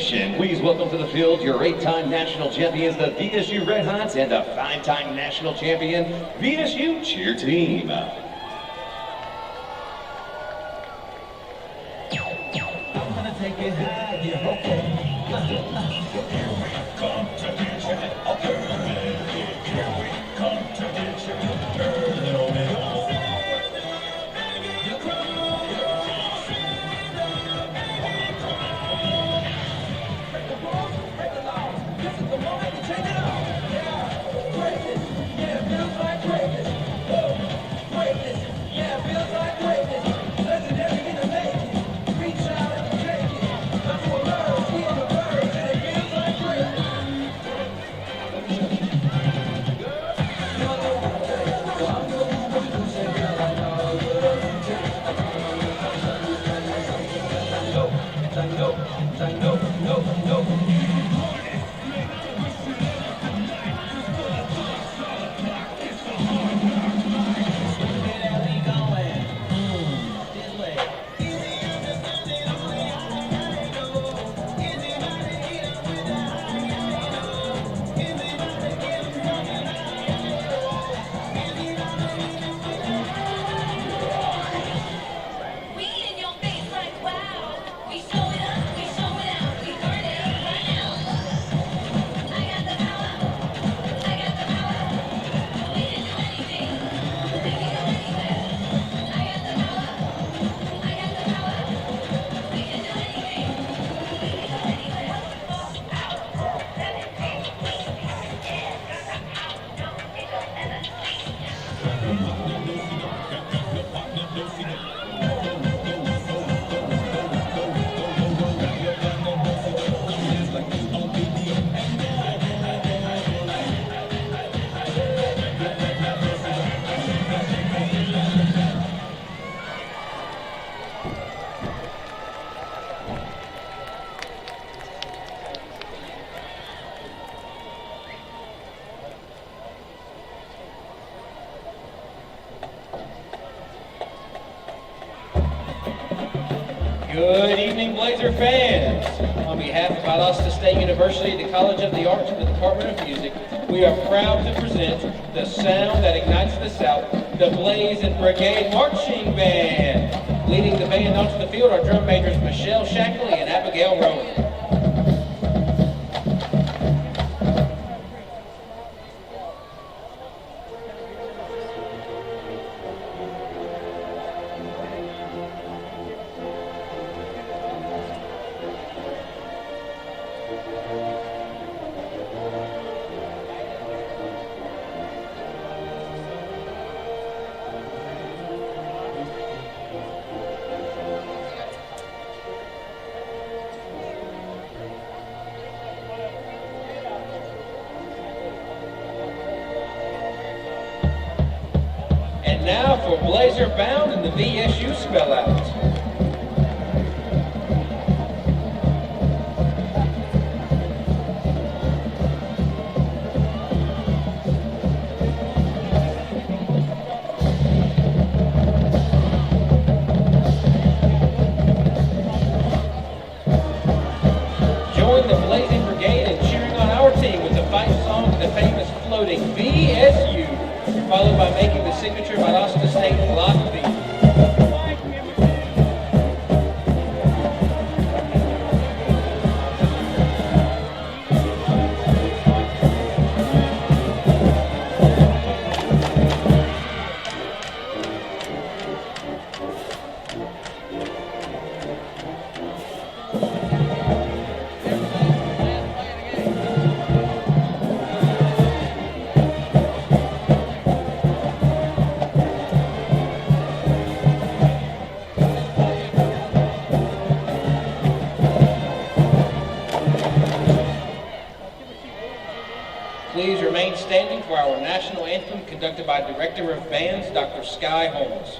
Nation, please welcome to the field your 8-time national champions, the VSU Red Hots, and a 5-time national champion, VSU Cheer Team. I'm gonna take it high, yeah, okay. Here we come to get you, okay. Here we come to get you, turn it on. Good evening, Blazer fans. On behalf of Valdosta State University, the College of the Arts, and the Department of Music, we are proud to present the sound that ignites the South, the Blazing Brigade Marching Band. Leading the band onto the field are drum majors Michelle Shackley and Abigail Rowan. And now for Blazer Bound and the VSU spell out. Join the Blazing Brigade in cheering on our team with the fight song, the famous floating VSU, followed by making the signature Valdosta State block beat. Please remain standing for our national anthem conducted by Director of Bands, Dr. Sky Holmes.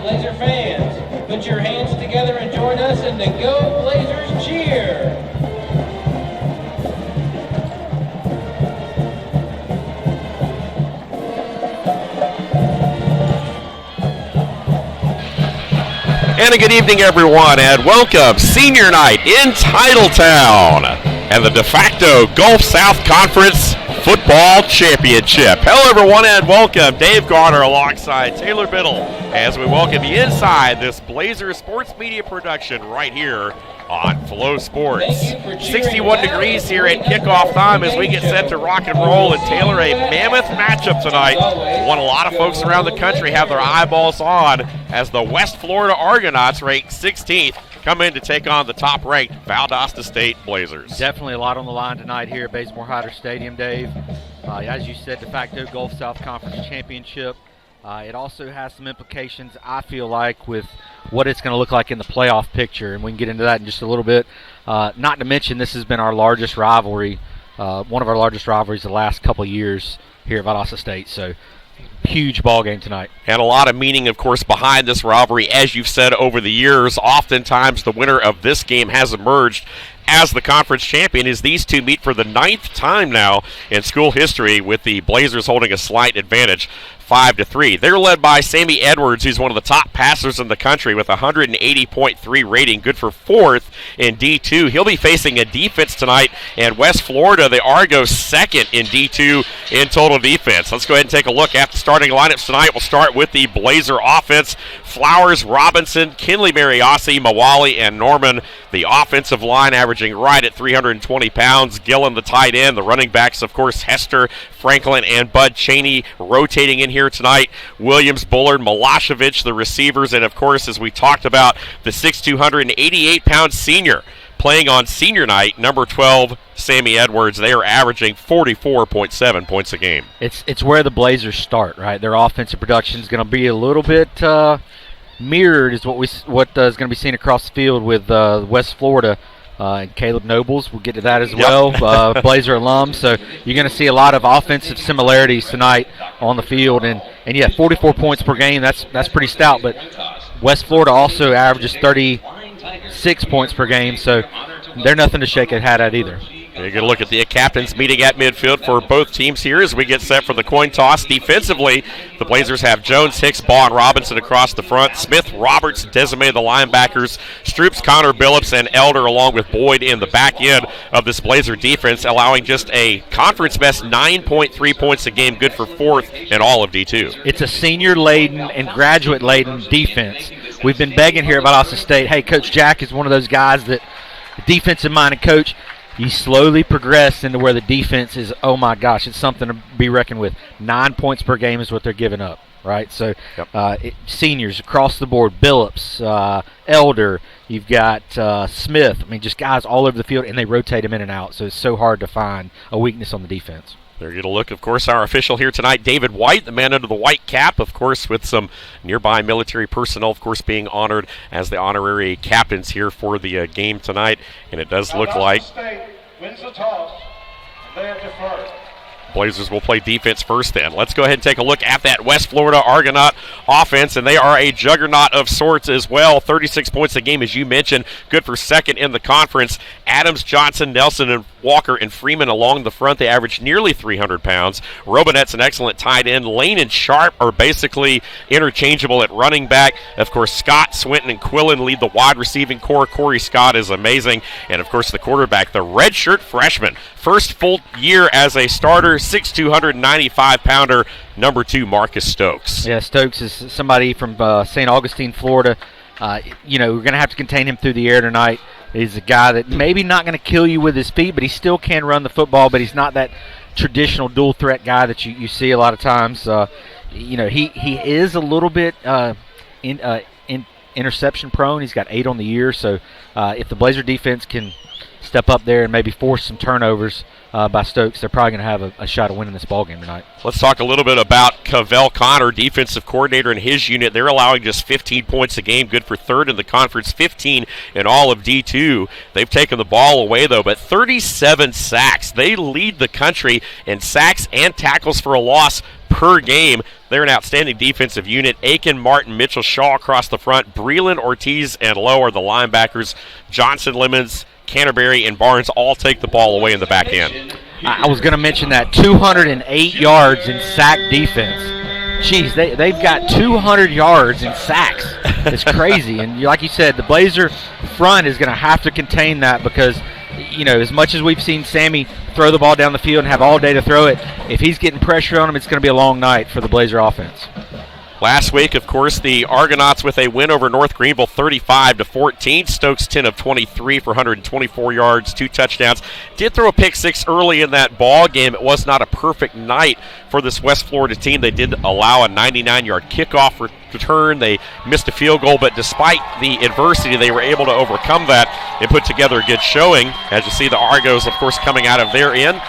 Blazer fans, put your hands together and join us in the Go Blazers cheer. And a good evening, everyone, and welcome Senior Night in Titletown and the de facto Gulf South Conference Football Championship. Hello, everyone, and welcome. Dave Garner alongside Taylor Biddle as we welcome you inside this Blazer Sports Media production right here on Flow Sports. 61 degrees here at kickoff time as we get set to rock and roll. And Taylor, a mammoth matchup tonight. One a lot of folks around the country have their eyeballs on as the West Florida Argonauts, ranked 16th, come in to take on the top-ranked Valdosta State Blazers. Definitely a lot on the line tonight here at Bazemore-Hyder Stadium, Dave. As you said, de facto Gulf South Conference Championship. It also has some implications, I feel like, with what it's going to look like in the playoff picture, and we can get into that in just a little bit. Not to mention, this has been our largest rivalry, one of our largest rivalries the last couple of years here at Valdosta State. So, huge ball game tonight. And a lot of meaning, of course, behind this rivalry. As you've said over the years, oftentimes the winner of this game has emerged as the conference champion, as these two meet for the 9th time now in school history, with the Blazers holding a slight advantage, 5-3. They're led by Sammy Edwards, who's one of the top passers in the country with a 180.3 rating, good for 4th in D2. He'll be facing a defense tonight, and West Florida, the Argos, 2nd in D2 in total defense. Let's go ahead and take a look at the starting lineups tonight. We'll start with the Blazer offense. Flowers, Robinson, Kinley, Mariasi, Mawali, and Norman. The offensive line averaging right at 320 pounds. Gillen, the tight end. The running backs, of course, Hester, Franklin, and Bud Cheney rotating in here tonight. Williams, Bullard, Milosevic, the receivers, and, of course, as we talked about, the 288-pound senior playing on senior night, number 12, Sammy Edwards. They are averaging 44.7 points a game. It's where the Blazers start, right? Their offensive production is going to be a little bit mirrored is what is going to be seen across the field with West Florida. And Caleb Nobles, we'll get to that as well, Blazer alum. So you're going to see a lot of offensive similarities tonight on the field. And yeah, 44 points per game, that's pretty stout. But West Florida also averages 36 points per game, so they're nothing to shake a hat at either. You're going to look at the captains meeting at midfield for both teams here as we get set for the coin toss. Defensively, the Blazers have Jones, Hicks, Baugh, and Robinson across the front. Smith, Roberts, Desime, the linebackers. Stroups, Connor, Billups, and Elder, along with Boyd in the back end of this Blazer defense, allowing just a conference best 9.3 points a game, good for 4th in all of D2. It's a senior-laden and graduate-laden defense. We've been begging here at Valdosta State, hey, Coach Jack is one of those guys that, defensive-minded coach, he slowly progressed into where the defense is, oh my gosh, it's something to be reckoned with. 9 points per game is what they're giving up, right? So seniors across the board, Billups, Elder, you've got Smith. I mean, just guys all over the field, and they rotate them in and out. So it's so hard to find a weakness on the defense. They're going to look, of course, our official here tonight, David White, the man under the white cap, of course, with some nearby military personnel, of course, being honored as the honorary captains here for the game tonight. And it does look like State wins the toss. They are deferred. Blazers will play defense first then. Let's go ahead and take a look at that West Florida Argonaut offense, and they are a juggernaut of sorts as well. 36 points a game, as you mentioned, good for 2nd in the conference. Adams, Johnson, Nelson, and Walker and Freeman along the front. They average nearly 300 pounds. Robinette's an excellent tight end. Lane and Sharp are basically interchangeable at running back. Of course, Scott, Swinton, and Quillen lead the wide receiving core. Corey Scott is amazing. And, of course, the quarterback, the redshirt freshman. First full year as a starter, 6'2", 195-pounder, number 2, Marcus Stokes. Yeah, Stokes is somebody from St. Augustine, Florida. We're going to have to contain him through the air tonight. He's a guy that maybe not going to kill you with his feet, but he still can run the football, but he's not that traditional dual-threat guy that you see a lot of times. He is a little bit interception prone. He's got 8 on the year, so if the Blazer defense can step up there and maybe force some turnovers by Stokes, they're probably going to have a shot at winning this ballgame tonight. Let's talk a little bit about Cavell Connor, defensive coordinator, and his unit. They're allowing just 15 points a game, good for 3rd in the conference, 15 in all of D2. They've taken the ball away, though, but 37 sacks. They lead the country in sacks and tackles for a loss per game. They're an outstanding defensive unit. Aiken, Martin, Mitchell, Shaw across the front. Breland, Ortiz, and Lowe are the linebackers. Johnson, Lemons, Canterbury, and Barnes all take the ball away in the back end. I was going to mention that 208 yards in sack defense. Jeez, they've got 200 yards in sacks. It's crazy. And like you said, the Blazer front is going to have to contain that because, as much as we've seen Sammy throw the ball down the field and have all day to throw it, if he's getting pressure on him, it's going to be a long night for the Blazer offense. Last week, of course, the Argonauts with a win over North Greenville 35-14. Stokes 10 of 23 for 124 yards, 2 touchdowns. Did throw a pick 6 early in that ball game. It was not a perfect night for this West Florida team. They did allow a 99-yard kickoff return. They missed a field goal, but despite the adversity, they were able to overcome that and put together a good showing. As you see, the Argos, of course, coming out of their end.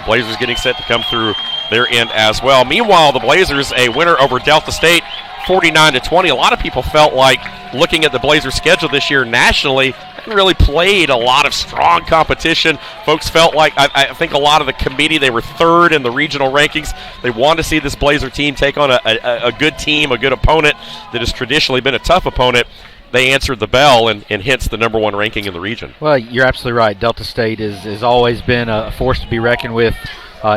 Blazers getting set to come through their end as well. Meanwhile, the Blazers, a winner over Delta State, 49-20. A lot of people felt like, looking at the Blazers' schedule this year nationally, hadn't really played a lot of strong competition. Folks felt like, I think a lot of the committee, they were third in the regional rankings. They wanted to see this Blazer team take on a good team, a good opponent that has traditionally been a tough opponent. They answered the bell and hence the number 1 ranking in the region. Well, you're absolutely right. Delta State has always been a force to be reckoned with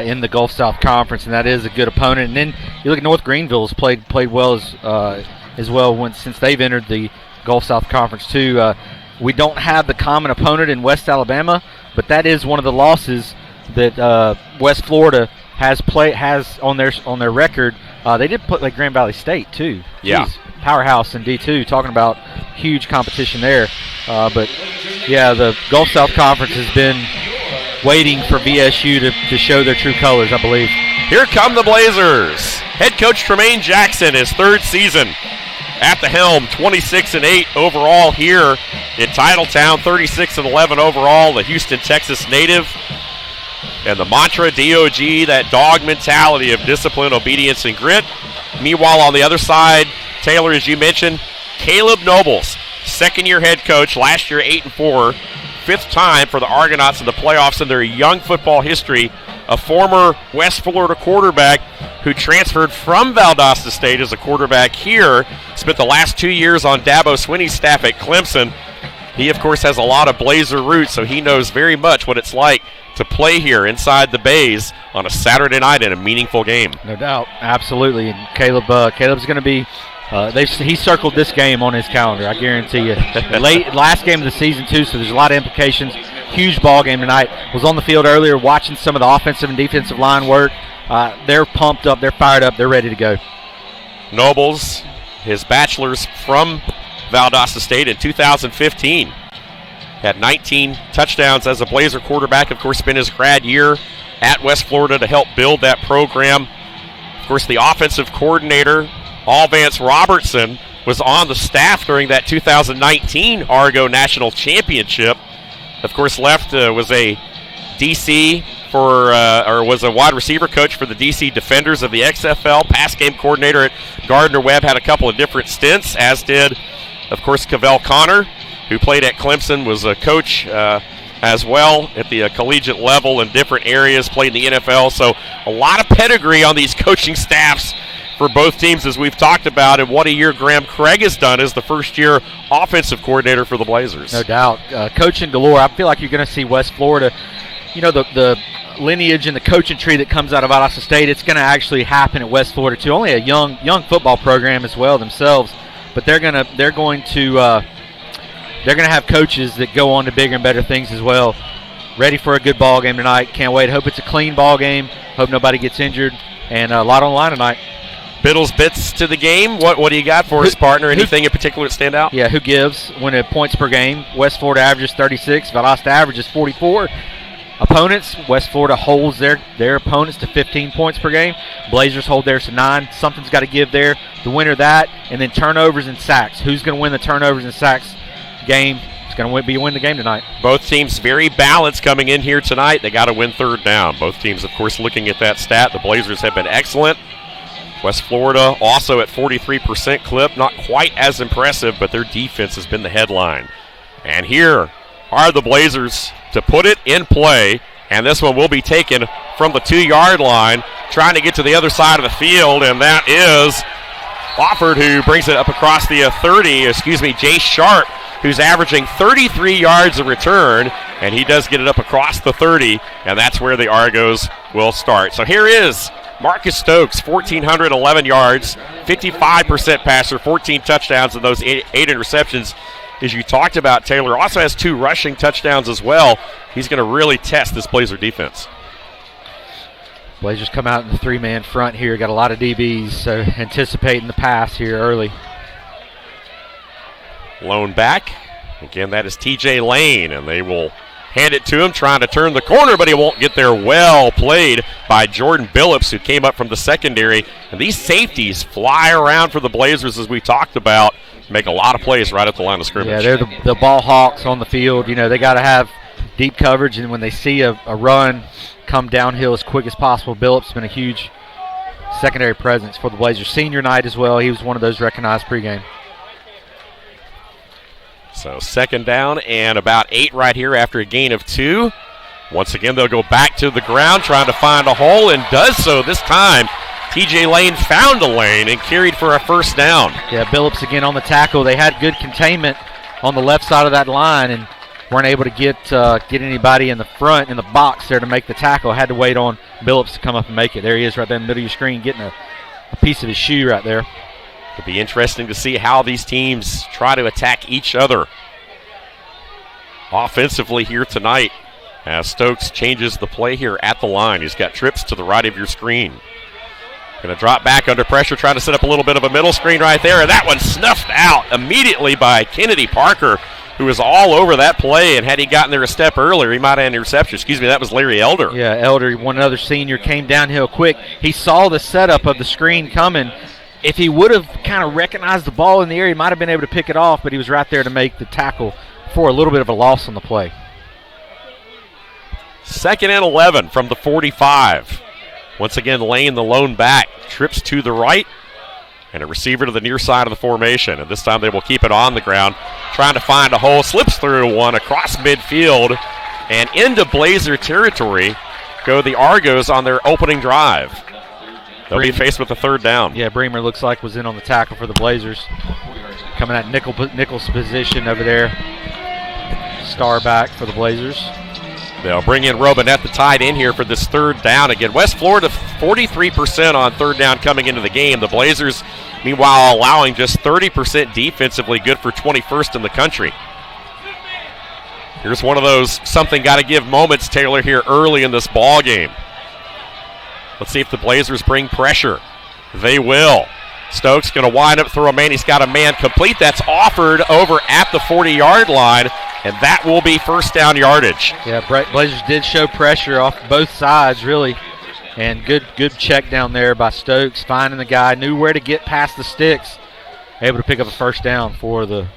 in the Gulf South Conference, and that is a good opponent. And then you look at North Greenville's played well as well since they've entered the Gulf South Conference too. We don't have the common opponent in West Alabama, but that is one of the losses that West Florida has on their record. They did play like Grand Valley State too. Yeah. Jeez, powerhouse in D2. Talking about huge competition there. But yeah, the Gulf South Conference has been waiting for VSU to show their true colors, I believe. Here come the Blazers. Head coach Tremaine Jackson, his 3rd season at the helm, 26-8 overall here in Titletown, 36-11 overall, the Houston, Texas native. And the mantra, DOG, that dog mentality of discipline, obedience, and grit. Meanwhile, on the other side, Taylor, as you mentioned, Caleb Nobles, 2nd-year head coach, last year 8-4, 5th time for the Argonauts in the playoffs in their young football history. A former West Florida quarterback who transferred from Valdosta State as a quarterback here, spent the last 2 years on Dabo Swinney's staff at Clemson. He, of course, has a lot of Blazer roots, so he knows very much what it's like to play here inside the Bays on a Saturday night in a meaningful game. No doubt, absolutely. And Caleb's going to be. He circled this game on his calendar, I guarantee you. Last game of the season too, so there's a lot of implications. Huge ball game tonight. Was on the field earlier, watching some of the offensive and defensive line work. They're pumped up, they're fired up, they're ready to go. Nobles, his bachelor's from Valdosta State in 2015. Had 19 touchdowns as a Blazer quarterback. Of course, spent his grad year at West Florida to help build that program. Of course, the offensive coordinator, Vance Robertson, was on the staff during that 2019 Argo National Championship. Of course, left was a DC was a wide receiver coach for the DC Defenders of the XFL. Pass game coordinator at Gardner-Webb, had a couple of different stints, as did, of course, Cavell Connor, who played at Clemson, was a coach as well at the collegiate level in different areas, played in the NFL. So a lot of pedigree on these coaching staffs for both teams, as we've talked about, and what a year Graham Craig has done as the first-year offensive coordinator for the Blazers. No doubt. Coaching galore. I feel like you're going to see West Florida, the lineage and the coaching tree that comes out of Valdosta State, it's going to actually happen at West Florida too. Only a young football program as well themselves, but they're going to have coaches that go on to bigger and better things as well. Ready for a good ball game tonight. Can't wait. Hope it's a clean ball game. Hope nobody gets injured, and a lot on the line tonight. Biddle's bits to the game. What do you got for us, partner? Anything in particular that stand out? Yeah, who gives? When it points per game, West Florida averages 36. Valdosta averages 44. Opponents, West Florida holds their opponents to 15 points per game. Blazers hold theirs to 9. Something's got to give there. The winner of that, and then turnovers and sacks. Who's going to win the turnovers and sacks game? It's going to win the game tonight. Both teams very balanced coming in here tonight. They got to win third down. Both teams, of course, looking at that stat. The Blazers have been excellent. West Florida also at 43% clip. Not quite as impressive, but their defense has been the headline. And here are the Blazers to put it in play. And this one will be taken from the 2-yard line. trying to get to the other side of the field, and that is Wofford, who brings it up across the 30, Jay Sharp, who's averaging 33 yards a return, and he does get it up across the 30, and that's where the Argos will start. So here is Marcus Stokes, 1,411 yards, 55% passer, 14 touchdowns, and those eight interceptions. As you talked about, Taylor also has 2 rushing touchdowns as well. He's going to really test this Blazer defense. Blazers come out in the 3-man front here. Got a lot of DBs, so anticipating the pass here early. Lone back. Again, that is TJ Lane, and they will hand it to him, trying to turn the corner, but he won't get there. Well played by Jordan Billups, who came up from the secondary. And these safeties fly around for the Blazers, as we talked about, make a lot of plays right at the line of scrimmage. Yeah, they're the ball hawks on the field. You know, they got to have deep coverage, and when they see a run come downhill as quick as possible. Billups has been a huge secondary presence for the Blazers. Senior night as well. He was one of those recognized pregame. So second down and about 8 right here after a gain of 2. Once again, they'll go back to the ground trying to find a hole, and does so this time. TJ Lane found a lane and carried for a first down. Yeah, Billups again on the tackle. They had good containment on the left side of that line and weren't able to get anybody in the front, in the box there to make the tackle. Had to wait on Billups to come up and make it. There he is right there in the middle of your screen, getting a piece of his shoe right there. It'll be interesting to see how these teams try to attack each other offensively here tonight, as Stokes changes the play here at the line. He's got trips to the right of your screen. Going to drop back under pressure, trying to set up a little bit of a middle screen right there, and that one snuffed out immediately by Kennedy Parker, who was all over that play, and had he gotten there a step earlier, he might have had an interception. That was Larry Elder. Yeah, Elder, one other senior, came downhill quick. He saw the setup of the screen coming. If he would have kind of recognized the ball in the air, he might have been able to pick it off, but he was right there to make the tackle for a little bit of a loss on the play. 2nd and 11 from the 45. Once again, Lane, the lone back, trips to the right, and a receiver to the near side of the formation. And this time they will keep it on the ground, trying to find a hole, slips through one across midfield, and into Blazer territory go the Argos on their opening drive. They'll be faced with a 3rd down. Yeah, Bremer looks like was in on the tackle for the Blazers. Coming at Nichols' position over there. Star back for the Blazers. They'll bring in Robinette, the tight end here for this 3rd down. Again, West Florida 43% on 3rd down coming into the game. The Blazers, meanwhile, allowing just 30% defensively, good for 21st in the country. Here's one of those something got to give moments, Taylor, here early in this ball game. Let's see if the Blazers bring pressure. They will. Stokes going to wind up through a man. He's got a man complete. That's offered over at the 40-yard line, and that will be first down yardage. Yeah, Blazers did show pressure off both sides, really, and good check down there by Stokes, finding the guy, knew where to get past the sticks, able to pick up a first down for the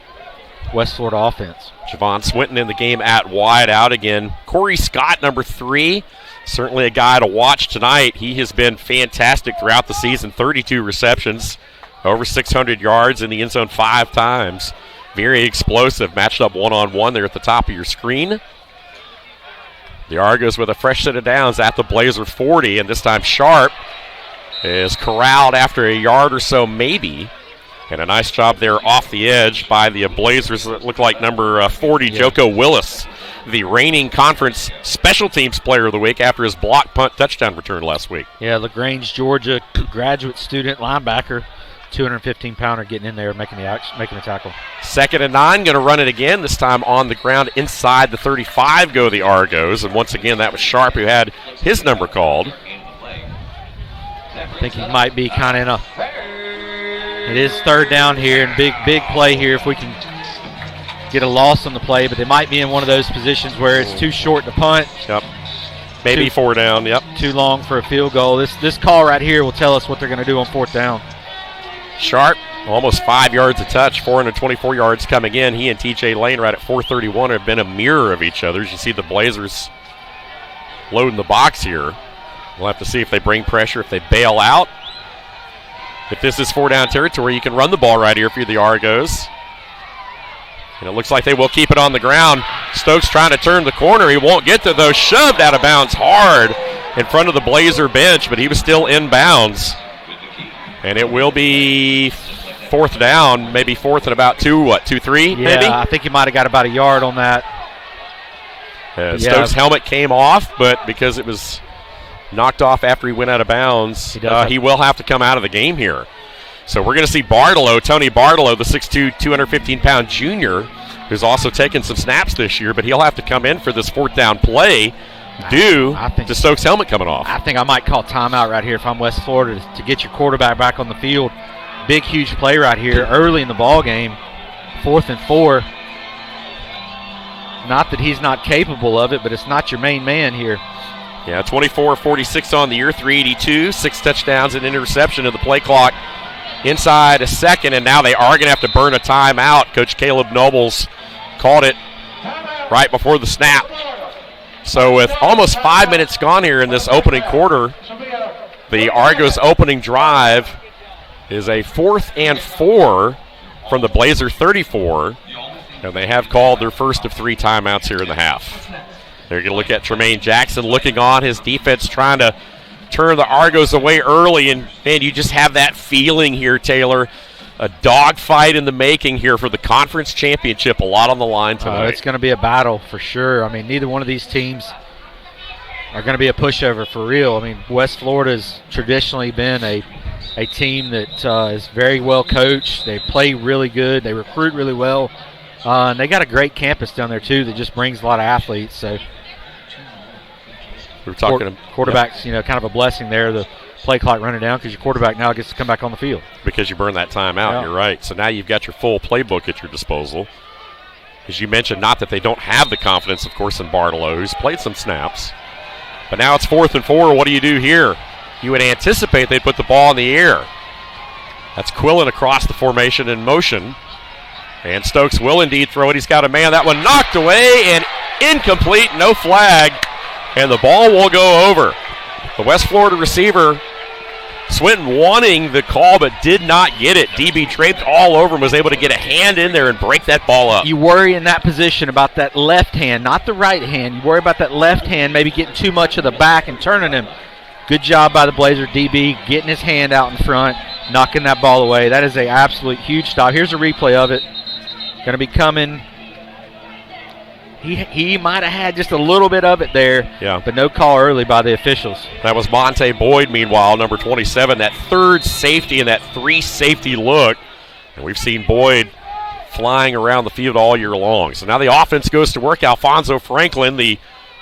West Florida offense. Javon Swinton in the game at wide out again. Corey Scott, number 3. Certainly a guy to watch tonight. He has been fantastic throughout the season. 32 receptions, over 600 yards in the end zone 5 times. Very explosive. Matched up one-on-one there at the top of your screen. The Argos with a fresh set of downs at the Blazer 40, and this time Sharp is corralled after a yard or so maybe. And a nice job there off the edge by the Blazers. It looked like number 40, Joko Willis, the reigning conference special teams player of the week after his block punt touchdown return last week. Yeah, LaGrange, Georgia, graduate student linebacker, 215-pounder getting in there, making the tackle. 2nd and 9, going to run it again. This time on the ground inside the 35 go the Argos. And once again, that was Sharp who had his number called. I think he might be kind of in a... It is 3rd down here, and big play here if we can get a loss on the play, but they might be in one of those positions where it's too short to punt. Yep. Maybe 4 down, yep. Too long for a field goal. This call right here will tell us what they're going to do on 4th down. Sharp, almost 5 yards a touch, 424 yards coming in. He and TJ Lane right at 431 have been a mirror of each other. As you see the Blazers loading the box here. We'll have to see if they bring pressure, if they bail out. If this is 4 down territory, you can run the ball right here for the Argos. And it looks like they will keep it on the ground. Stokes trying to turn the corner. He won't get to those. Shoved out of bounds hard in front of the Blazer bench, but he was still in bounds. And it will be fourth down, maybe fourth and about 2-3, maybe? Yeah, I think he might have got about a yard on that. Stokes' helmet came off, but because it was knocked off after he went out of bounds, he will have to come out of the game here. So we're going to see Tony Bartolo, the 6'2", 215-pound junior, who's also taken some snaps this year, but he'll have to come in for this fourth down play due to Stokes' helmet coming off. I think I might call timeout right here if I'm West Florida to get your quarterback back on the field. Big, huge play right here early in the ball game, 4th and 4. Not that he's not capable of it, but it's not your main man here. Yeah, 24-46 on the year, 382, 6 touchdowns and interception of the play clock. Inside a second, and now they are going to have to burn a timeout. Coach Caleb Nobles called it right before the snap. So with almost 5 minutes gone here in this opening quarter, the Argos opening drive is a 4th and 4 from the Blazer 34, and they have called their first of 3 timeouts here in the half. They're going to look at Tremaine Jackson looking on, his defense trying to turn the Argos away early, and man, you just have that feeling here, Taylor. A dogfight in the making here for the conference championship. A lot on the line tonight. It's going to be a battle for sure. I mean, neither one of these teams are going to be a pushover for real. I mean, West Florida's traditionally been a team that is very well coached. They play really good. They recruit really well. And they got a great campus down there, too, that just brings a lot of athletes. So we're talking quarterbacks, kind of a blessing there. The play clock running down because your quarterback now gets to come back on the field. Because you burn that time out, You're right. So now you've got your full playbook at your disposal. As you mentioned, not that they don't have the confidence, of course, in Bartolo, who's played some snaps. But now it's 4th and 4. What do you do here? You would anticipate they'd put the ball in the air. That's Quillen across the formation in motion. And Stokes will indeed throw it. He's got a man. That one knocked away and incomplete, no flag. And the ball will go over. The West Florida receiver, Swinton, wanting the call but did not get it. DB draped all over him, was able to get a hand in there and break that ball up. You worry in that position about that left hand, not the right hand. You worry about that left hand maybe getting too much of the back and turning him. Good job by the Blazer DB getting his hand out in front, knocking that ball away. That is an absolute huge stop. Here's a replay of it. Going to be coming. He might have had just a little bit of it there, but no call early by the officials. That was Monte Boyd, meanwhile, number 27, that third safety and that 3-safety look. And we've seen Boyd flying around the field all year long. So now the offense goes to work. Alfonso Franklin, the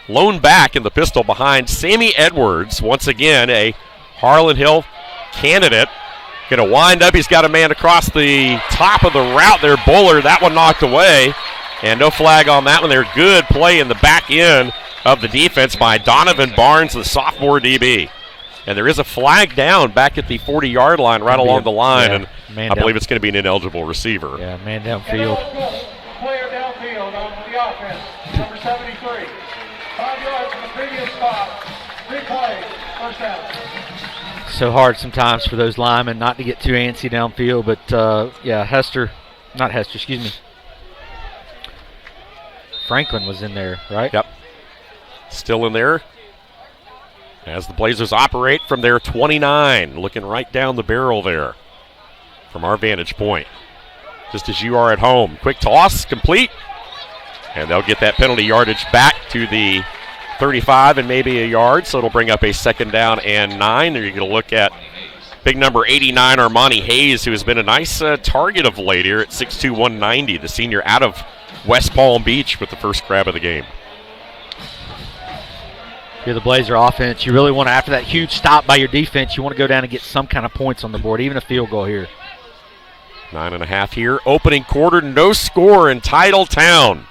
lone back in the pistol behind Sammy Edwards, once again a Harlan Hill candidate. Going to wind up. He's got a man across the top of the route there, Bullard. That one knocked away. And no flag on that one there. Good play in the back end of the defense by Donovan Barnes, the sophomore DB. And there is a flag down back at the 40-yard line, right along the line. And I believe it's going to be an ineligible receiver. Yeah, man downfield. Player downfield on the offense, number 73. 5 yards from the previous spot. Replay, first down. So hard sometimes for those linemen not to get too antsy downfield. But, Franklin was in there, right? Yep. Still in there as the Blazers operate from their 29, looking right down the barrel there from our vantage point. Just as you are at home. Quick toss, complete. And they'll get that penalty yardage back to the 35 and maybe a yard, so it'll bring up a 2nd down and 9. There you're going to look at big number 89, Armani Hayes, who has been a nice target of late here at 6'2", 190, the senior out of West Palm Beach with the first grab of the game. You're the Blazer offense. You really want to, after that huge stop by your defense, you want to go down and get some kind of points on the board, even a field goal here. 9.5 here. Opening quarter, no score in Titletown.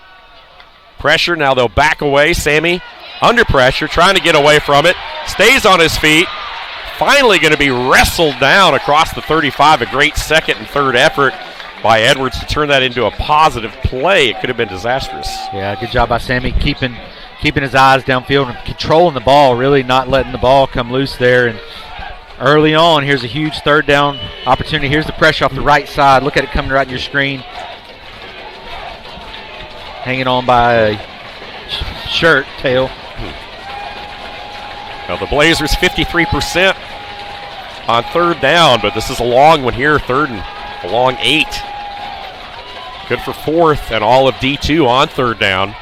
Pressure, now they'll back away. Sammy under pressure, trying to get away from it. Stays on his feet. Finally going to be wrestled down across the 35. A great second and third effort by Edwards to turn that into a positive play. It could have been disastrous. Yeah, good job by Sammy keeping his eyes downfield and controlling the ball, really not letting the ball come loose there. And early on, here's a huge 3rd down opportunity. Here's the pressure off the right side. Look at it coming right in your screen. Hanging on by a shirt tail. Now the Blazers 53% on third down, but this is a long one here, third and a long 8. Good for fourth and all of D2 on third down.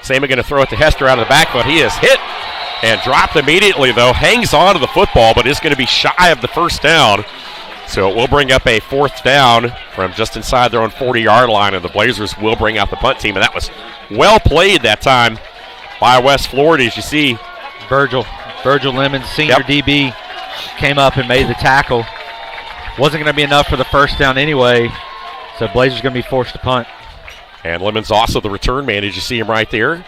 Saman going to throw it to Hester out of the backfield. He is hit and dropped immediately, though. Hangs on to the football, but is going to be shy of the first down. So it will bring up a fourth down from just inside their own 40-yard line, and the Blazers will bring out the punt team. And that was well played that time by West Florida, as you see. Virgil Lemons, senior DB, came up and made the tackle. Wasn't going to be enough for the first down anyway, so Blazers going to be forced to punt. And Lemons also the return man, as you see him right there.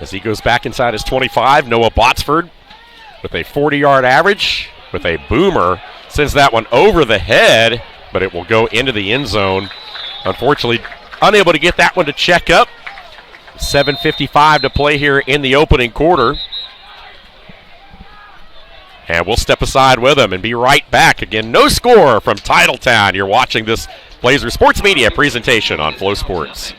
As he goes back inside his 25, Noah Botsford with a 40-yard average with a boomer. Sends that one over the head, but it will go into the end zone. Unfortunately, unable to get that one to check up. 7:55 to play here in the opening quarter. And we'll step aside with them and be right back. Again, no score from Titletown. You're watching this Blazer Sports Media presentation on Flow Sports.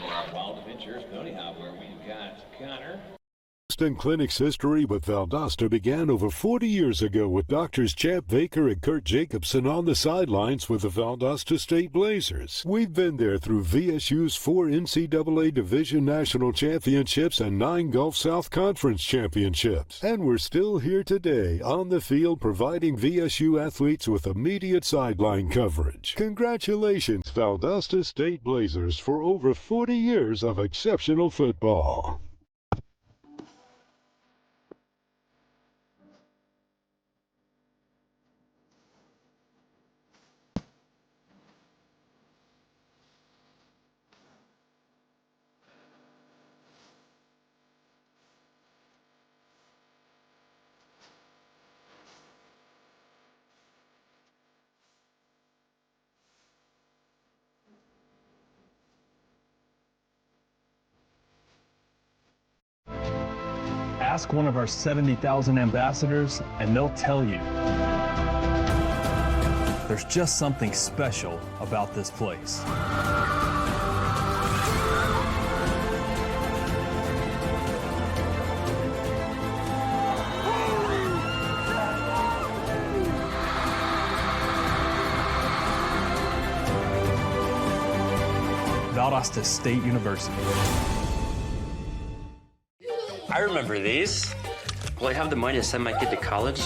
Boston Clinic's history with Valdosta began over 40 years ago with Doctors Champ Baker and Kurt Jacobson on the sidelines with the Valdosta State Blazers. We've been there through VSU's 4 NCAA Division National Championships and 9 Gulf South Conference Championships. And we're still here today on the field providing VSU athletes with immediate sideline coverage. Congratulations, Valdosta State Blazers, for over 40 years of exceptional football. Ask one of our 70,000 ambassadors and they'll tell you. There's just something special about this place. Valdosta State University. I remember these. Will I have the money to send my kid to college?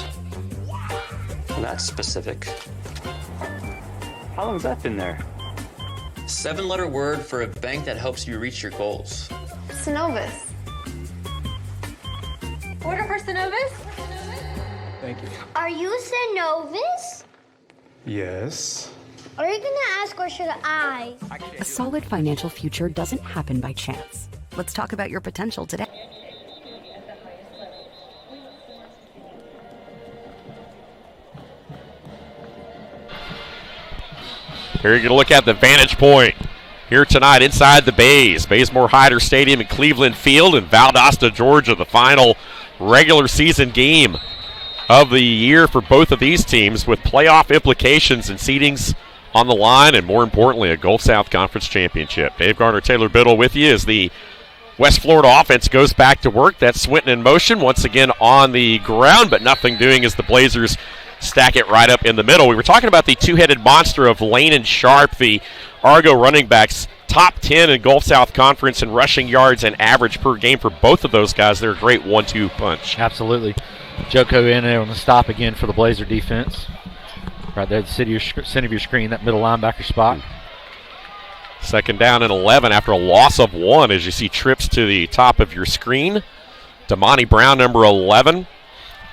Well, that's specific. How long's that been there? 7-letter word for a bank that helps you reach your goals. Synovus. Order for Synovus? Thank you. Are you Synovus? Yes. Are you gonna ask or should I? A solid financial future doesn't happen by chance. Let's talk about your potential today. Here you're going to look at the vantage point here tonight inside the Bays. Bazemore Hyder Stadium in Cleveland Field in Valdosta, Georgia, the final regular season game of the year for both of these teams with playoff implications and seedings on the line and, more importantly, a Gulf South Conference championship. Dave Garner, Taylor Biddle with you as the West Florida offense goes back to work. That's Swinton in motion once again on the ground, but nothing doing as the Blazers stack it right up in the middle. We were talking about the two-headed monster of Lane and Sharp, the Argo running backs, top 10 in Gulf South Conference in rushing yards and average per game for both of those guys. They're a great 1-2 punch. Absolutely. Joko in there on the stop again for the Blazer defense. Right there at the center of your screen, that middle linebacker spot. Second down and 11 after a loss of 1 as you see trips to the top of your screen. Damani Brown, number 11.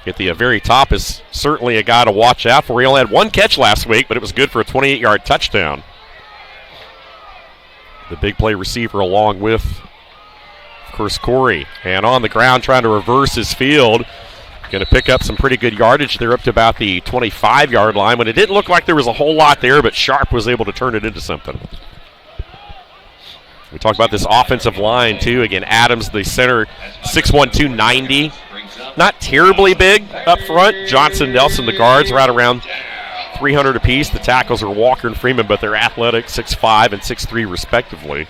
At the very top is certainly a guy to watch out for. He only had 1 catch last week, but it was good for a 28-yard touchdown. The big play receiver along with, of course, Corey. And on the ground trying to reverse his field. Going to pick up some pretty good yardage. They're up to about the 25-yard line when it didn't look like there was a whole lot there, but Sharp was able to turn it into something. We talked about this offensive line, too. Again, Adams, the center, 6'1", 290. Not terribly big up front. Johnson, Nelson, the guards, right around 300 apiece. The tackles are Walker and Freeman, but they're athletic, 6'5" and 6'3", respectively.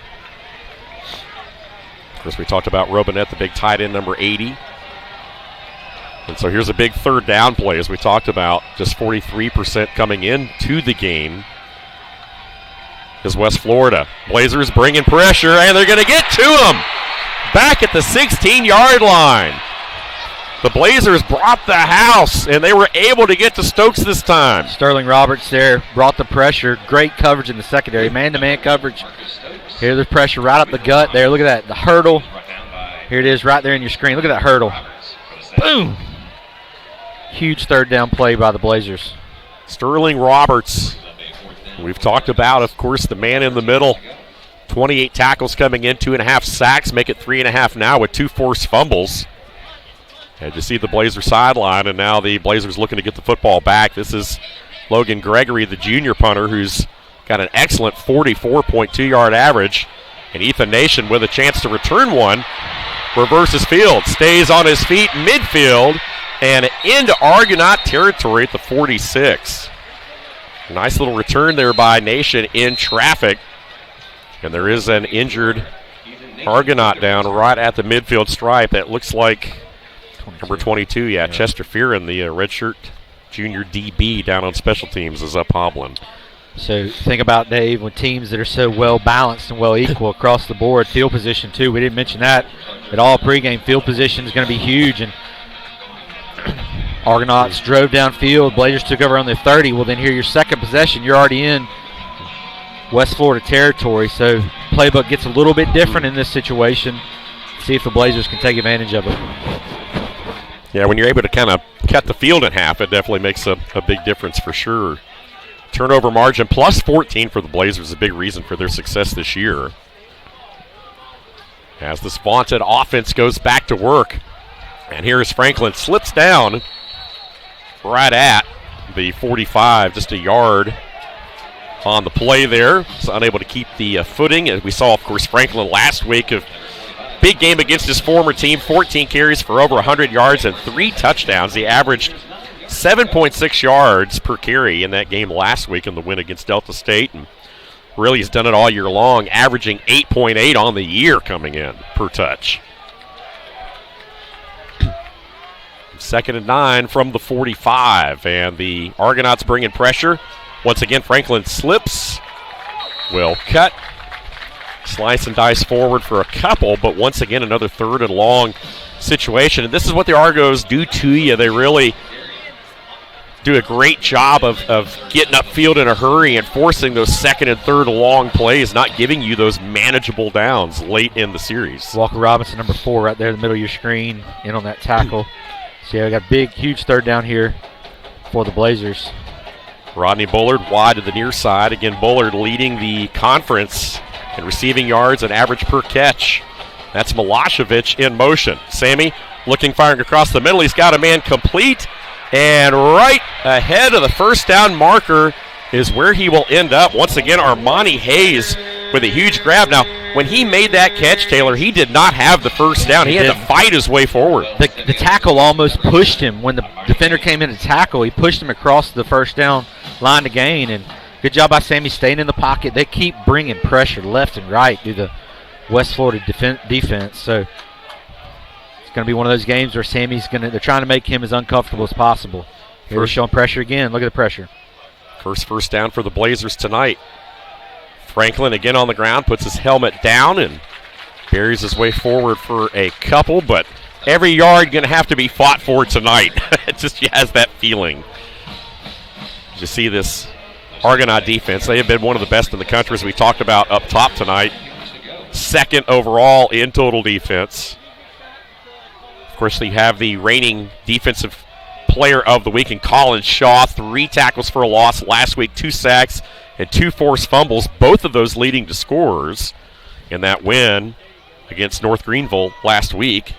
Of course, we talked about Robinette, the big tight end, number 80. And so here's a big third down play, as we talked about, just 43% coming into the game is West Florida. Blazers bringing pressure, and they're going to get to him back at the 16-yard line. The Blazers brought the house, and they were able to get to Stokes this time. Sterling Roberts there brought the pressure. Great coverage in the secondary. Man-to-man coverage. Here's the pressure right up the gut there. Look at that, the hurdle. Here it is right there in your screen. Look at that hurdle. Boom. Huge third down play by the Blazers. Sterling Roberts. We've talked about, of course, the man in the middle. 28 tackles coming in, 2.5 sacks, make it 3.5 now with 2 forced fumbles. And you see the Blazer sideline, and now the Blazers looking to get the football back. This is Logan Gregory, the junior punter, who's got an excellent 44.2-yard average. And Ethan Nation with a chance to return one. Reverses field, stays on his feet, midfield, and into Argonaut territory at the 46. Nice little return there by Nation in traffic. And there is an injured Argonaut down right at the midfield stripe. That looks like number 22, Chester Fearon, the redshirt junior DB down on special teams, is up hobbling. So think about, Dave, when teams that are so well balanced and well equal across the board, field position too. We didn't mention that at all pregame. Field position is going to be huge, and Argonauts drove downfield. Blazers took over on the 30. Well, then here your second possession, you're already in West Florida territory. So playbook gets a little bit different in this situation. See if the Blazers can take advantage of it. Yeah, when you're able to kind of cut the field in half, it definitely makes a big difference for sure. Turnover margin plus 14 for the Blazers, a big reason for their success this year. As this vaunted offense goes back to work. And here is Franklin, slips down right at the 45, just a yard on the play there. He's unable to keep the footing. As we saw, of course, Franklin last week, of big game against his former team, 14 carries for over 100 yards and 3 touchdowns. He averaged 7.6 yards per carry in that game last week in the win against Delta State. And really has done it all year long, averaging 8.8 on the year coming in per touch. 2nd and 9 from the 45, and the Argonauts bringing pressure. Once again, Franklin slips, will cut, slice and dice forward for a couple, but once again another 3rd and long situation. And this is what the Argos do to you. They really do a great job of getting upfield in a hurry and forcing those 2nd and 3rd long plays, not giving you those manageable downs late in the series. Walker Robinson, number 4, right there in the middle of your screen, in on that tackle. So yeah, we got a big, huge 3rd down here for the Blazers. Rodney Bullard wide to the near side. Again, Bullard leading the conference in receiving yards and average per catch. That's Milosevic in motion. Sammy looking, firing across the middle. He's got a man complete. And right ahead of the 1st down marker is where he will end up. Once again, Armani Hayes with a huge grab. Now, when he made that catch, Taylor, he did not have the 1st down. He had to fight his way forward. The tackle almost pushed him. When the defender came in to tackle, he pushed him across the 1st down line to gain. And good job by Sammy staying in the pocket. They keep bringing pressure left and right through the West Florida defense. So it's going to be one of those games where they're trying to make him as uncomfortable as possible. Here they're showing pressure again. Look at the pressure. First 1st down for the Blazers tonight. Franklin again on the ground, puts his helmet down and buries his way forward for a couple, but every yard going to have to be fought for tonight. It just has that feeling. You see this Argonaut defense. They have been one of the best in the country, as we talked about up top tonight. 2nd overall in total defense. Of course, they have the reigning defensive player of the week in Colin Shaw. 3 tackles for a loss last week, 2 sacks, and 2 forced fumbles, both of those leading to scores in that win against North Greenville last week.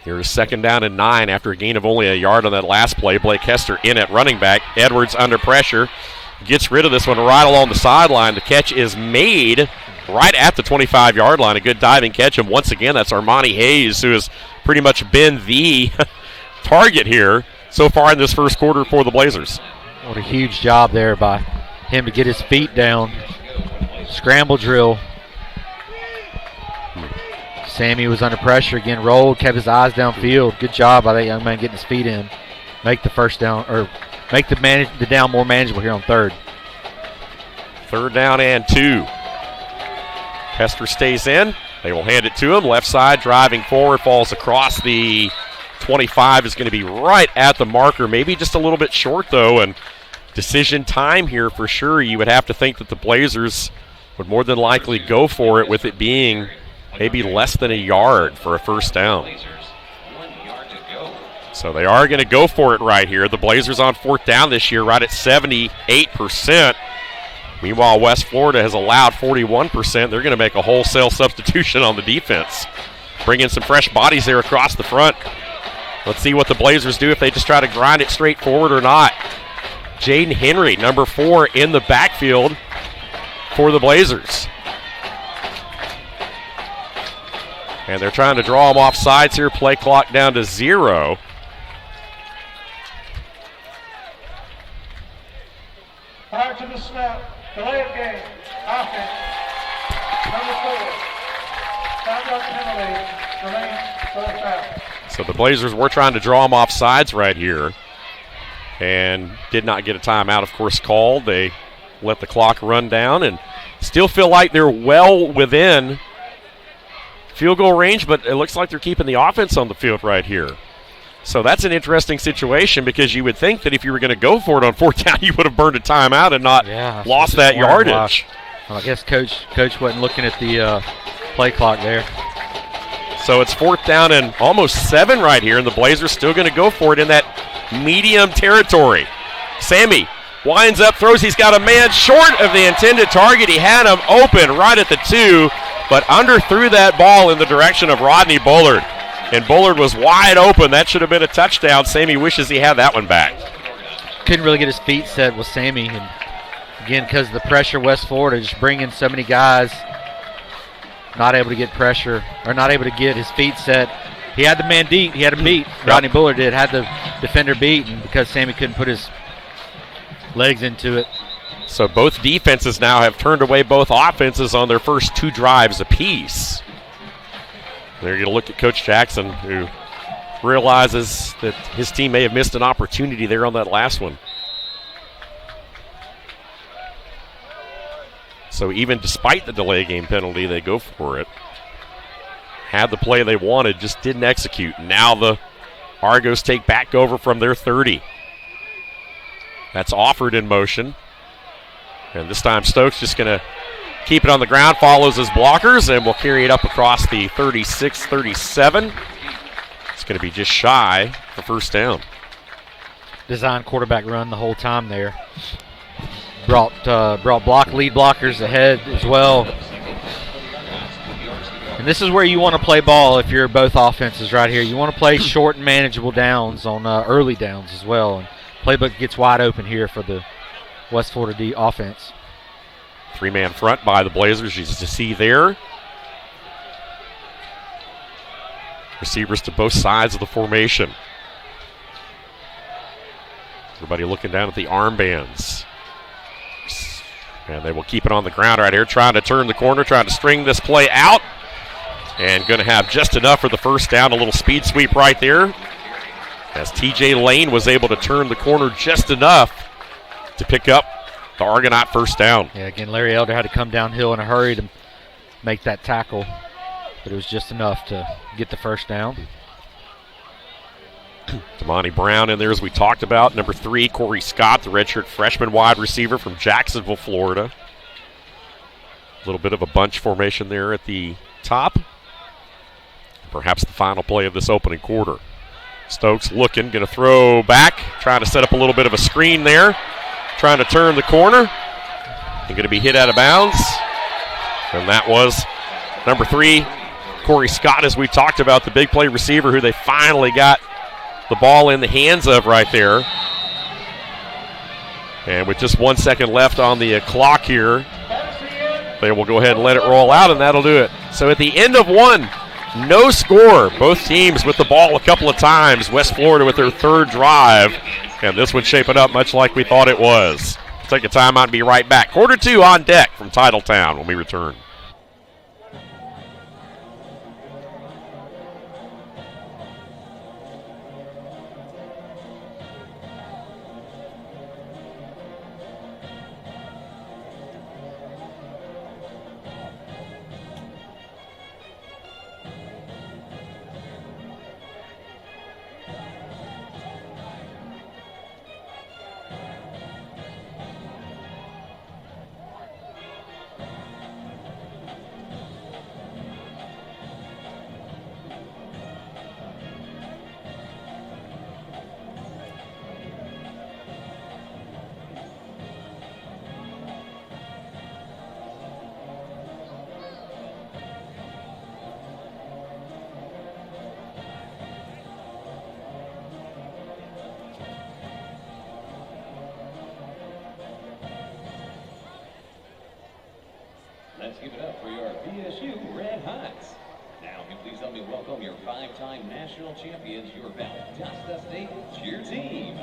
Here's 2nd down and 9 after a gain of only a yard on that last play. Blake Hester in at running back. Edwards under pressure. Gets rid of this one right along the sideline. The catch is made right at the 25-yard line. A good diving catch. And once again, that's Armani Hayes, who has pretty much been the target here so far in this 1st quarter for the Blazers. What a huge job there by him to get his feet down. Scramble drill. Sammy was under pressure again, rolled, kept his eyes downfield. Good job by that young man getting his feet in. Make the first down, or make the down more manageable here on third. 3rd down and 2. Hester stays in. They will hand it to him. Left side, driving forward, falls across the 25, is going to be right at the marker. Maybe just a little bit short, though, and decision time here for sure. You would have to think that the Blazers would more than likely go for it, with it being maybe less than a yard for a first down. So they are going to go for it right here. The Blazers on 4th down this year, right at 78%. Meanwhile, West Florida has allowed 41%. They're going to make a wholesale substitution on the defense. Bring in some fresh bodies there across the front. Let's see what the Blazers do, if they just try to grind it straight forward or not. Jaden Henry, number 4, in the backfield for the Blazers. And they're trying to draw him off sides here. Play clock down to 0. Prior to the snap, delay of game, offense, number 4. 5-yard penalty, remains 4th down. So the Blazers were trying to draw him off sides right here and did not get a timeout, of course, called. They let the clock run down and still feel like they're well within field goal range, but it looks like they're keeping the offense on the field right here. So that's an interesting situation, because you would think that if you were going to go for it on 4th down, you would have burned a timeout and not lost that yardage. Well, I guess coach wasn't looking at the play clock there. So it's 4th down and almost 7 right here, and the Blazers still going to go for it in that medium territory. Sammy winds up, throws. He's got a man short of the intended target. He had him open right at the 2, but underthrew that ball in the direction of Rodney Bullard. And Bullard was wide open. That should have been a touchdown. Sammy wishes he had that one back. Couldn't really get his feet set with Sammy. And again, because of the pressure, West Florida just bringing so many guys, not able to get pressure, or not able to get his feet set. He had the man deep. He had him beat. Rodney Bullard did. Had the defender beat, and because Sammy couldn't put his legs into it. So both defenses now have turned away both offenses on their first 2 drives apiece. They're going to look at Coach Jackson, who realizes that his team may have missed an opportunity there on that last one. So even despite the delay game penalty, they go for it. Had the play they wanted, just didn't execute. Now the Argos take back over from their 30. That's offered in motion. And this time Stokes just going to keep it on the ground, follows his blockers, and will carry it up across the 36-37. It's going to be just shy for first down. Design quarterback run the whole time there. Brought lead blockers ahead as well. And this is where you want to play ball if you're both offenses right here. You want to play short and manageable downs on early downs as well. And playbook gets wide open here for the West Florida D offense. 3-man front by the Blazers, you just see there. Receivers to both sides of the formation. Everybody looking down at the armbands. And they will keep it on the ground right here, trying to turn the corner, trying to string this play out. And going to have just enough for the first down, a little speed sweep right there. As TJ Lane was able to turn the corner just enough to pick up the Argonaut first down. Yeah, again, Larry Elder had to come downhill in a hurry to make that tackle, but it was just enough to get the first down. Damani Brown in there, as we talked about. Number 3, Corey Scott, the redshirt freshman wide receiver from Jacksonville, Florida. A little bit of a bunch formation there at the top. Perhaps the final play of this opening quarter. Stokes looking, going to throw back, trying to set up a little bit of a screen there. Trying to turn the corner. And going to be hit out of bounds. And that was number 3, Corey Scott, as we talked about, the big play receiver who they finally got the ball in the hands of right there. And with just 1 second left on the clock here, they will go ahead and let it roll out, and that'll do it. So at the end of one, no score. Both teams with the ball a couple of times. West Florida with their 3rd drive. And this one's shaping up much like we thought it was. Take a timeout and be right back. Quarter 2 on deck from Titletown when we return. Let's give it up for your BSU Red Hots. Now, can you please help me welcome your 5-time national champions, your Valdosta State cheer team.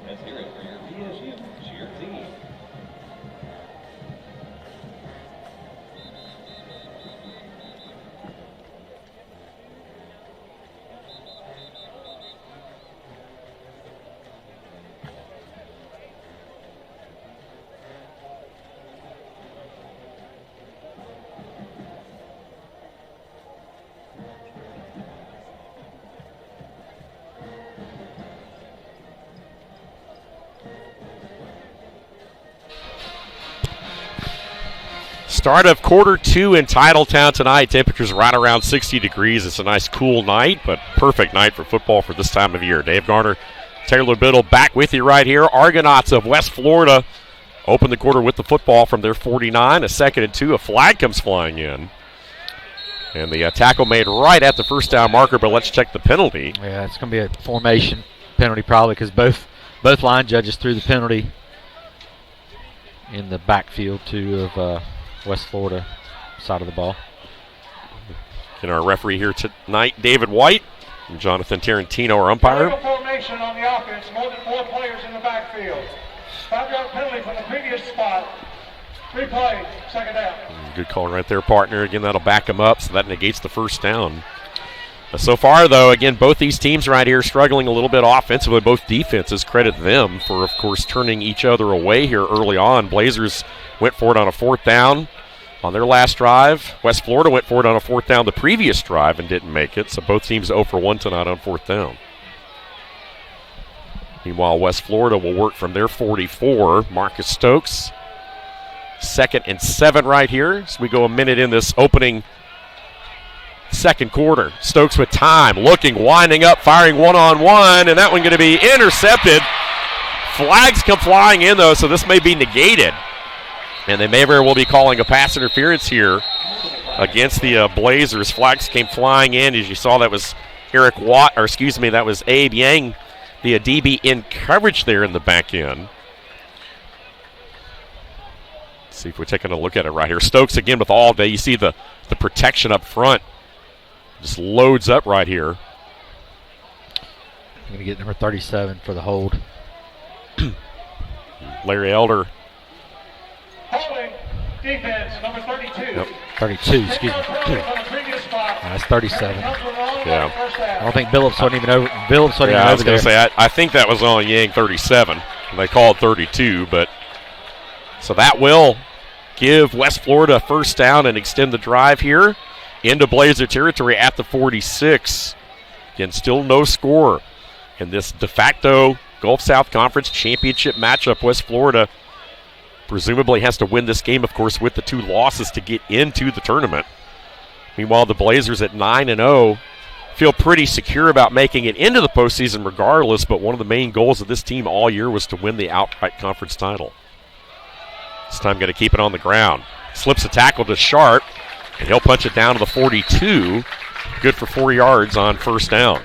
Let's hear it for your BSU cheer team. Start of quarter 2 in Titletown tonight. Temperatures right around 60 degrees. It's a nice cool night, but perfect night for football for this time of year. Dave Garner, Taylor Biddle back with you right here. Argonauts of West Florida open the quarter with the football from their 49. A 2nd and 2. A flag comes flying in. And the tackle made right at the first down marker, but let's check the penalty. Yeah, it's going to be a formation penalty probably because both line judges threw the penalty in the backfield too of West Florida side of the ball. And our referee here tonight, David White, and Jonathan Tarantino, our umpire. Illegal formation on the offense, more than 4 players in the backfield. 5-yard penalty from the previous spot. 3 plays, 2nd down. Good call right there, partner. Again, that'll back him up, so that negates the first down. So far, though, again, both these teams right here struggling a little bit offensively. Both defenses, credit them for, of course, turning each other away here early on. Blazers went for it on a 4th down on their last drive. West Florida went for it on a 4th down the previous drive and didn't make it. So both teams 0 for 1 tonight on 4th down. Meanwhile, West Florida will work from their 44. Marcus Stokes, 2nd and 7 right here as we go a minute in this opening second quarter. Stokes with time, looking, winding up, firing one-on-one, and that one going to be intercepted. Flags come flying in, though, so this may be negated. And they may very well be calling a pass interference here against the Blazers. Flags came flying in. As you saw, that was that was Abe Yang, the DB in coverage there in the back end. Let's see if we're taking a look at it right here. Stokes again with all day. You see the protection up front. Just loads up right here. I'm going to get number 37 for the hold. Larry Elder. Holding defense, number 32. Yep. 32, excuse me. That's 37. Yeah. I don't think Billups wasn't even over. Billups wasn't even I was over going to there. say, I think that was on Yang 37. And they called 32, but so that will give West Florida a first down and extend the drive here into Blazer territory at the 46. Again, still no score in this de facto Gulf South Conference Championship matchup. West Florida presumably has to win this game, of course, with the 2 losses to get into the tournament. Meanwhile, the Blazers at 9-0 feel pretty secure about making it into the postseason regardless, but one of the main goals of this team all year was to win the outright conference title. This time going to keep it on the ground. Slips a tackle to Sharp, and he'll punch it down to the 42. Good for 4 yards on first down.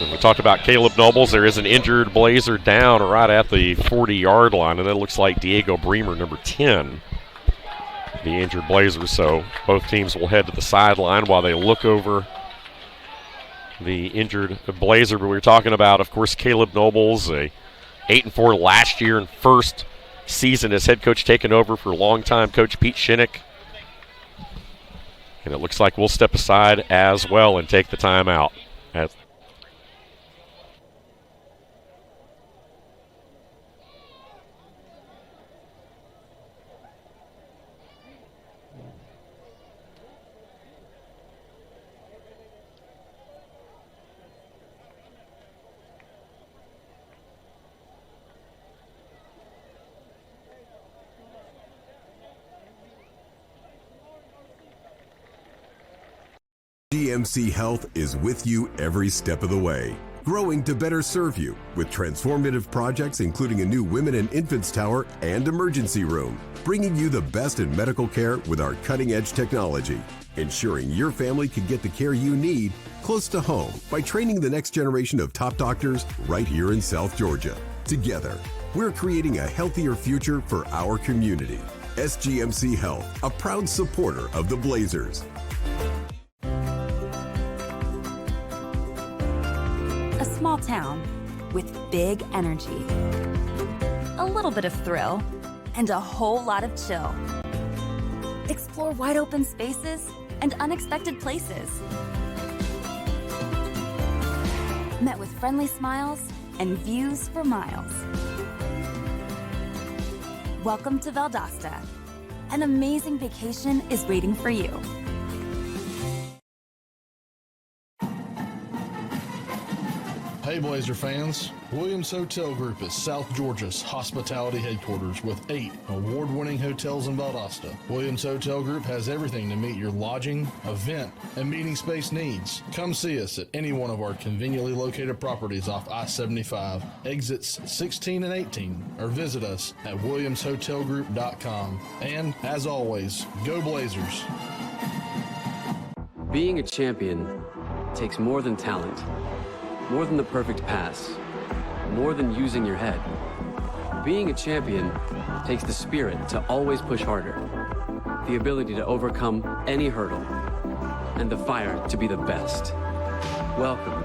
And we talked about Caleb Nobles. There is an injured Blazer down right at the 40-yard line, and it looks like Diego Bremer, number 10, the injured Blazer. So both teams will head to the sideline while they look over the injured Blazer. But we were talking about, of course, Caleb Nobles, a 8-4 last year and first season as head coach, taking over for longtime coach Pete Shinnick. And it looks like we'll step aside as well and take the timeout. GMC Health is with you every step of the way, growing to better serve you with transformative projects including a new women and infants tower and emergency room, bringing you the best in medical care with our cutting-edge technology, ensuring your family can get the care you need close to home by training the next generation of top doctors right here in South Georgia. Together, we're creating a healthier future for our community. SGMC Health, a proud supporter of the Blazers. A small town with big energy, a little bit of thrill, and a whole lot of chill. Explore wide open spaces and unexpected places. Met with friendly smiles and views for miles. Welcome to Valdosta. An amazing vacation is waiting for you. Hey Blazer fans, Williams Hotel Group is South Georgia's hospitality headquarters with 8 award-winning hotels in Valdosta. Williams Hotel Group has everything to meet your lodging, event, and meeting space needs. Come see us at any one of our conveniently located properties off I-75, exits 16 and 18, or visit us at williamshotelgroup.com. And as always, go Blazers! Being a champion takes more than talent. More than the perfect pass, more than using your head. Being a champion takes the spirit to always push harder, the ability to overcome any hurdle, and the fire to be the best. Welcome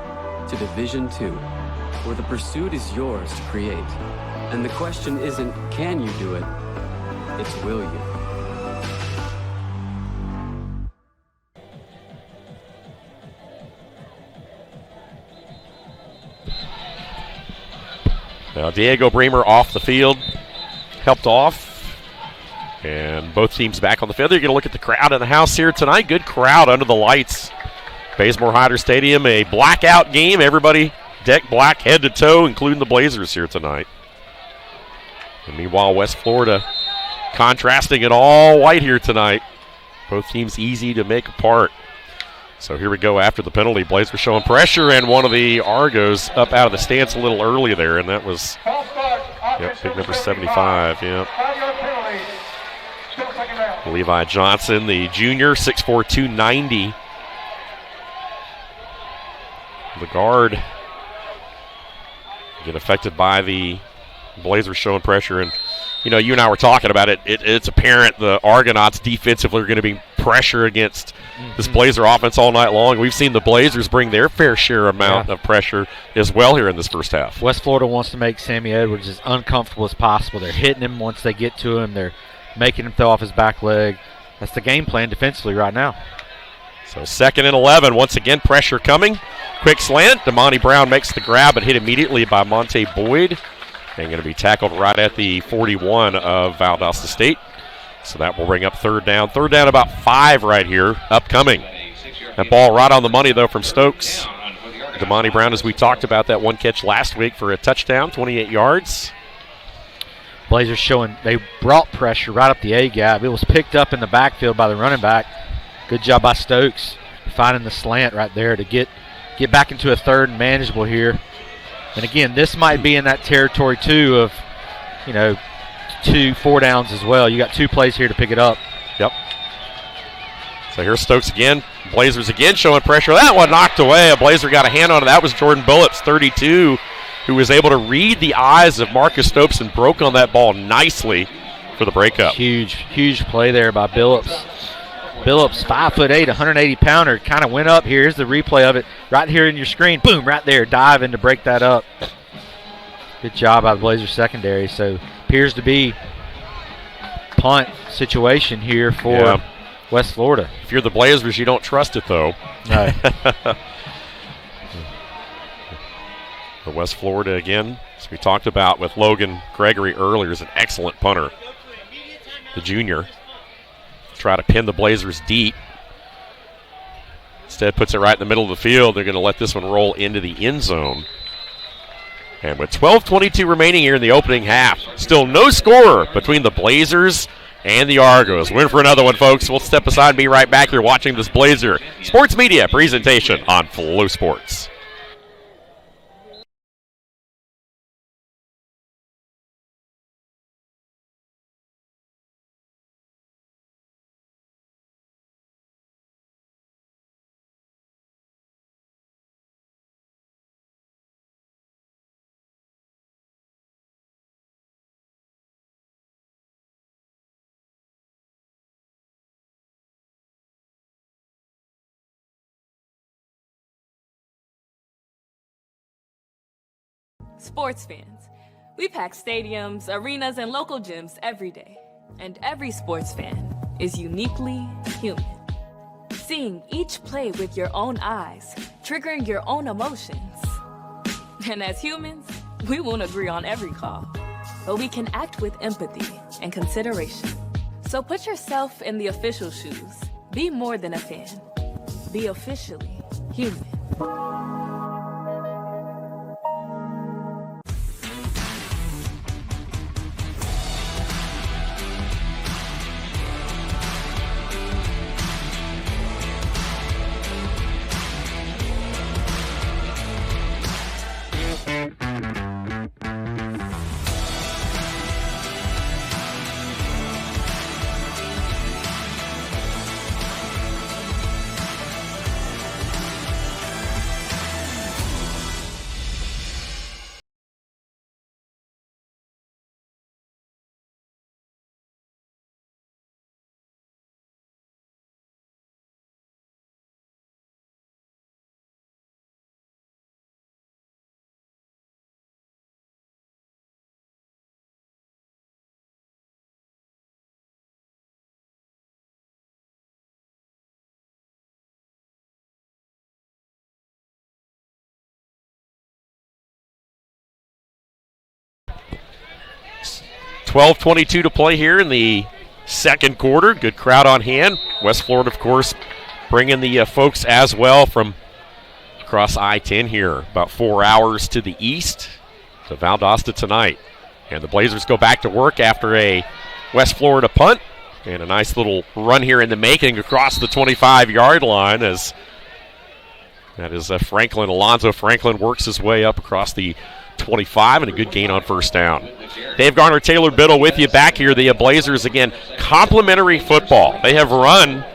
to Division II, where the pursuit is yours to create. And the question isn't, can you do it? It's, will you? Now Diego Bremer off the field, helped off, and both teams back on the field. You're going to look at the crowd in the house here tonight. Good crowd under the lights. Bazemore Hyder Stadium, a blackout game. Everybody decked black head to toe, including the Blazers here tonight. And meanwhile, West Florida contrasting it all white here tonight. Both teams easy to make apart. So here we go after the penalty. Blazers showing pressure, and one of the Argos up out of the stance a little early there, and that was big number 75. Levi Johnson, the junior, 6'4", 290. The guard get affected by the Blazers showing pressure, and you know, you and I were talking about it. It's apparent the Argonauts defensively are going to be pressure against this Blazer offense all night long. We've seen the Blazers bring their fair share amount of pressure as well here in this first half. West Florida wants to make Sammy Edwards as uncomfortable as possible. They're hitting him once they get to him. They're making him throw off his back leg. That's the game plan defensively right now. So 2nd and 11. Once again, pressure coming. Quick slant. Damani Brown makes the grab, but hit immediately by Monte Boyd. And going to be tackled right at the 41 of Valdosta State. So that will bring up third down. Third down about 5 right here, upcoming. That ball right on the money, though, from Stokes. Damani Brown, as we talked about, that one catch last week for a touchdown, 28 yards. Blazers showing they brought pressure right up the A-gap. It was picked up in the backfield by the running back. Good job by Stokes finding the slant right there to get back into a third and manageable here. And again, this might be in that territory too of, 2-4 downs as well. You got 2 plays here to pick it up. Yep. So here's Stokes again. Blazers again showing pressure. That one knocked away. A Blazer got a hand on it. That was Jordan Billups, 32, who was able to read the eyes of Marcus Stokes and broke on that ball nicely for the breakup. Huge play there by Billups. Billups, 5'8", 180-pounder, kind of went up. Here's the replay of it right here in your screen. Boom, right there, diving to break that up. Good job by the Blazers secondary. So appears to be punt situation here for West Florida. If you're the Blazers, you don't trust it, though. No. The West Florida, again, as we talked about with Logan Gregory earlier, is an excellent punter. The junior. Try to pin the Blazers deep. Instead puts it right in the middle of the field. They're going to let this one roll into the end zone. And with 12:22 remaining here in the opening half, still no score between the Blazers and the Argos. We're in for another one, folks. We'll step aside and be right back here watching this Blazer Sports Media presentation on Flow Sports. Sports fans, we pack stadiums, arenas, and local gyms every day. And every sports fan is uniquely human. Seeing each play with your own eyes, triggering your own emotions. And as humans, we won't agree on every call, but we can act with empathy and consideration. So put yourself in the official shoes. Be more than a fan. Be officially human. 12:22 to play here in the second quarter. Good crowd on hand. West Florida, of course, bringing the folks as well from across I-10 here. About 4 hours to the east to Valdosta tonight. And the Blazers go back to work after a West Florida punt. And a nice little run here in the making across the 25-yard line as that is Franklin. Alonzo Franklin works his way up across the 25 and a good gain on first down. Dave Garner, Taylor Biddle with you back here. The Blazers, again, complimentary football. They have run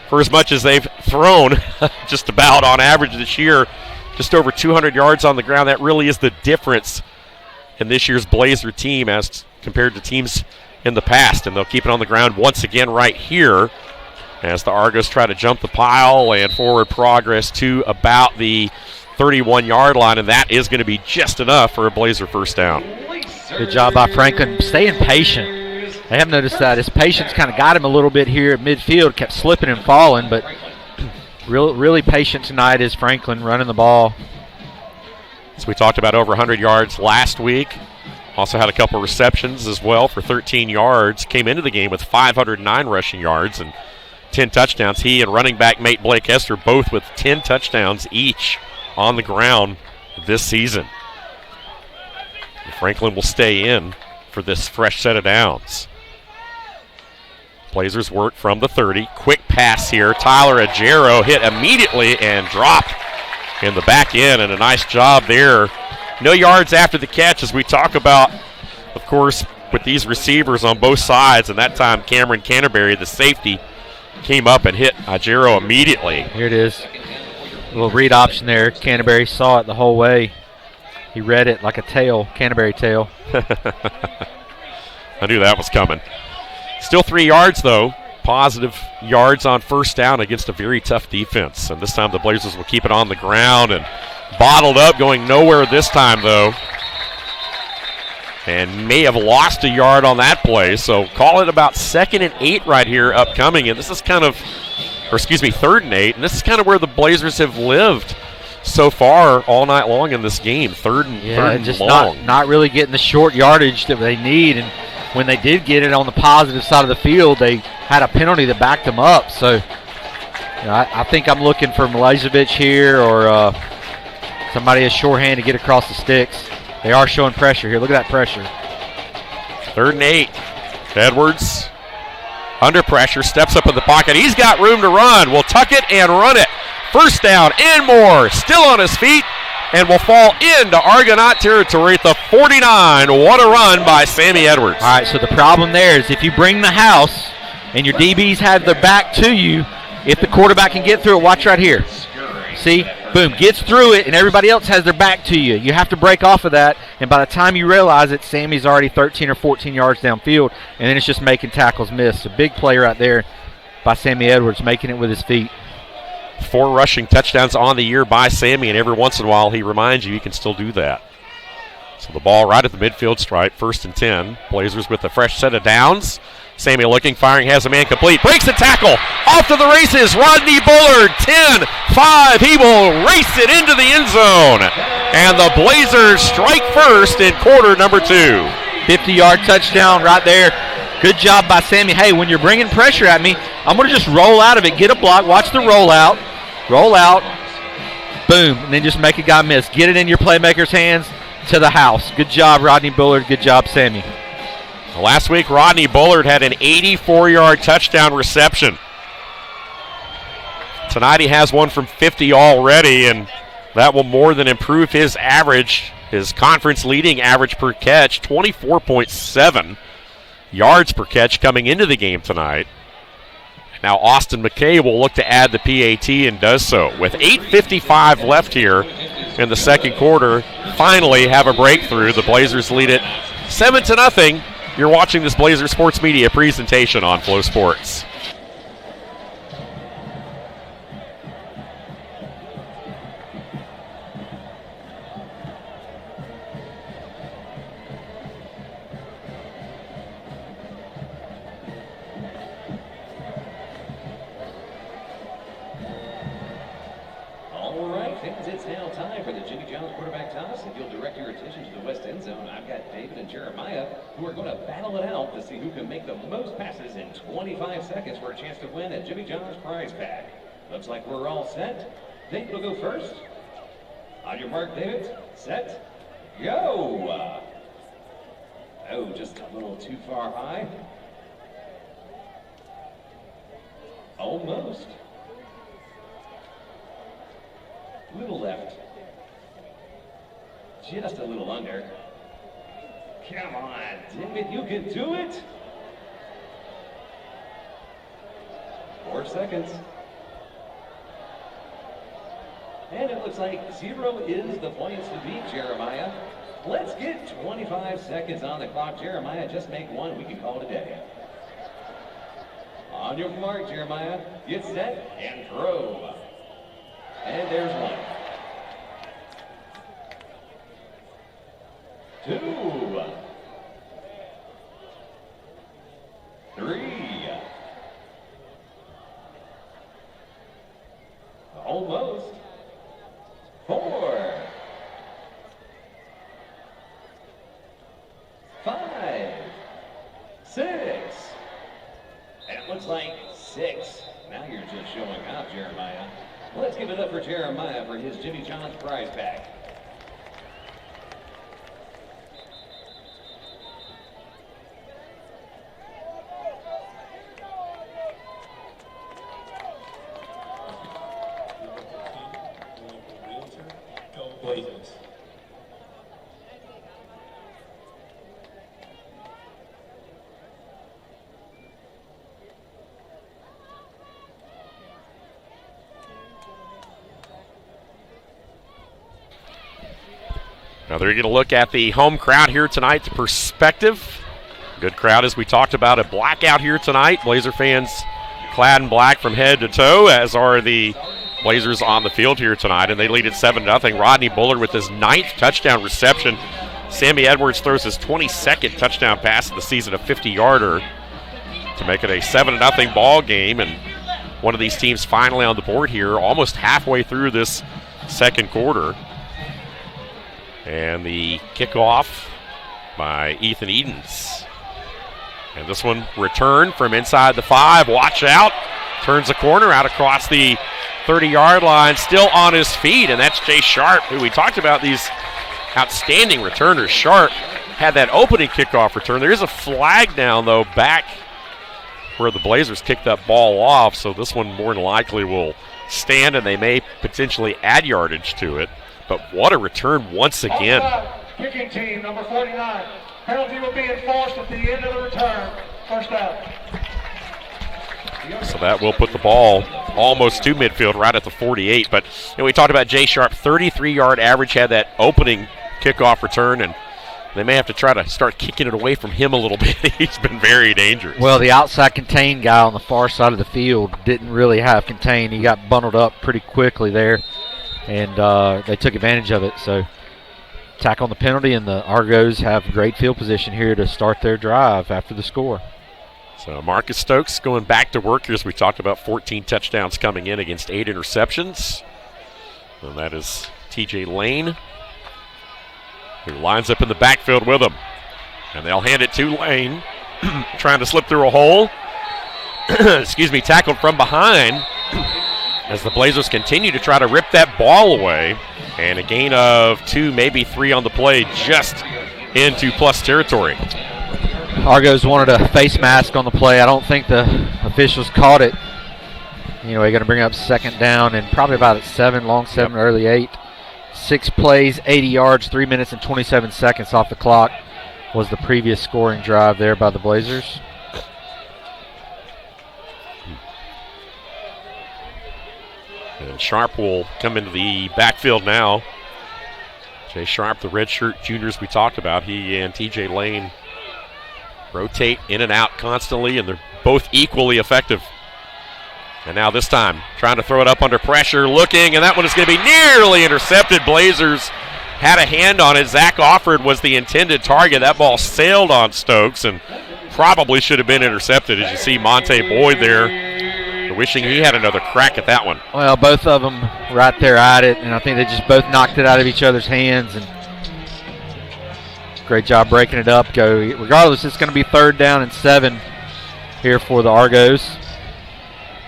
for as much as they've thrown just about on average this year, just over 200 yards on the ground. That really is the difference in this year's Blazer team as compared to teams in the past. And they'll keep it on the ground once again right here as the Argos try to jump the pile and forward progress to about the 31-yard line, and that is going to be just enough for a Blazer first down. Good job by Franklin, staying patient. I have noticed that his patience kind of got him a little bit here at midfield, kept slipping and falling, but really patient tonight is Franklin running the ball. So we talked about over 100 yards last week. Also had a couple receptions as well for 13 yards. Came into the game with 509 rushing yards and 10 touchdowns. He and running back mate Blake Hester both with 10 touchdowns each on the ground this season. Franklin will stay in for this fresh set of downs. Blazers work from the 30. Quick pass here. Tyler Ajero hit immediately and dropped in the back end, and a nice job there. No yards after the catch, as we talk about, of course, with these receivers on both sides, and that time Cameron Canterbury, the safety, came up and hit Ajero immediately. Here it is. A little read option there. Canterbury saw it the whole way. He read it like a tail, Canterbury tail. I knew that was coming. Still 3 yards, though. Positive yards on first down against a very tough defense. And this time the Blazers will keep it on the ground and bottled up, going nowhere this time, though. and may have lost a yard on that play. So call it about 2nd and 8 right here upcoming. And this is kind of, 3rd and 8. And this is kind of where the Blazers have lived so far all night long in this game. Third and just long. Not really getting the short yardage that they need. And when they did get it on the positive side of the field, they had a penalty that backed them up. So I think I'm looking for Milajevic here or somebody as shorthand to get across the sticks. They are showing pressure here. Look at that pressure. 3rd and 8. Edwards under pressure, steps up in the pocket. He's got room to run. Will tuck it and run it. First down and more. Still on his feet and will fall into Argonaut territory at the 49. What a run by Sammy Edwards. All right, so the problem there is if you bring the house and your DBs have their back to you, if the quarterback can get through it, watch right here. See? Boom, gets through it, and everybody else has their back to you. You have to break off of that, and by the time you realize it, Sammy's already 13 or 14 yards downfield, and then it's just making tackles miss. A big play right there by Sammy Edwards, making it with his feet. 4 rushing touchdowns on the year by Sammy, and every once in a while he reminds you he can still do that. So the ball right at the midfield stripe, 1st and 10. Blazers with a fresh set of downs. Sammy looking, firing, has a man complete. Breaks the tackle. Off to the races. Rodney Bullard, 10-5. He will race it into the end zone. And the Blazers strike first in quarter number 2. 50-yard touchdown right there. Good job by Sammy. Hey, when you're bringing pressure at me, I'm going to just roll out of it, get a block, watch the rollout. Roll out. Boom. And then just make a guy miss. Get it in your playmaker's hands to the house. Good job, Rodney Bullard. Good job, Sammy. Last week, Rodney Bullard had an 84-yard touchdown reception. Tonight he has one from 50 already, and that will more than improve his average, his conference leading average per catch, 24.7 yards per catch coming into the game tonight. Now Austin McKay will look to add the PAT and does so. With 8:55 left here in the second quarter, finally have a breakthrough. The Blazers lead it 7-0. You're watching this Blazer Sports Media presentation on Flow Sports. All right, fans, it's now time for the Jimmy John's quarterback toss. If you'll direct your attention to the west end zone, I've got David and Jeremiah who are going to battle it out to see who can make the most passes in 25 seconds for a chance to win a Jimmy John's prize pack. Looks like we're all set. David will go first. On your mark, David. Set. Go! Oh, just a little too far high. Almost. Little left. Just a little under. Come on, David, you can do it. 4 seconds. And it looks like 0 is the points to beat Jeremiah. Let's get 25 seconds on the clock. Jeremiah, just make one. We can call it a day. On your mark, Jeremiah. Get set and throw. And there's 1. 2. 3. Almost. 4. 5. 6. And it looks like 6. Now you're just showing off, Jeremiah. Let's give it up for Jeremiah for his Jimmy John's prize pack. Blazers. Now they're going to look at the home crowd here tonight, the perspective. Good crowd, as we talked about, a blackout here tonight. Blazer fans clad in black from head to toe, as are the Blazers on the field here tonight, and they lead at 7-0. Rodney Bullard with his 9th touchdown reception Sammy Edwards throws his 22nd touchdown pass of the season, a 50-yarder, to make it a 7-0 ball game. And one of these teams finally on the board here, almost halfway through this second quarter. And the kickoff by Ethan Edens. And this one returned from inside the 5. Watch out. Turns a corner out across the 30-yard line, still on his feet, and that's Jay Sharp, who we talked about, these outstanding returners. Sharp had that opening kickoff return. There is a flag down, though, back where the Blazers kicked that ball off, so this one more than likely will stand, and they may potentially add yardage to it. But what a return once again. Kicking team, number 49. Penalty will be enforced at the end of the return. First out. So that will put the ball almost to midfield, right at the 48. But we talked about Jay Sharp, 33-yard average, had that opening kickoff return, and they may have to try to start kicking it away from him a little bit. He's been very dangerous. Well, the outside contain guy on the far side of the field didn't really have contain. He got bundled up pretty quickly there, and they took advantage of it. So tack on the penalty, and the Argos have great field position here to start their drive after the score. So Marcus Stokes going back to work here, as we talked about, 14 touchdowns coming in against 8 interceptions. And that is TJ Lane, who lines up in the backfield with him. And they'll hand it to Lane, trying to slip through a hole. Excuse me, tackled from behind as the Blazers continue to try to rip that ball away. And a gain of 2, maybe 3 on the play, just into plus territory. Argos wanted a face mask on the play. I don't think the officials caught it. Anyway, going to bring up second down and probably about at 7, long 7, early 8. 6 plays, 80 yards, 3 minutes and 27 seconds off the clock was the previous scoring drive there by the Blazers. And Sharp will come into the backfield now. Jay Sharp, the redshirt juniors we talked about, he and TJ Lane rotate in and out constantly, and they're both equally effective. And now this time, trying to throw it up under pressure, looking, and that one is going to be nearly intercepted. Blazers had a hand on it. Zach Offord was the intended target. That ball sailed on Stokes and probably should have been intercepted. As you see Monte Boyd there, wishing he had another crack at that one. Well, both of them right there at it, and I think they just both knocked it out of each other's hands. And great job breaking it up. Regardless, it's going to be 3rd down and 7 here for the Argos.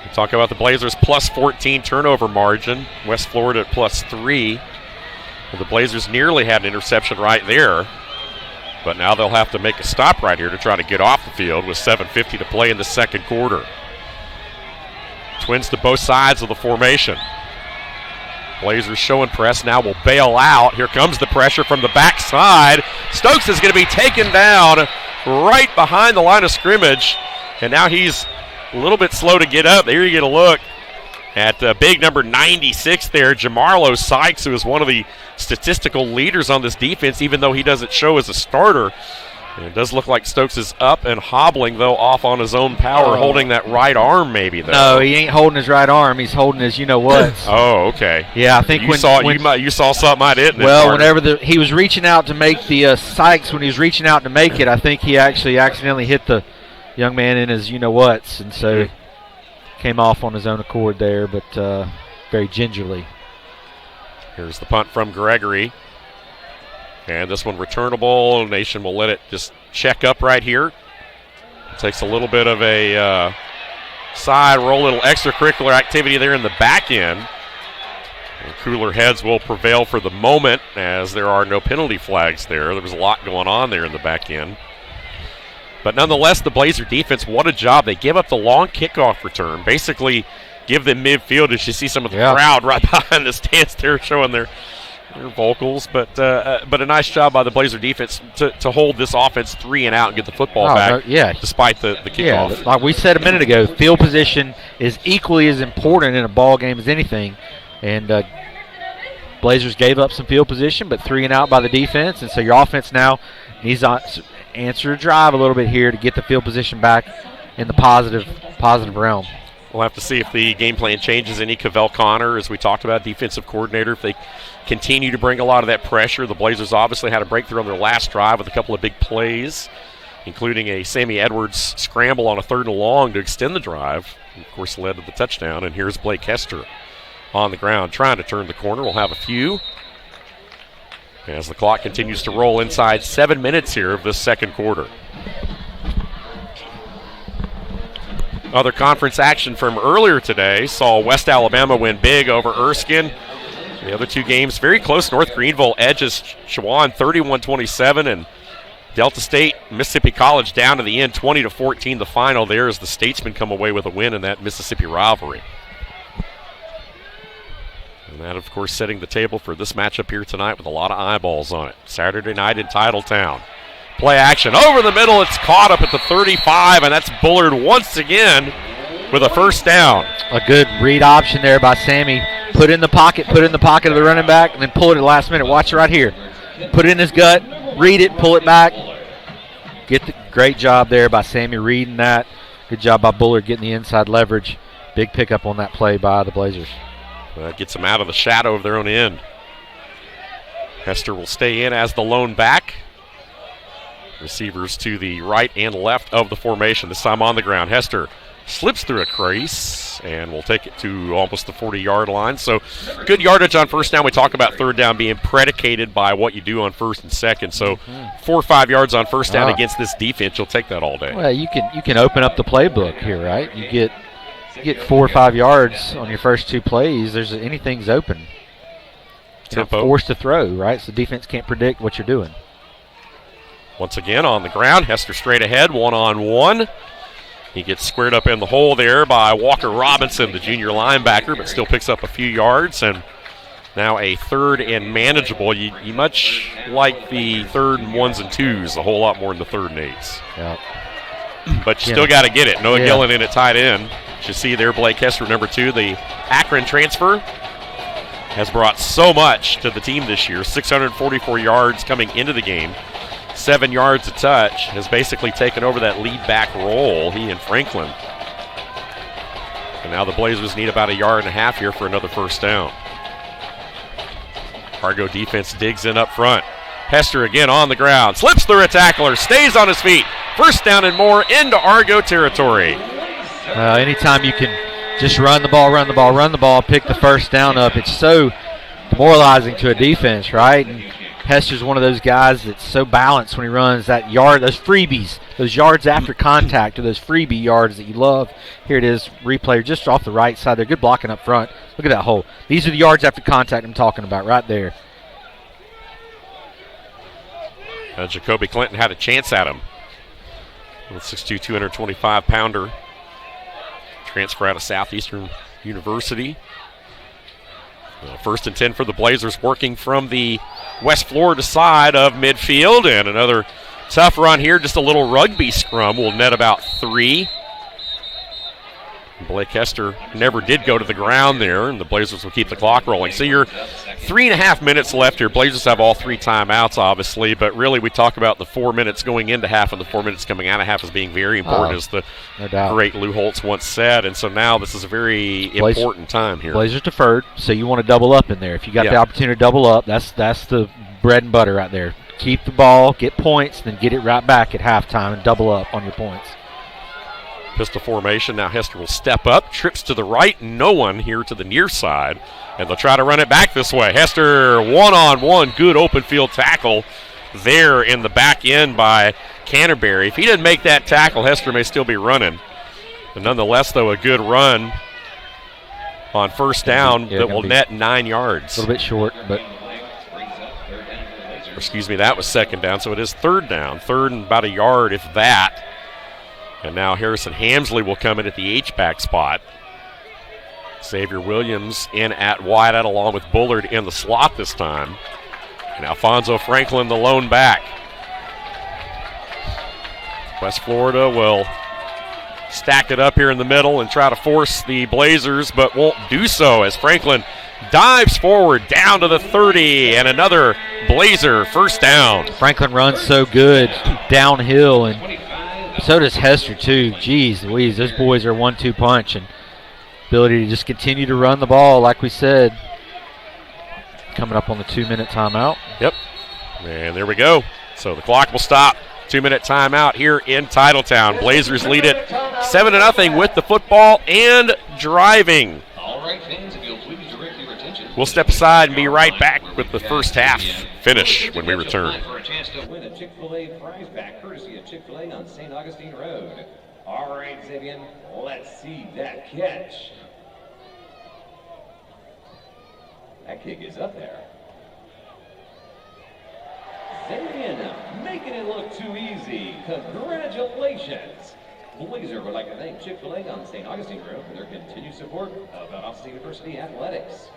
We talk about the Blazers plus 14 turnover margin. West Florida at plus 3. Well, the Blazers nearly had an interception right there, but now they'll have to make a stop right here to try to get off the field with 7:50 to play in the second quarter. Twins to both sides of the formation. Blazers showing press, now will bail out. Here comes the pressure from the backside. Stokes is going to be taken down right behind the line of scrimmage, and now he's a little bit slow to get up. There you get a look at big number 96 there, Jamarlo Sykes, who is one of the statistical leaders on this defense, even though he doesn't show as a starter. And it does look like Stokes is up and hobbling, though, off on his own power, holding that right arm maybe, though. No, he ain't holding his right arm. He's holding his you-know-what. Oh, okay. Yeah, I think you saw something I didn't. Well, whenever he was reaching out to make the Sykes, when he was reaching out to make it, I think he actually accidentally hit the young man in his you-know-whats, and so came off on his own accord there, but very gingerly. Here's the punt from Gregory. And this one returnable. Nation will let it just check up right here. It takes a little bit of a side roll, little extracurricular activity there in the back end. And cooler heads will prevail for the moment, as there are no penalty flags there. There was a lot going on there in the back end. But nonetheless, the Blazer defense, what a job. They give up the long kickoff return, basically give them midfield, as you see some of the crowd right behind the stands there showing their vocals, but a nice job by the Blazer defense to hold this offense 3 and out and get the football back. Despite the kickoff. Yeah, like we said a minute ago, field position is equally as important in a ball game as anything. And Blazers gave up some field position, but 3 and out by the defense, and so your offense now needs to answer a drive a little bit here to get the field position back in the positive realm. We'll have to see if the game plan changes any. Cavell Connor, as we talked about, defensive coordinator, if they continue to bring a lot of that pressure. The Blazers obviously had a breakthrough on their last drive with a couple of big plays, including a Sammy Edwards scramble on a 3rd and long to extend the drive. Of course, led to the touchdown. And here's Blake Hester on the ground trying to turn the corner. We'll have a few as the clock continues to roll inside 7 minutes here of this second quarter. Other conference action from earlier today saw West Alabama win big over Erskine. The other 2 games very close. North Greenville edges Shawan 31-27, and Delta State, Mississippi College down to the end 20-14. The final there as the Statesmen come away with a win in that Mississippi rivalry. And that, of course, setting the table for this matchup here tonight with a lot of eyeballs on it. Saturday night in Titletown. Play action over the middle. It's caught up at the 35, and that's Bullard once again with a first down. A good read option there by Sammy. Put in the pocket of the running back, and then pull it at the last minute. Watch it right here. Put it in his gut, read it, pull it back. Great job there by Sammy reading that. Good job by Bullard getting the inside leverage. Big pickup on that play by the Blazers. That gets them out of the shadow of their own end. Hester will stay in as the lone back. Receivers to the right and left of the formation, this time on the ground. Hester slips through a crease and will take it to almost the 40-yard line. So good yardage on first down. We talk about third down being predicated by what you do on first and second. So 4 or 5 yards on first down against this defense, you'll take that all day. Well, you can open up the playbook here, right? You get 4 or 5 yards on your first 2 plays. Anything's open. You're not forced to throw, right? So defense can't predict what you're doing. Once again on the ground, Hester straight ahead, 1-on-1. He gets squared up in the hole there by Walker Robinson, the junior linebacker, but still picks up a few yards. And now a 3rd and manageable. You much like the 3rd and 1s and 2s, a whole lot more than the 3rd and 8s. Yeah. But you still got to get it. Noah Gillen in at tight end. As you see there, Blake Hester, number 2, the Akron transfer, has brought so much to the team this year. 644 yards coming into the game. 7 yards a touch, has basically taken over that lead back role, he and Franklin. And now the Blazers need about 1.5 yards here for another first down. Argo defense digs in up front. Hester again on the ground, slips through a tackler, stays on his feet. First down and more into Argo territory. Anytime you can just run the ball, pick the first down up, it's so demoralizing to a defense, right? And Hester's one of those guys that's so balanced when he runs that yard, those freebies, those yards after contact, or those freebie yards that you love. Here it is, replay just off the right side there. Good blocking up front. Look at that hole. These are the yards after contact I'm talking about right there. Jacoby Clinton had a chance at him. 6'2", 225-pounder. Transfer out of Southeastern University. First and 10 for the Blazers, working from the West Florida side of midfield. And another tough run here, just a little rugby scrum will net about 3. Blake Hester never did go to the ground there, and the Blazers will keep the clock rolling. So you're 3.5 minutes left here. Blazers have all 3 timeouts, obviously, but really we talk about the 4 minutes going into half and the 4 minutes coming out of half as being very important, as the great Lou Holtz once said. And so now this is a very important time here. Blazers deferred, so you want to double up in there. If you got the opportunity to double up, that's the bread and butter right there. Keep the ball, get points, then get it right back at halftime and double up on your points. Pistol formation. Now Hester will step up, trips to the right, no one here to the near side, and they'll try to run it back this way. Hester one-on-one, good open field tackle there in the back end by Canterbury. If he didn't make that tackle, Hester may still be running. But nonetheless, though, a good run on first down that will net 9 yards. A little bit short, but... Excuse me, that was second down, so it is third down. Third and about 1 yard, if that. And now Harrison Hamsley will come in at the H-back spot. Xavier Williams in at wideout along with Bullard in the slot this time. And Alfonso Franklin, the lone back. West Florida will stack it up here in the middle and try to force the Blazers, but won't do so as Franklin dives forward down to the 30, and another Blazer first down. Franklin runs so good downhill, and so does Hester too. Jeez Louise, those boys are 1-2 punch, and ability to just continue to run the ball, like we said. Coming up on the 2-minute timeout. Yep. And there we go. So the clock will stop. 2-minute timeout here in Titletown. Blazers lead it 7-0 with the football and driving. All right, fans, if you'll please direct your attention. We'll step aside and be right back with the first half finish when we return. For a chance to win a Chick-fil-A prize pack courtesy of Chick-fil-A on St. Augustine Road. All right, Zibian, let's see that catch. That kick is up there. Zibian making it look too easy. Congratulations. Blazer would like to thank Chick-fil-A on St. Augustine Road for their continued support of Valdosta University athletics.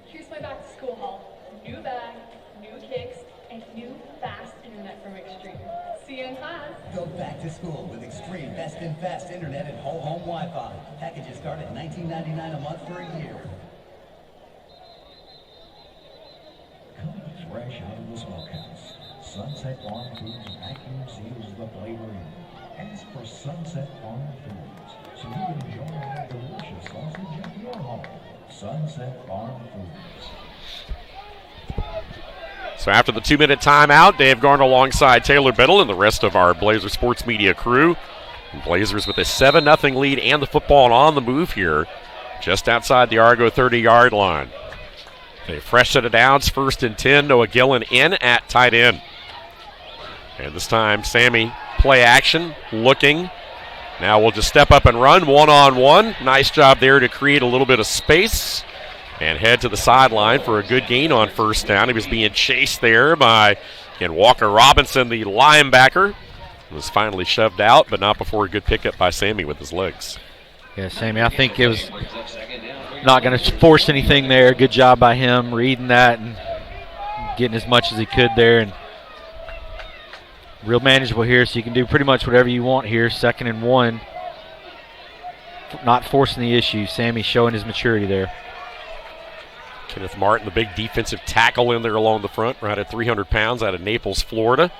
Here's my back to school haul. New bag, new kicks, and new fast internet from Extreme. See you in class. Go back to school with Extreme best and fast internet and whole home Wi-Fi. Packages start at $19.99 a month for a year. Coming fresh out of the smokehouse, Sunset Farm Foods vacuum seals the flavor in. Ask for Sunset Farm Foods so you can enjoy our delicious sausage at your home. Sunset Farm Foods. So after the 2-minute timeout, Dave Garner alongside Taylor Biddle and the rest of our Blazer Sports Media crew. And Blazers with a 7-0 lead and the football on the move here just outside the Argo 30-yard line. A fresh set of downs, 1st and 10. Noah Gillen in at tight end. And this time, Sammy play action, looking. Now we'll just step up and run one-on-one. Nice job there to create a little bit of space and head to the sideline for a good gain on 1st down. He was being chased there by, again, Walker Robinson, the linebacker. Was finally shoved out, but not before a good pickup by Sammy with his legs. Yeah, Sammy, I think it was not going to force anything there. Good job by him reading that and getting as much as he could there. And real manageable here, so you can do pretty much whatever you want here. 2nd and 1. Not forcing the issue. Sammy showing his maturity there. Kenneth Martin, the big defensive tackle in there along the front, right at 300 pounds out of Naples, Florida.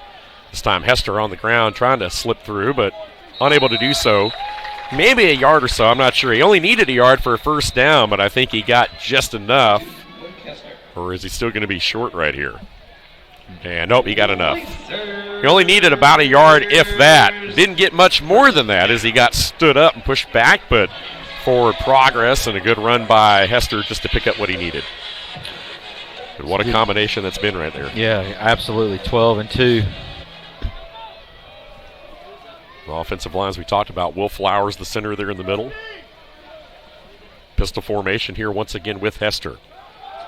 This time Hester on the ground trying to slip through, but unable to do so. Maybe a yard or so, I'm not sure. He only needed a yard for a 1st down, but I think he got just enough. Or is he still going to be short right here? And nope, he got enough. He only needed about a yard, if that. Didn't get much more than that as he got stood up and pushed back, but forward progress and a good run by Hester just to pick up what he needed. And what a combination that's been right there. Yeah, absolutely. 12 and 2. The offensive lines we talked about. Will Flowers, the center there in the middle. Pistol formation here once again with Hester.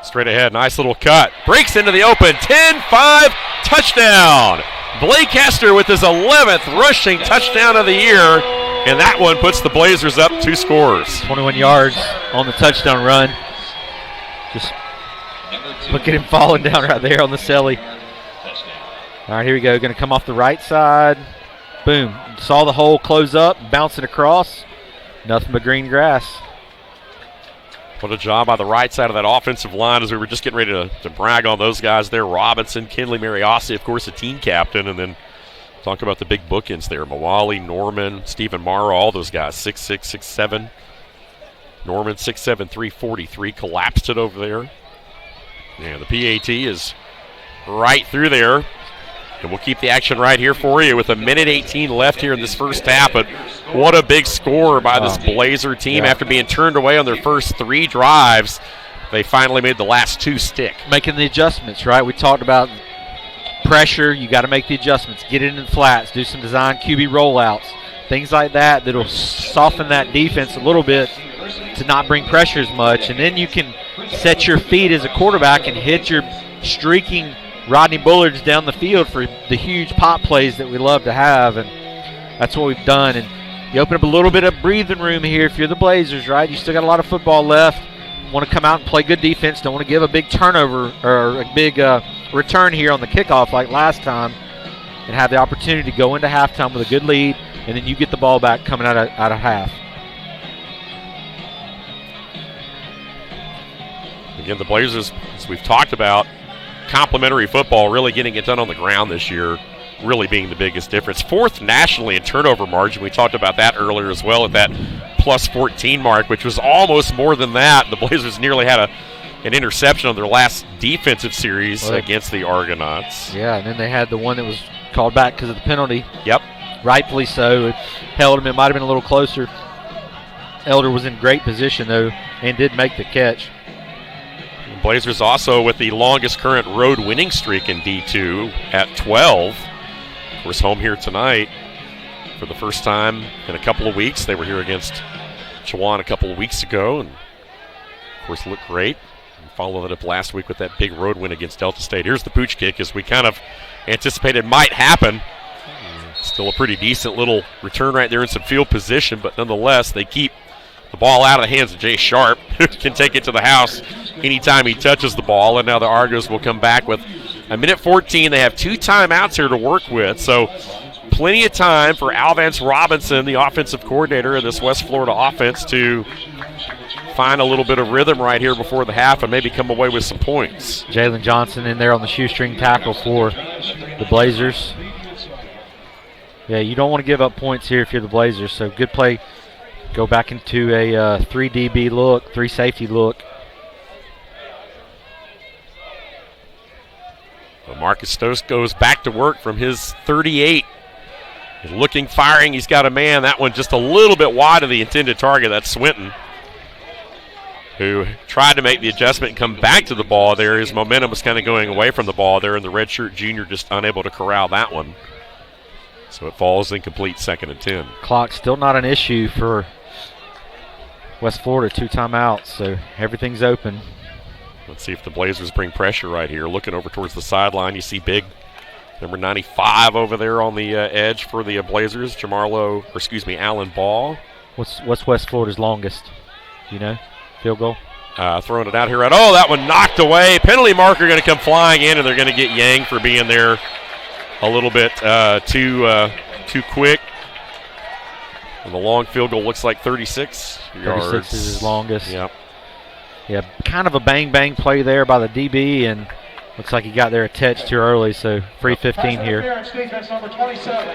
Straight ahead, nice little cut. Breaks into the open, 10-5, touchdown. Blake Hester with his 11th rushing touchdown of the year, and that one puts the Blazers up 2 scores. 21 yards on the touchdown run. Just look at him falling down right there on the celly. All right, here we go. Going to come off the right side. Boom. Saw the hole close up, bouncing across. Nothing but green grass. What a job by the right side of that offensive line as we were just getting ready to brag on those guys there. Robinson, Kinley Mariossi, of course, a team captain. And then talk about the big bookends there. Mawali, Norman, Stephen Morrow, all those guys, 6'6", 6'7". Norman, 6'7", 343, collapsed it over there. Yeah, the PAT is right through there. And we'll keep the action right here for you with 1:18 left here in this first half. But what a big score by this Blazer team. After being turned away on their first 3 drives, they finally made the last 2 stick. Making the adjustments, right? We talked about pressure. You got to make the adjustments. Get it in the flats. Do some design QB rollouts. Things like that that'll soften that defense a little bit to not bring pressure as much. And then you can set your feet as a quarterback and hit your streaking Rodney Bullards down the field for the huge pop plays that we love to have. And that's what we've done. And you open up a little bit of breathing room here if you're the Blazers, right? You still got a lot of football left. Want to come out and play good defense. Don't want to give a big turnover or a big return here on the kickoff like last time, and have the opportunity to go into halftime with a good lead, and then you get the ball back coming out of half. Again, the Blazers, as we've talked about, complementary football, really getting it done on the ground this year, really being the biggest difference. 4th nationally in turnover margin. We talked about that earlier as well at that plus 14 mark, which was almost more than that. The Blazers nearly had an interception on their last defensive series against the Argonauts. Yeah, and then they had the one that was called back because of the penalty. Yep. Rightfully so. It held him. It might have been a little closer. Elder was in great position, though, and did make the catch. The Blazers also with the longest current road winning streak in D2 at 12. Of course, home here tonight for the first time in a couple of weeks. They were here against Chowan a couple of weeks ago, and of course looked great. And followed it up last week with that big road win against Delta State. Here's the pooch kick, as we kind of anticipated might happen. Still a pretty decent little return right there in some field position, but nonetheless, they keep the ball out of the hands of Jay Sharp, who can take it to the house anytime he touches the ball. And now the Argos will come back with 1:14. They have 2 timeouts here to work with, so plenty of time for Alvance Robinson, the offensive coordinator of this West Florida offense, to find a little bit of rhythm right here before the half and maybe come away with some points. Jalen Johnson in there on the shoestring tackle for the Blazers. Yeah, you don't want to give up points here if you're the Blazers, so good play. Go back into a 3 DB look, 3 safety look. Well, Marcus Stokes goes back to work from his 38. He's looking, firing. He's got a man. That one just a little bit wide of the intended target. That's Swinton, who tried to make the adjustment and come back to the ball there. His momentum was kind of going away from the ball there, and the redshirt junior just unable to corral that one. So it falls incomplete, 2nd and 10. Clock still not an issue for West Florida, 2 timeouts, so everything's open. Let's see if the Blazers bring pressure right here. Looking over towards the sideline, you see big number 95 over there on the edge for the Blazers, Alan Ball. What's West Florida's longest? Do you know? Field goal? Throwing it out here. That one knocked away. Penalty marker going to come flying in, and they're going to get Yang for being there a little bit too quick. And the long field goal looks like 36 yards. 36 is his longest. Yep. Yeah, kind of a bang-bang play there by the DB, and looks like he got there a touch too early, so free 15 here. Defense number 27.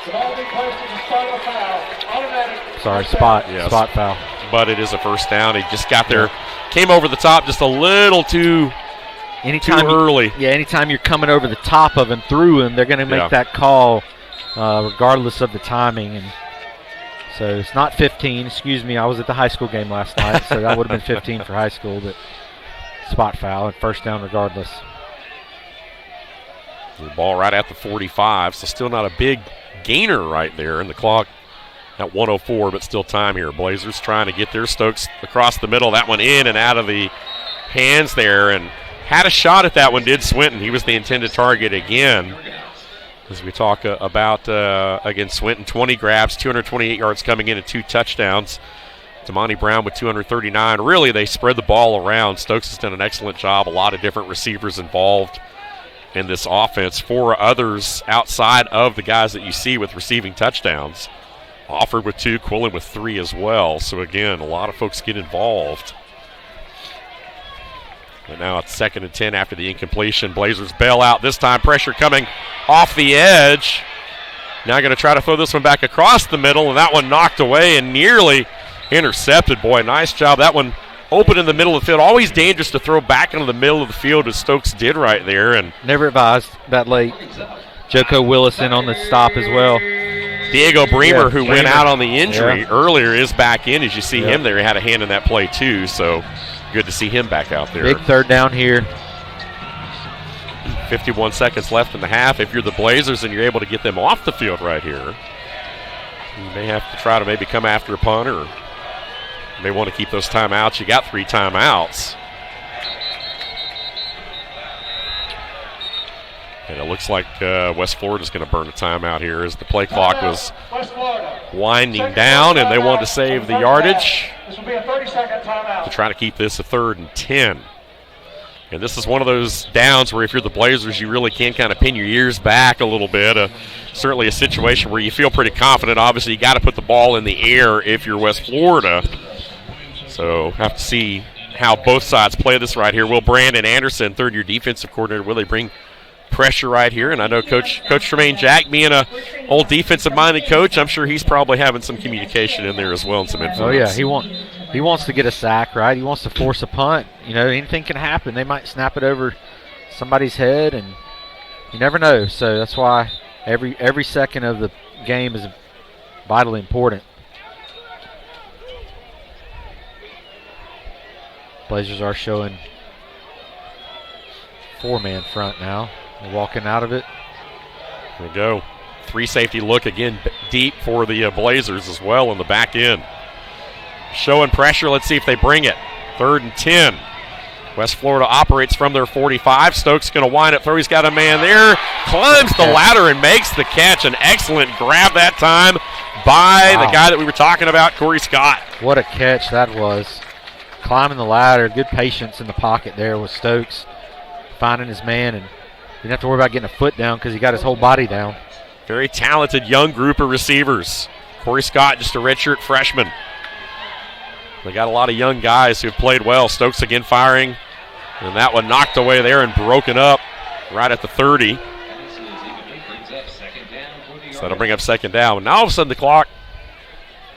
The ball being placed in the spot of a foul. Automatic. Sorry, spot foul. But it is a first down. He just got there, came over the top just a little too early. Anytime you're coming over the top of him, through him, they're going to make that call regardless of the timing. And so it's not 15. Excuse me, I was at the high school game last night, so that would have been 15 for high school, but spot foul and first down regardless. The ball right at the 45, so still not a big gainer right there, and the clock at 1:04, but still time here. Blazers trying to get their Stokes across the middle. That one in and out of the hands there, and had a shot at that one, did Swinton. He was the intended target again. As we talk about, again, Swinton, 20 grabs, 228 yards coming in and 2 touchdowns. Damani Brown with 239. Really, they spread the ball around. Stokes has done an excellent job. A lot of different receivers involved in this offense. 4 others outside of the guys that you see with receiving touchdowns. Offord with 2, Quillen with 3 as well. So, again, a lot of folks get involved. But now it's 2nd and 10 after the incompletion. Blazers bail out. This time pressure coming off the edge. Now going to try to throw this one back across the middle, and that one knocked away and nearly intercepted. Boy, nice job. That one open in the middle of the field. Always dangerous to throw back into the middle of the field as Stokes did right there. And never advised that late. Joko Willison on the stop as well. Diego Bremer, who went out on the injury earlier, is back in. As you see him there, he had a hand in that play too. So good to see him back out there. Big third down here. 51 seconds left in the half. If you're the Blazers and you're able to get them off the field right here, you may have to try to maybe come after a punt, or you may want to keep those timeouts. You got 3 timeouts. And it looks like West Florida's going to burn a timeout here as the play clock was winding down, and they wanted to save the yardage This will be a 30-second timeout. to try to keep this a 3rd and 10. And this is one of those downs where if you're the Blazers, you really can kind of pin your ears back a little bit. Certainly a situation where you feel pretty confident. Obviously, you got to put the ball in the air if you're West Florida. So have to see how both sides play this right here. Will Brandon Anderson, third-year defensive coordinator, will they bring pressure right here? And I know Coach Tremaine Jack, being an old defensive-minded coach, I'm sure he's probably having some communication in there as well and some influence. Oh, yeah, he wants to get a sack, right? He wants to force a punt. You know, anything can happen. They might snap it over somebody's head, and you never know. So that's why every second of the game is vitally important. Blazers are showing 4-man front now. They're walking out of it. There we go. 3 safety look again deep for the Blazers as well in the back end. Showing pressure. Let's see if they bring it. 3rd and 10. West Florida operates from their 45. Stokes going to wind up throw. He's got a man there. Climbs the ladder and makes the catch. An excellent grab that time by the guy that we were talking about, Corey Scott. What a catch that was. Climbing the ladder. Good patience in the pocket there with Stokes. Finding his man, and didn't have to worry about getting a foot down because he got his whole body down. Very talented young group of receivers. Corey Scott, just a redshirt freshman. They got a lot of young guys who have played well. Stokes again firing, and that one knocked away there and broken up right at the 30. So that'll bring up 2nd down. Now all of a sudden the clock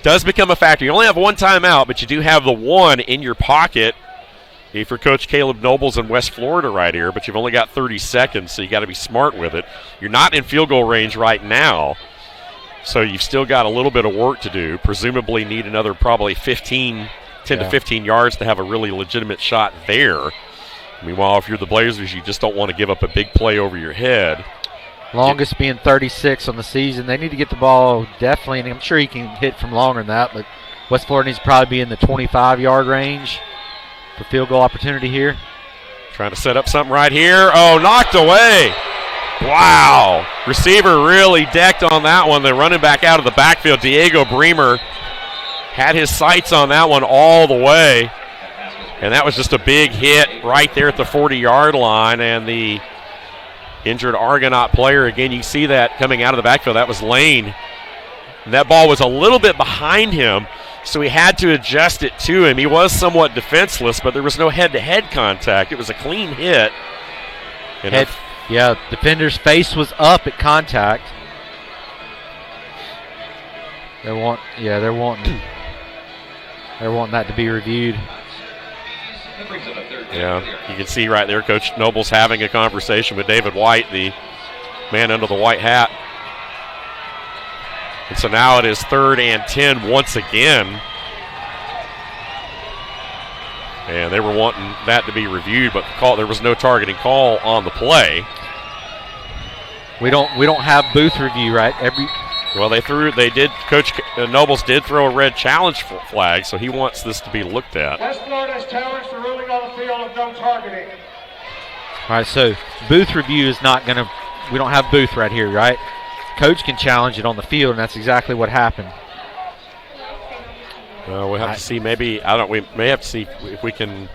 does become a factor. You only have 1 timeout, but you do have the 1 in your pocket for Coach Caleb Nobles in West Florida right here, but you've only got 30 seconds, so you got to be smart with it. You're not in field goal range right now, so you've still got a little bit of work to do. Presumably need another probably 10 to 15 yards to have a really legitimate shot there. Meanwhile, if you're the Blazers, you just don't want to give up a big play over your head. Longest being 36 on the season. They need to get the ball definitely, and I'm sure he can hit from longer than that, but West Florida needs to probably be in the 25-yard range for field goal opportunity here. Trying to set up something right here. Oh, knocked away. Wow. Receiver really decked on that one. They're running back out of the backfield. Diego Bremer had his sights on that one all the way. And that was just a big hit right there at the 40-yard line. And the injured Argonaut player, again, you see that coming out of the backfield. That was Lane. And that ball was a little bit behind him, so he had to adjust it to him. He was somewhat defenseless, but there was no head-to-head contact. It was a clean hit. And defender's face was up at contact. They're wanting that to be reviewed. Yeah, you can see right there Coach Nobles having a conversation with David White, the man under the white hat. And so now it is 3rd and 10 once again. And they were wanting that to be reviewed, but there was no targeting call on the play. We don't have booth review, right? Coach Nobles did throw a red challenge flag, so he wants this to be looked at. West Florida has challenged the ruling on the field of no targeting. All right, so booth review is not going to, we don't have booth right here, right? Coach can challenge it on the field, and that's exactly what happened. We'll have to see. We may have to see if we can.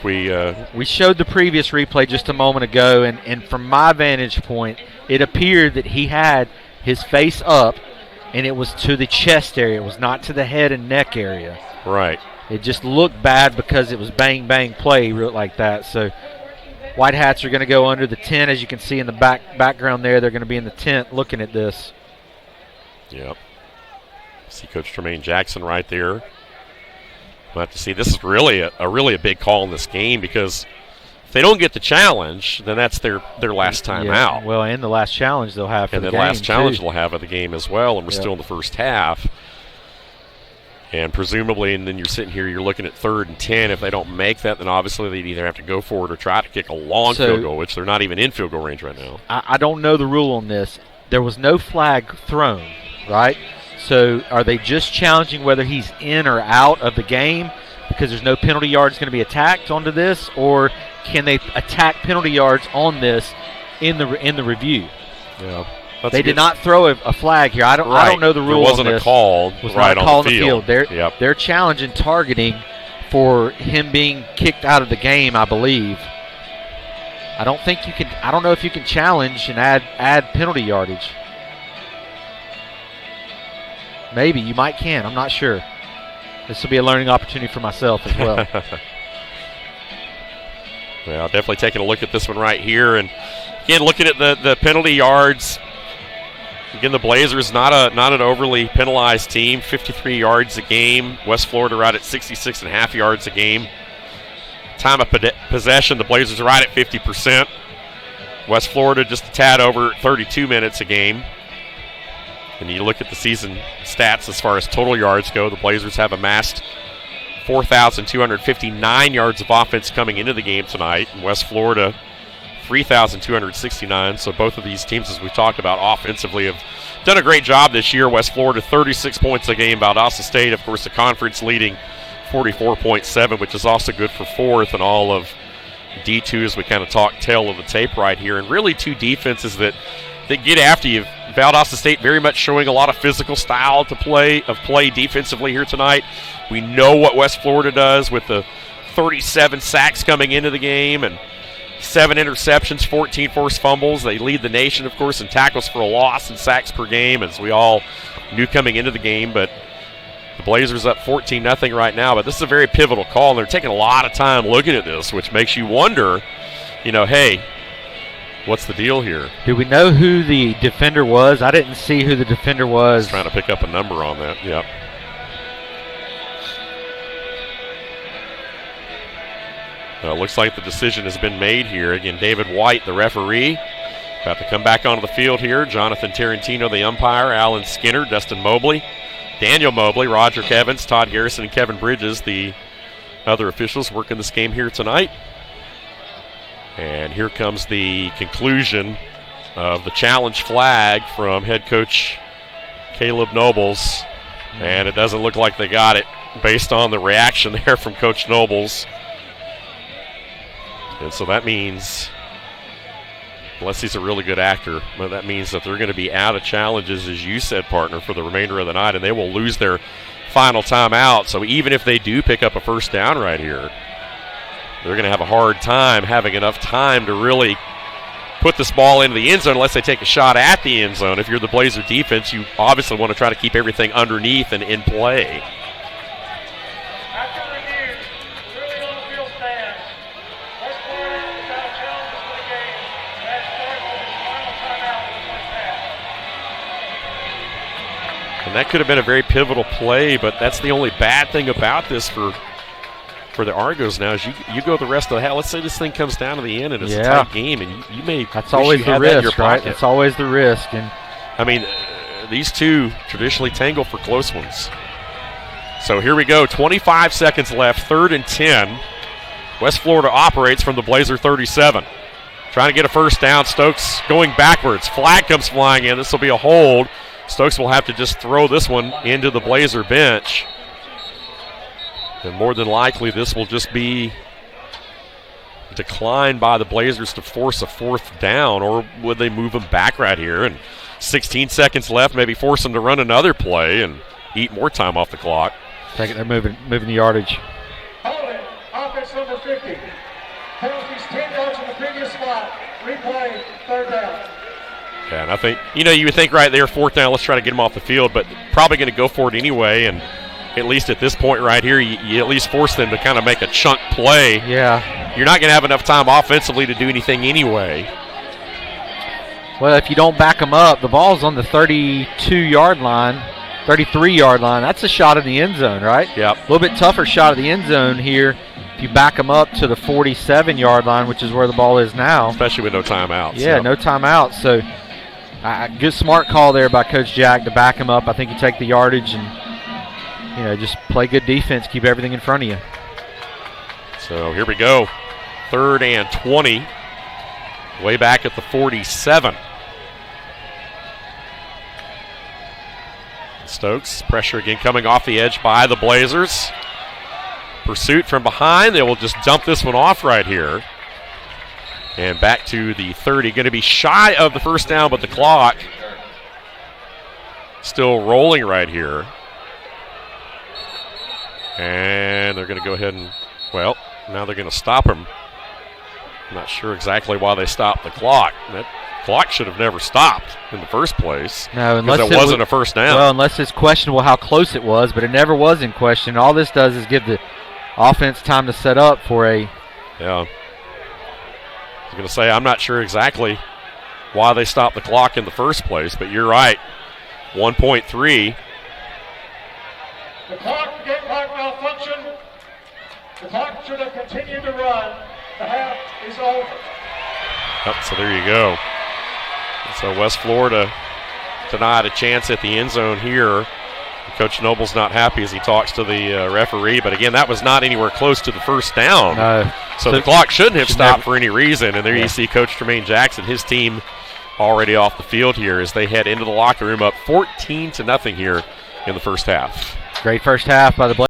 We showed the previous replay just a moment ago, and from my vantage point, it appeared that he had his face up, and it was to the chest area. It was not to the head and neck area. Right. It just looked bad because it was bang, bang play like that. So White Hats are going to go under the tent. As you can see in the background there, they're going to be in the tent looking at this. Yep. See Coach Tremaine Jackson right there. We'll have to see. This is really a big call in this game because if they don't get the challenge, then that's their last time out. Well, and the last challenge they'll have for the game. And the last challenge too. they'll have of the game as well, and we're still in the first half. And presumably, and then you're sitting here, you're looking at 3rd and 10. If they don't make that, then obviously they'd either have to go for it or try to kick a long field goal, which they're not even in field goal range right now. I don't know the rule on this. There was no flag thrown, right? So are they just challenging whether he's in or out of the game because there's no penalty yards going to be attacked onto this, or can they attack penalty yards on this in the review? Yeah. They did not throw a flag here. I don't know the rule. There wasn't on a this. call Was right not a call on the field. They're challenging targeting for him being kicked out of the game, I believe. I don't know if you can challenge and add penalty yardage. Maybe you can. I'm not sure. This will be a learning opportunity for myself as well. Well, definitely taking a look at this one right here, and again looking at the penalty yards. Again, the Blazers not an overly penalized team, 53 yards a game. West Florida right at 66.5 yards a game. Time of possession, the Blazers are right at 50%. West Florida just a tad over 32 minutes a game. And you look at the season stats as far as total yards go, the Blazers have amassed 4,259 yards of offense coming into the game tonight. And West Florida 3,269. So both of these teams, as we talked about, offensively have done a great job this year. West Florida 36 points a game. Valdosta State, of course, the conference leading 44.7, which is also good for 4th and all of D2 as we kind of talk tail of the tape right here. And really two defenses that get after you. Valdosta State very much showing a lot of physical style to play defensively here tonight. We know what West Florida does with the 37 sacks coming into the game and 7 interceptions, 14 forced fumbles. They lead the nation, of course, in tackles for a loss and sacks per game, as we all knew coming into the game. But the Blazers up 14-0 right now. But this is a very pivotal call, and they're taking a lot of time looking at this, which makes you wonder, hey, what's the deal here? Do we know who the defender was? I didn't see who the defender was. Trying to pick up a number on that. Yep. Looks like the decision has been made here. Again, David White, the referee, about to come back onto the field here. Jonathan Tarantino, the umpire. Alan Skinner, Dustin Mobley, Daniel Mobley, Roger Evans, Todd Garrison, and Kevin Bridges, the other officials working this game here tonight. And here comes the conclusion of the challenge flag from head coach Caleb Nobles. And it doesn't look like they got it based on the reaction there from Coach Nobles. And so that means, unless he's a really good actor, but that means that they're going to be out of challenges, as you said, partner, for the remainder of the night, and they will lose their final timeout. So even if they do pick up a first down right here, they're going to have a hard time having enough time to really put this ball into the end zone unless they take a shot at the end zone. If you're the Blazer defense, you obviously want to try to keep everything underneath and in play. After review, clearly on the field stands. West Florida is out of challenges for the game. That starts with his final timeout in the first half. And that could have been a very pivotal play, but that's the only bad thing about this for the Argos now is you go the rest of the half. Let's say this thing comes down to the end and it's a tight game, and you may that's always the risk, right? That's always the risk. And I mean, these two traditionally tangle for close ones. So here we go, 25 seconds left, 3rd and 10. West Florida operates from the Blazer 37. Trying to get a first down. Stokes going backwards. Flag comes flying in. This will be a hold. Stokes will have to just throw this one into the Blazer bench. And more than likely, this will just be declined by the Blazers to force a 4th down, or would they move them back right here? And 16 seconds left, maybe force them to run another play and eat more time off the clock. They're moving the yardage. Holding, offense number 50. Penalties 10 yards in the previous spot. Replay, 3rd down. Yeah, and I think, you would think right there, 4th down, let's try to get them off the field, but probably going to go for it anyway. And at least at this point right here, you at least force them to kind of make a chunk play. Yeah. You're not going to have enough time offensively to do anything anyway. Well, if you don't back them up, the ball's on the 32-yard line. 33-yard line. That's a shot in the end zone, right? Yep. A little bit tougher shot at the end zone here if you back them up to the 47-yard line, which is where the ball is now. Especially with no timeouts. Yeah, no timeout. So good smart call there by Coach Jack to back him up. I think you take the yardage and, just play good defense, keep everything in front of you. So here we go. 3rd and 20. Way back at the 47. Stokes, pressure again coming off the edge by the Blazers. Pursuit from behind. They will just dump this one off right here. And back to the 30. Going to be shy of the first down, but the clock still rolling right here. And they're going to go ahead and, now they're going to stop him. I'm not sure exactly why they stopped the clock. That clock should have never stopped in the first place. No, unless it wasn't a first down. Well, unless it's questionable how close it was, but it never was in question. All this does is give the offense time to set up for a. Yeah. I was going to say, I'm not sure exactly why they stopped the clock in the first place, but you're right. 1.3. The clock malfunction. The clock should have continued to run. The half is over. Yep, so there you go. So West Florida denied a chance at the end zone here. Coach Noble's not happy as he talks to the referee, but again, that was not anywhere close to the first down. No. So the clock shouldn't have stopped for any reason, and there you see Coach Tremaine Jackson, his team already off the field here as they head into the locker room up 14-0 here in the first half. Great first half by the Blazers.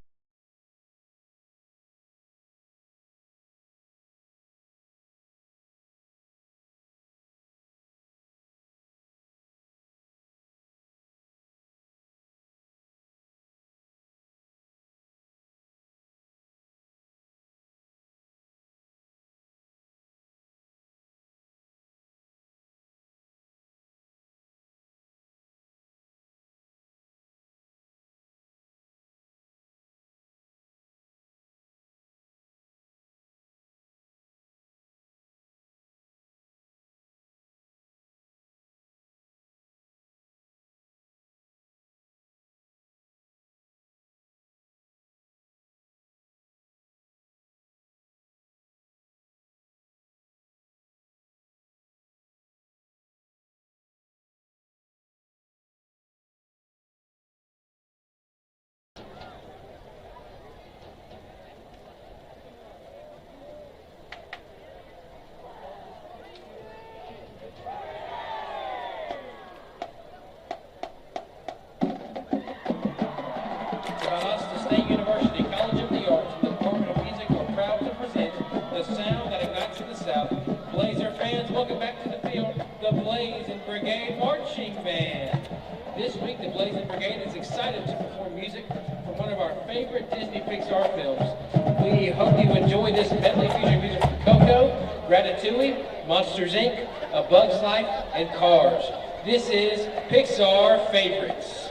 Valdosta State University, College of the Arts, and the Department of Music are proud to present the sound that ignites the South. Blazer fans, welcome back to the field, the Blaze and Brigade Marching Band. This week, the Blaze and Brigade is excited to perform music from one of our favorite Disney Pixar films. We hope you enjoy this medley featuring music from Coco, Ratatouille, Monsters, Inc., A Bug's Life, and Cars. This is Pixar Favorites.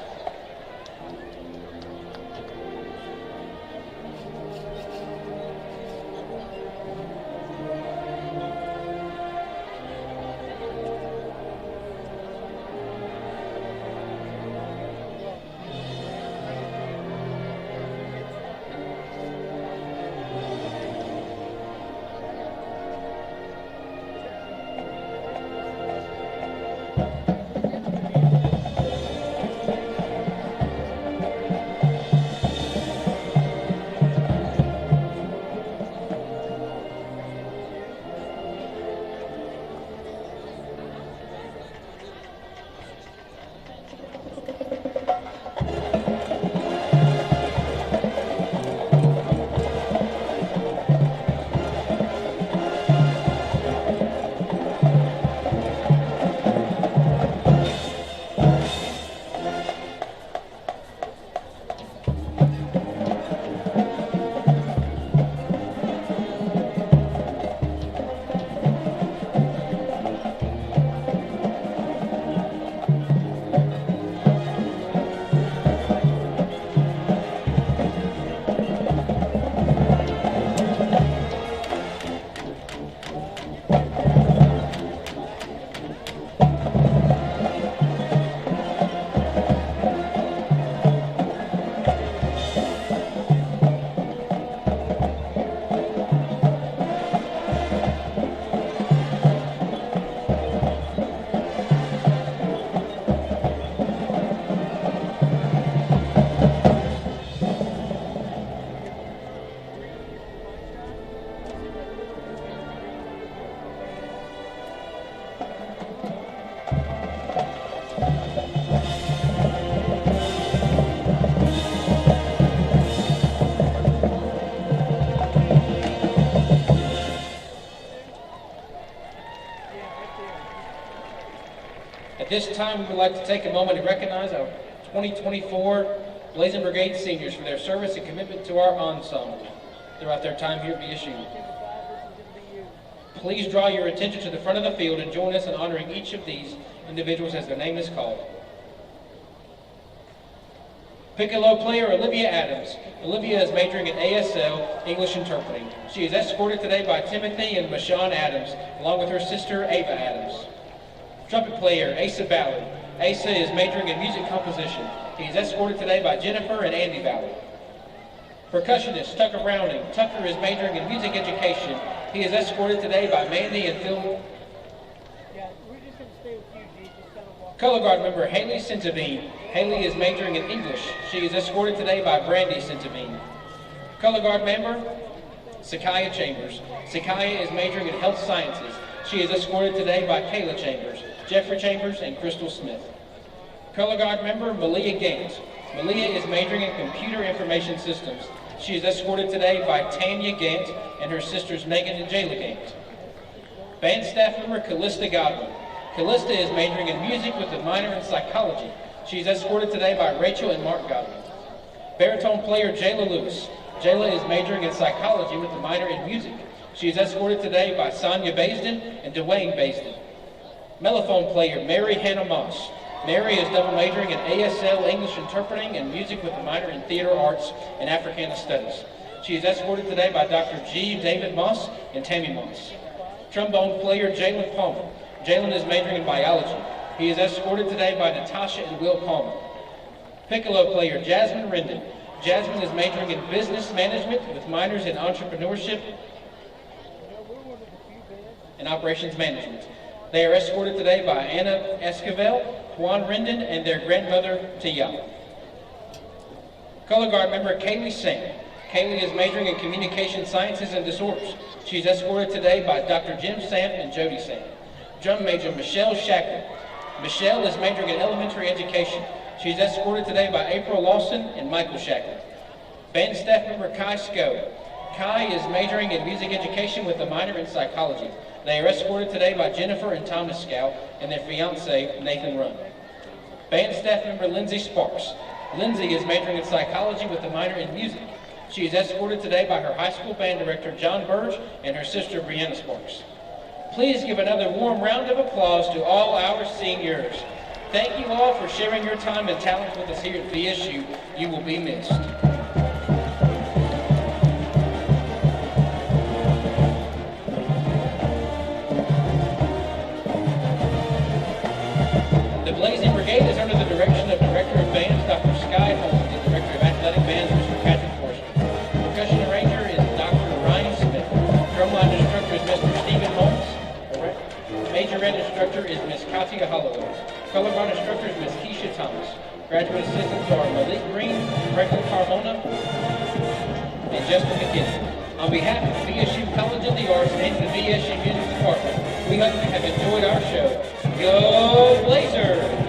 this time, we would like to take a moment to recognize our 2024 Blazing Brigade seniors for their service and commitment to our ensemble throughout their time here at BSU. Please draw your attention to the front of the field and join us in honoring each of these individuals as their name is called. Piccolo player Olivia Adams. Olivia is majoring in ASL, English Interpreting. She is escorted today by Timothy and Mashawn Adams, along with her sister Ava Adams. Trumpet player Asa Ballard. Asa is majoring in music composition. He is escorted today by Jennifer and Andy Ballard. Percussionist Tucker Browning. Tucker is majoring in music education. He is escorted today by Mandy and Phil. Color guard member Haley Centavine. Haley is majoring in English. She is escorted today by Brandy Centavine. Color guard member Sakaya Chambers. Sakaya is majoring in health sciences. She is escorted today by Kayla Chambers, Jeffrey Chambers, and Crystal Smith. Color guard member Malia Gant. Malia is majoring in computer information systems. She is escorted today by Tanya Gant and her sisters Megan and Jayla Gant. Band staff member Callista Godwin. Callista is majoring in music with a minor in psychology. She is escorted today by Rachel and Mark Godwin. Baritone player Jayla Lewis. Jayla is majoring in psychology with a minor in music. She is escorted today by Sonia Baisden and Dwayne Baisden. Mellophone player Mary Hannah Moss. Mary is double majoring in ASL, English Interpreting, and music with a minor in theater arts and Africana studies. She is escorted today by Dr. G. David Moss and Tammy Moss. Trombone player Jalen Palmer. Jalen is majoring in biology. He is escorted today by Natasha and Will Palmer. Piccolo player Jasmine Rendon. Jasmine is majoring in business management with minors in entrepreneurship and operations management. They are escorted today by Anna Esquivel, Juan Rendon, and their grandmother, Tia. Color guard member Kaylee Sam. Kaylee is majoring in communication sciences and disorders. She is escorted today by Dr. Jim Sam and Jody Sam. Drum major Michelle Shackler. Michelle is majoring in elementary education. She is escorted today by April Lawson and Michael Shackler. Band staff member Kai Sco. Kai is majoring in music education with a minor in psychology. They are escorted today by Jennifer and Thomas Scow and their fiance, Nathan Runn. Band staff member Lindsay Sparks. Lindsay is majoring in psychology with a minor in music. She is escorted today by her high school band director, John Burge, and her sister, Brianna Sparks. Please give another warm round of applause to all our seniors. Thank you all for sharing your time and talent with us here at VSU. You will be missed. The Blazing Brigade is under the direction of Director of Bands, Dr. Sky Holmes, and Director of Athletic Bands, Mr. Patrick Forster. Percussion arranger is Dr. Ryan Smith. Drumline instructor is Mr. Stephen Holmes. Majorette instructor is Miss Katia Holloway. Color guard instructor is Miss Keisha Thomas. Graduate assistants are Malik Green, Franklin Carmona, and Justin McKinney. On behalf of the VSU College of the Arts and the VSU Music Department, we hope you have enjoyed our show. Go Blazers!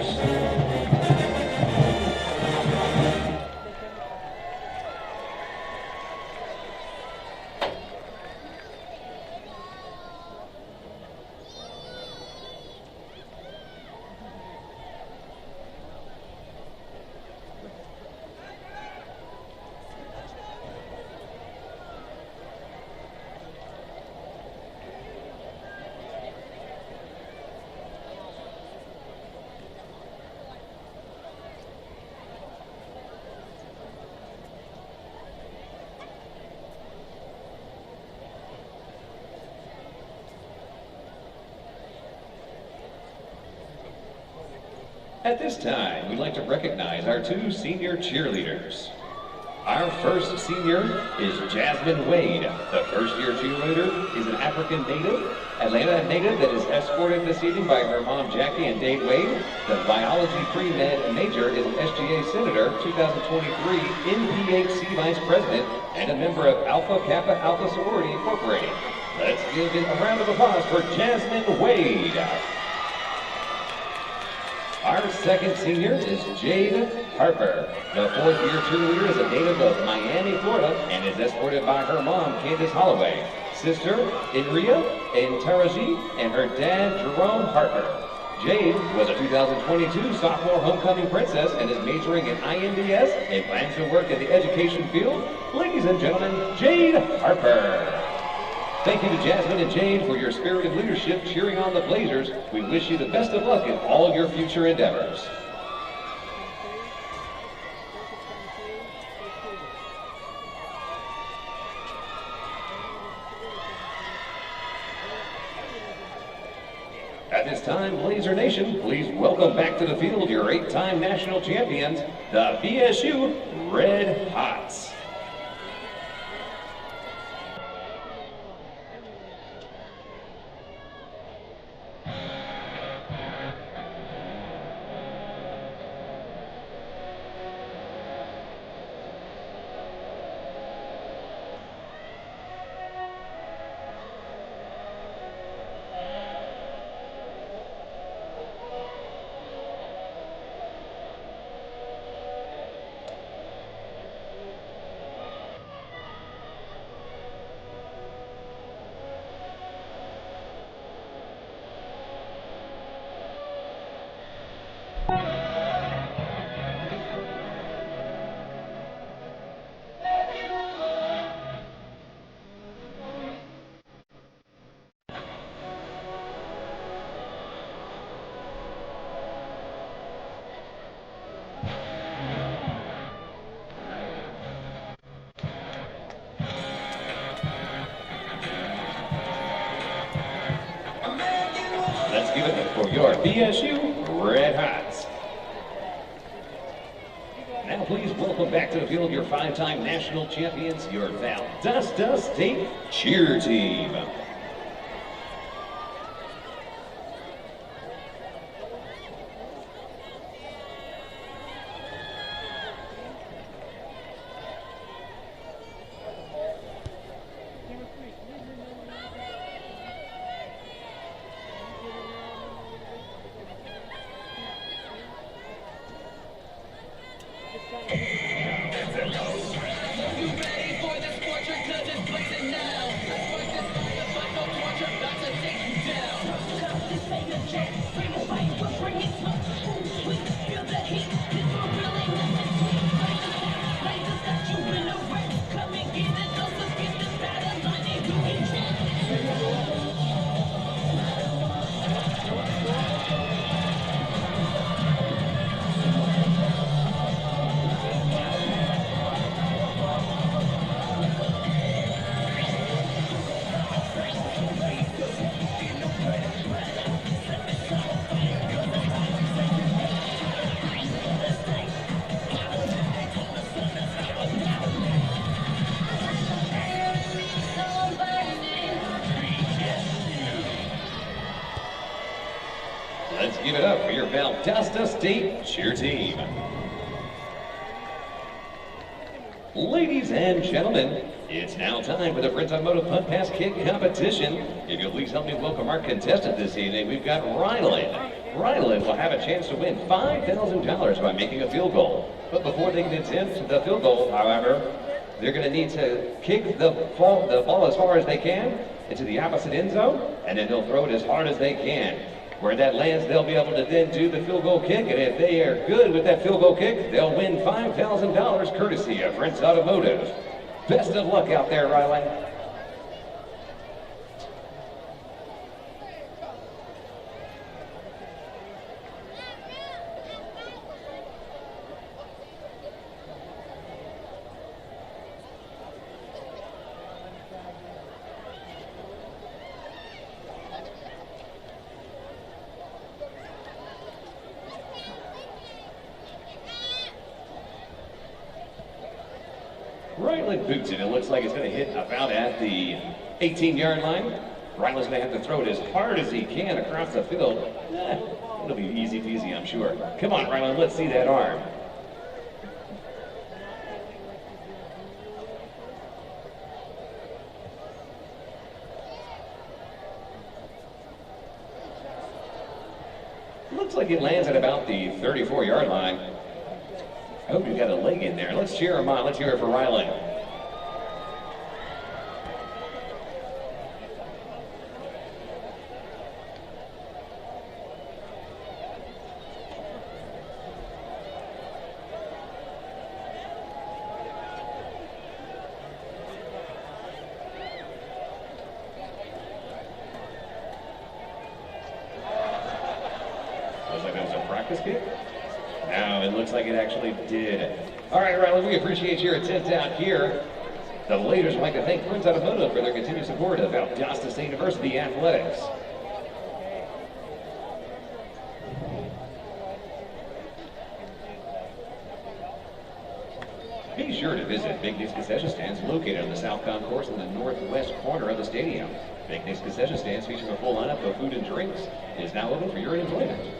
At this time, we'd like to recognize our two senior cheerleaders. Our first senior is Jasmine Wade. The first-year cheerleader is an African native, Atlanta native that is escorted this evening by her mom, Jackie, and Dave Wade. The biology pre-med major is an SGA Senator, 2023 NPHC Vice President, and a member of Alpha Kappa Alpha Sorority Incorporated. Let's give a round of applause for Jasmine Wade. Our second senior is Jade Harper. The fourth-year cheerleader is a native of Miami, Florida, and is escorted by her mom, Candace Holloway, sister, Inria and Taraji, and her dad, Jerome Harper. Jade was a 2022 sophomore homecoming princess and is majoring in INDS and plans to work in the education field. Ladies and gentlemen, Jade Harper. Thank you to Jasmine and Jade for your spirited leadership cheering on the Blazers. We wish you the best of luck in all your future endeavors. At this time, Blazer Nation, please welcome back to the field your 8-time national champions, the VSU Red Hots. Let's give it for your BSU Red Hots. Now please welcome back to the field your 5-time national champions, your Valdosta State cheer team. Let's give it up for your Valdosta State cheer team. Ladies and gentlemen, it's now time for the Prince Automotive Punt Pass Kick competition. If you'll please help me welcome our contestant this evening, we've got Rylan. Rylan will have a chance to win $5,000 by making a field goal. But before they can attempt the field goal, however, they're going to need to kick the ball as far as they can into the opposite end zone, and then they'll throw it as hard as they can. Where that lands, they'll be able to then do the field goal kick, and if they are good with that field goal kick, they'll win $5,000 courtesy of Prince Automotive. Best of luck out there, Rylan. Rylan boots it. It looks like it's going to hit about at the 18-yard line. Rylan's going to have to throw it as hard as he can across the field. It'll be easy peasy, I'm sure. Come on, Rylan, let's see that arm. Looks like it lands at about the 34-yard line. I hope you've got a leg in there. Let's cheer him on. Let's hear it for Rylan. practice kick? No, it looks like it actually did. All right, Riley, we appreciate your attempt out here. The Laters would like to thank Prince Automotive for their continued support of Valdosta State University athletics. Be sure to visit Big Nick's concession stands located on the south concourse in the northwest corner of the stadium. Big Nick's concession stands featuring a full lineup of food and drinks is now open for your enjoyment.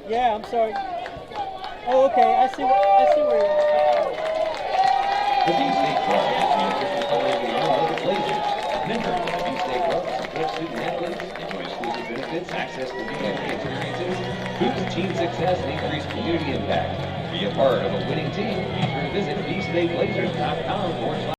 Yeah, I'm sorry. Oh, okay. I see where you're at. The B-State Club is the official color of the Argonauts Blazers. Members of the B-State Club support student athletes, enjoy exclusive benefits, access to VIP experiences, boost team success, and increase community impact. Be a part of a winning team. Be sure to visit bstateblazers.com/.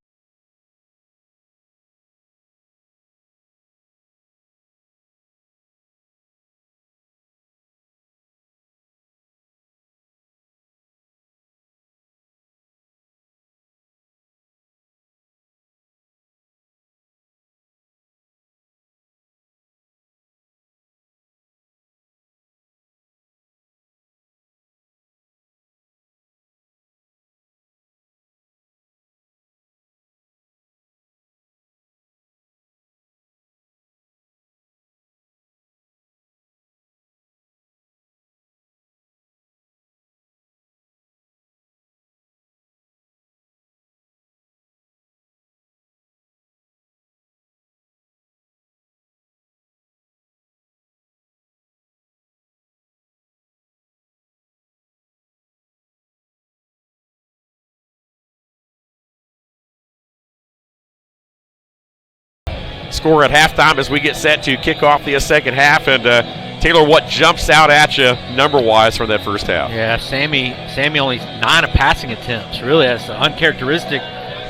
score at halftime as we get set to kick off the second half. And Taylor, what jumps out at you number-wise from that first half? Yeah, Sammy only 9 passing attempts. Really, that's uncharacteristic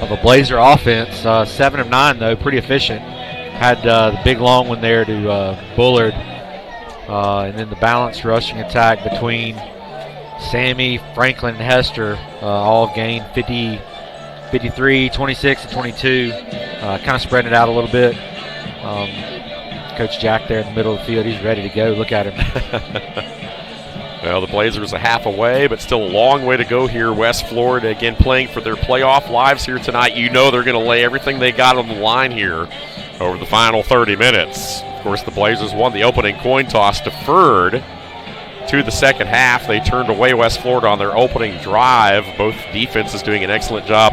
of a Blazer offense. 7 of 9, though, pretty efficient. Had the big long one there to Bullard. And then the balanced rushing attack between Sammy, Franklin, and Hester all gained 53, 26, and 22. Kind of spreading it out a little bit. Coach Jack there in the middle of the field, he's ready to go. Look at him. Well, the Blazers a half away, but still a long way to go here. West Florida, again, playing for their playoff lives here tonight. You know they're going to lay everything they got on the line here over the final 30 minutes. Of course, the Blazers won the opening coin toss, deferred to the second half. They turned away West Florida on their opening drive. Both defenses doing an excellent job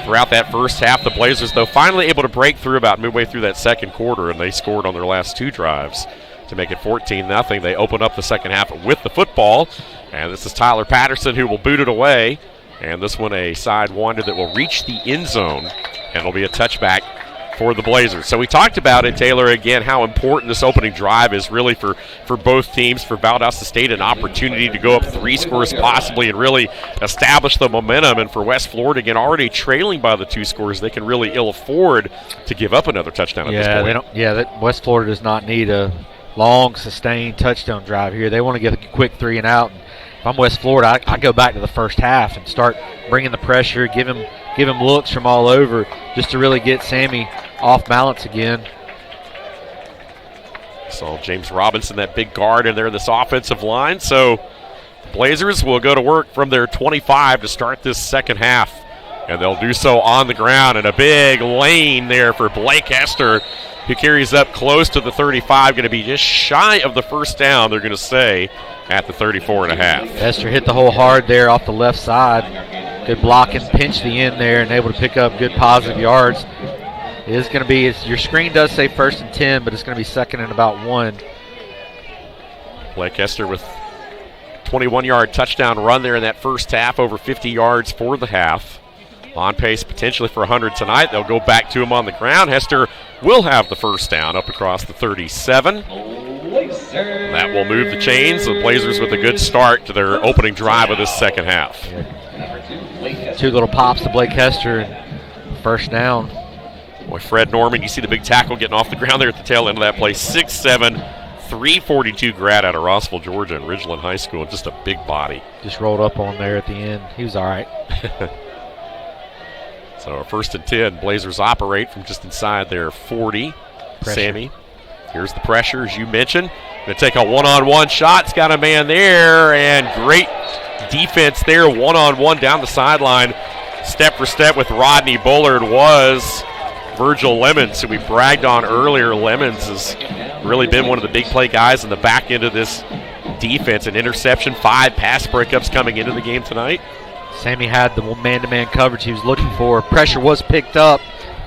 throughout that first half. The Blazers, though, finally able to break through about midway through that second quarter, and they scored on their last 2 drives to make it 14-0. They open up the second half with the football, and this is Tyler Patterson who will boot it away. And this one a sidewinder that will reach the end zone, and it'll be a touchback for the Blazers. So we talked about it, Taylor, again, how important this opening drive is really for both teams. For Valdosta State, an opportunity to go up 3 scores possibly and really establish the momentum. And for West Florida, again, already trailing by the 2 scores, they can really ill afford to give up another touchdown at this point. West Florida does not need a long, sustained touchdown drive here. They want to get a quick 3 and out. And if I'm West Florida, I go back to the first half and start bringing the pressure, give him looks from all over just to really get Sammy off balance again. So James Robinson, that big guard in there in this offensive line. So the Blazers will go to work from their 25 to start this second half. And they'll do so on the ground in a big lane there for Blake Hester, who carries up close to the 35, going to be just shy of the first down, they're going to say, at the 34.5. Hester hit the hole hard there off the left side. Good block and pinch the end there and able to pick up good positive yards. It is going to be, your screen does say 1st and 10, but it's going to be 2nd and about 1. Blake Hester with 21-yard touchdown run there in that first half, over 50 yards for the half. On pace potentially for 100 tonight. They'll go back to him on the ground. Hester will have the first down up across the 37. That will move the chains. The Blazers with a good start to their opening drive of this second half. 2 little pops to Blake Hester and first down. Boy, Fred Norman, you see the big tackle getting off the ground there at the tail end of that play. 6'7", 342 grad out of Rossville, Georgia, and Ridgeland High School. Just a big body. Just rolled up on there at the end. He was all right. So 1st and 10, Blazers operate from just inside their 40. Pressure. Sammy, here's the pressure, as you mentioned. Going to take a one-on-one shot. It's got a man there, and great defense there, one-on-one down the sideline. Step for step with Rodney Bullard was Virgil Lemons, who we bragged on earlier. Lemons has really been one of the big play guys in the back end of this defense. An interception, 5 pass breakups coming into the game tonight. Sammy had the man-to-man coverage he was looking for. Pressure was picked up.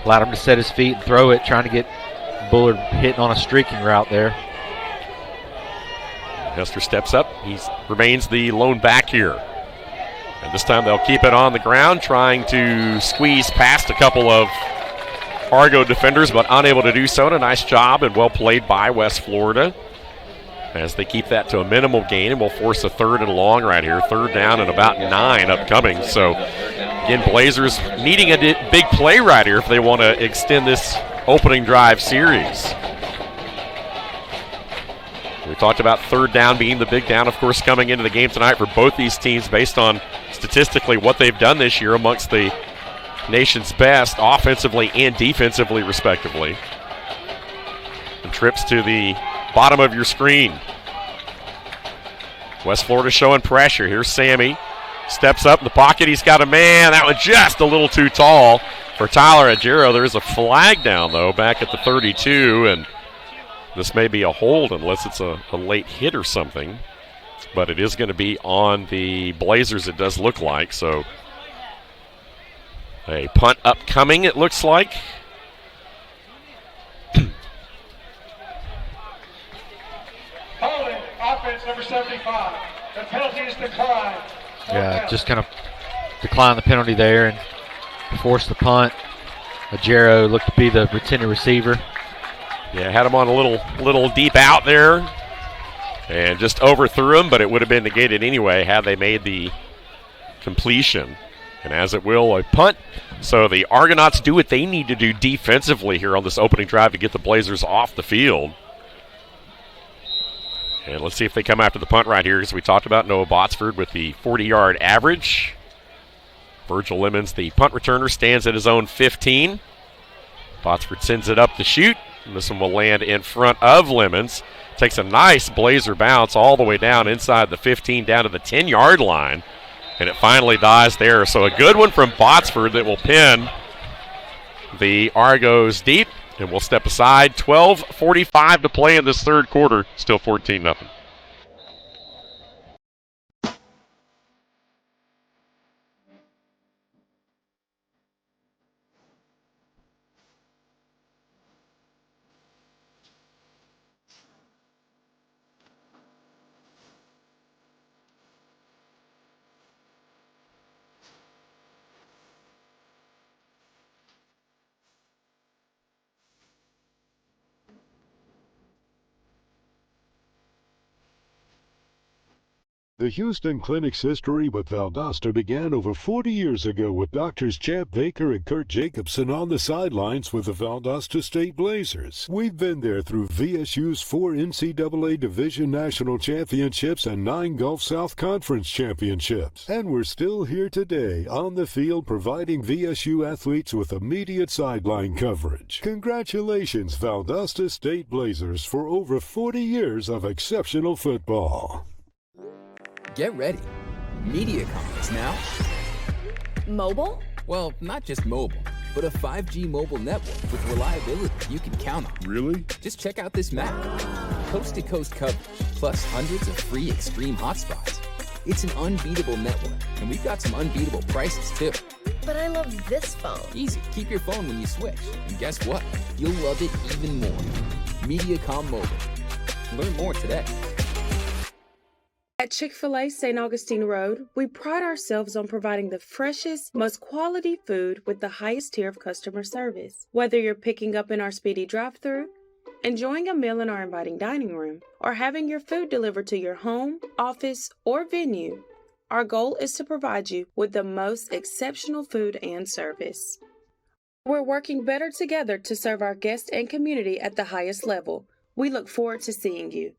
Allowed him to set his feet and throw it, trying to get Bullard hitting on a streaking route there. Hester steps up. He remains the lone back here. And this time they'll keep it on the ground, trying to squeeze past a couple of Argo defenders, but unable to do so. And a nice job and well played by West Florida, as they keep that to a minimal gain, and will force a 3rd and long right here. 3rd down and about 9 upcoming. So, again, Blazers needing a big play right here if they want to extend this opening drive series. We talked about 3rd down being the big down, of course, coming into the game tonight for both these teams based on statistically what they've done this year amongst the nation's best offensively and defensively, respectively. And trips to the bottom of your screen. West Florida showing pressure. Here's Sammy. Steps up in the pocket. He's got a man. That was just a little too tall for Tyler Agero. There is a flag down, though, back at the 32, and this may be a hold unless it's a late hit or something. But it is going to be on the Blazers, it does look like. So a punt upcoming, it looks like. Holding, offense number 75. The penalty is declined. Yeah, just kind of decline the penalty there and force the punt. Agero looked to be the intended receiver. Yeah, had him on a little deep out there and just overthrew him, but it would have been negated anyway had they made the completion. And as it will, a punt. So the Argonauts do what they need to do defensively here on this opening drive to get the Blazers off the field. And let's see if they come after the punt right here, as we talked about Noah Botsford with the 40-yard average. Virgil Lemons, the punt returner, stands at his own 15. Botsford sends it up to shoot. And this one will land in front of Lemons. Takes a nice Blazer bounce all the way down inside the 15 down to the 10-yard line. And it finally dies there. So a good one from Botsford that will pin the Argos deep. And we'll step aside. 12:45 to play in this third quarter. Still 14-0. The Houston Clinic's history with Valdosta began over 40 years ago with Doctors Champ Baker and Kurt Jacobson on the sidelines with the Valdosta State Blazers. We've been there through VSU's 4 NCAA Division National Championships and 9 Gulf South Conference Championships. And we're still here today on the field providing VSU athletes with immediate sideline coverage. Congratulations, Valdosta State Blazers, for over 40 years of exceptional football. Get ready. MediaCom is now Mobile? Well, not just mobile, but a 5G mobile network with reliability you can count on. Really? Just check out this map. Coast-to-coast coverage, plus hundreds of free extreme hotspots. It's an unbeatable network, and we've got some unbeatable prices, too. But I love this phone. Easy. Keep your phone when you switch. And guess what? You'll love it even more. MediaCom Mobile. Learn more today. At Chick-fil-A St. Augustine Road, we pride ourselves on providing the freshest, most quality food with the highest tier of customer service. Whether you're picking up in our speedy drive-thru, enjoying a meal in our inviting dining room, or having your food delivered to your home, office, or venue, our goal is to provide you with the most exceptional food and service. We're working better together to serve our guests and community at the highest level. We look forward to seeing you.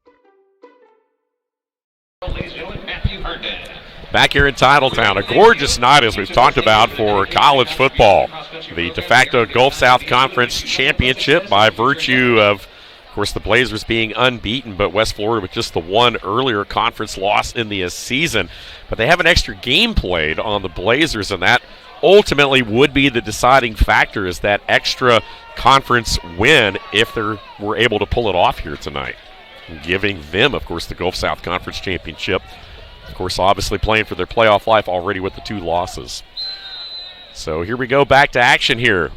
Back here in Titletown, a gorgeous night as we've talked about for college football. The de facto Gulf South Conference Championship by virtue of course, the Blazers being unbeaten, but West Florida with just the one earlier conference loss in the season. But they have an extra game played on the Blazers, and that ultimately would be the deciding factor, is that extra conference win if they were able to pull it off here tonight. Giving them, of course, the Gulf South Conference Championship. Of course, obviously playing for their playoff life already with the 2 losses. So here we go, back to action here.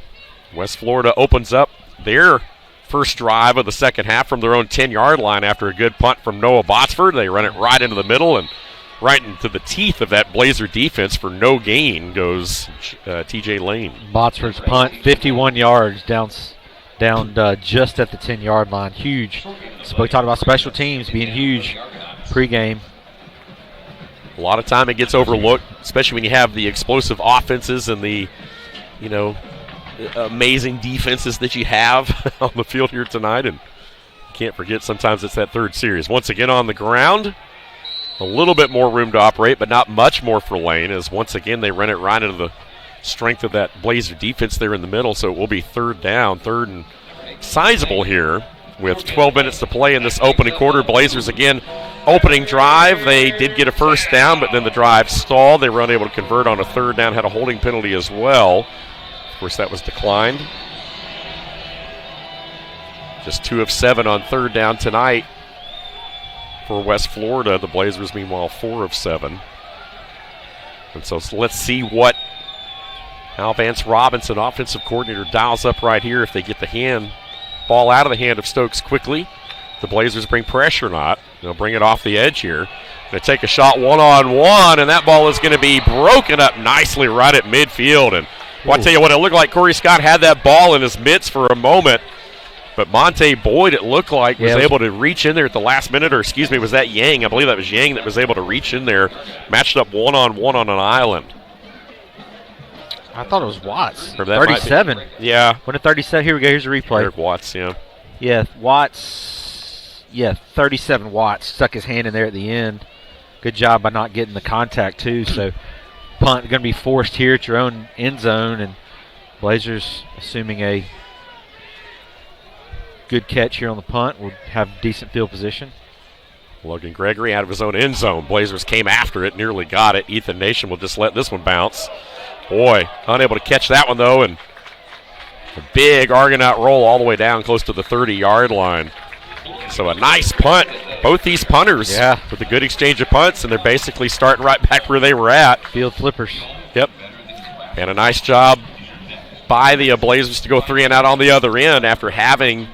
West Florida opens up their first drive of the second half from their own 10-yard line after a good punt from Noah Botsford. They run it right into the middle, and right into the teeth of that Blazer defense for no gain goes TJ Lane. Botsford's punt, 51 yards down just at the 10-yard line. Huge. So we talked about special teams being huge pregame. A lot of time it gets overlooked, especially when you have the explosive offenses and the, amazing defenses that you have on the field here tonight. And you can't forget sometimes it's that third series. Once again on the ground, a little bit more room to operate, but not much more for Lane, as once again they run it right into the strength of that Blazer defense there in the middle. So it will be third down, third and sizable here with 12 minutes to play in this opening quarter. Blazers again opening drive. They did get a first down, but then the drive stalled. They were unable to convert on a third down, had a holding penalty as well. Of course, that was declined. Just 2 of 7 on third down tonight for West Florida. The Blazers, meanwhile, 4 of 7. And so let's see what Al Vance Robinson, offensive coordinator, dials up right here. If they get the ball out of the hand of Stokes quickly, the Blazers bring pressure or not. They'll bring it off the edge here. They take a shot one-on-one, and that ball is going to be broken up nicely right at midfield. And well, I tell you what, it looked like Corey Scott had that ball in his mitts for a moment. But Monte Boyd, it looked like, was able to reach in there at the last minute, or excuse me, was that Yang? I believe that was Yang that was able to reach in there, matched up one-on-one on an island. I thought it was Watts. 37. Yeah. When a 37, here we go, here's a replay. Eric Watts, yeah. Yeah, Watts, 37 Watts, stuck his hand in there at the end. Good job by not getting the contact, too. So, punt going to be forced here at your own end zone, and Blazers, assuming a good catch here on the punt, will have decent field position. Logan Gregory out of his own end zone. Blazers came after it, nearly got it. Ethan Nation will just let this one bounce. Boy, unable to catch that one, though, and a big Argonaut roll all the way down close to the 30-yard line. So a nice punt. Both these punters with a good exchange of punts, and they're basically starting right back where they were at. Field flippers. Yep. And a nice job by the Blazers to go 3 and out on the other end after having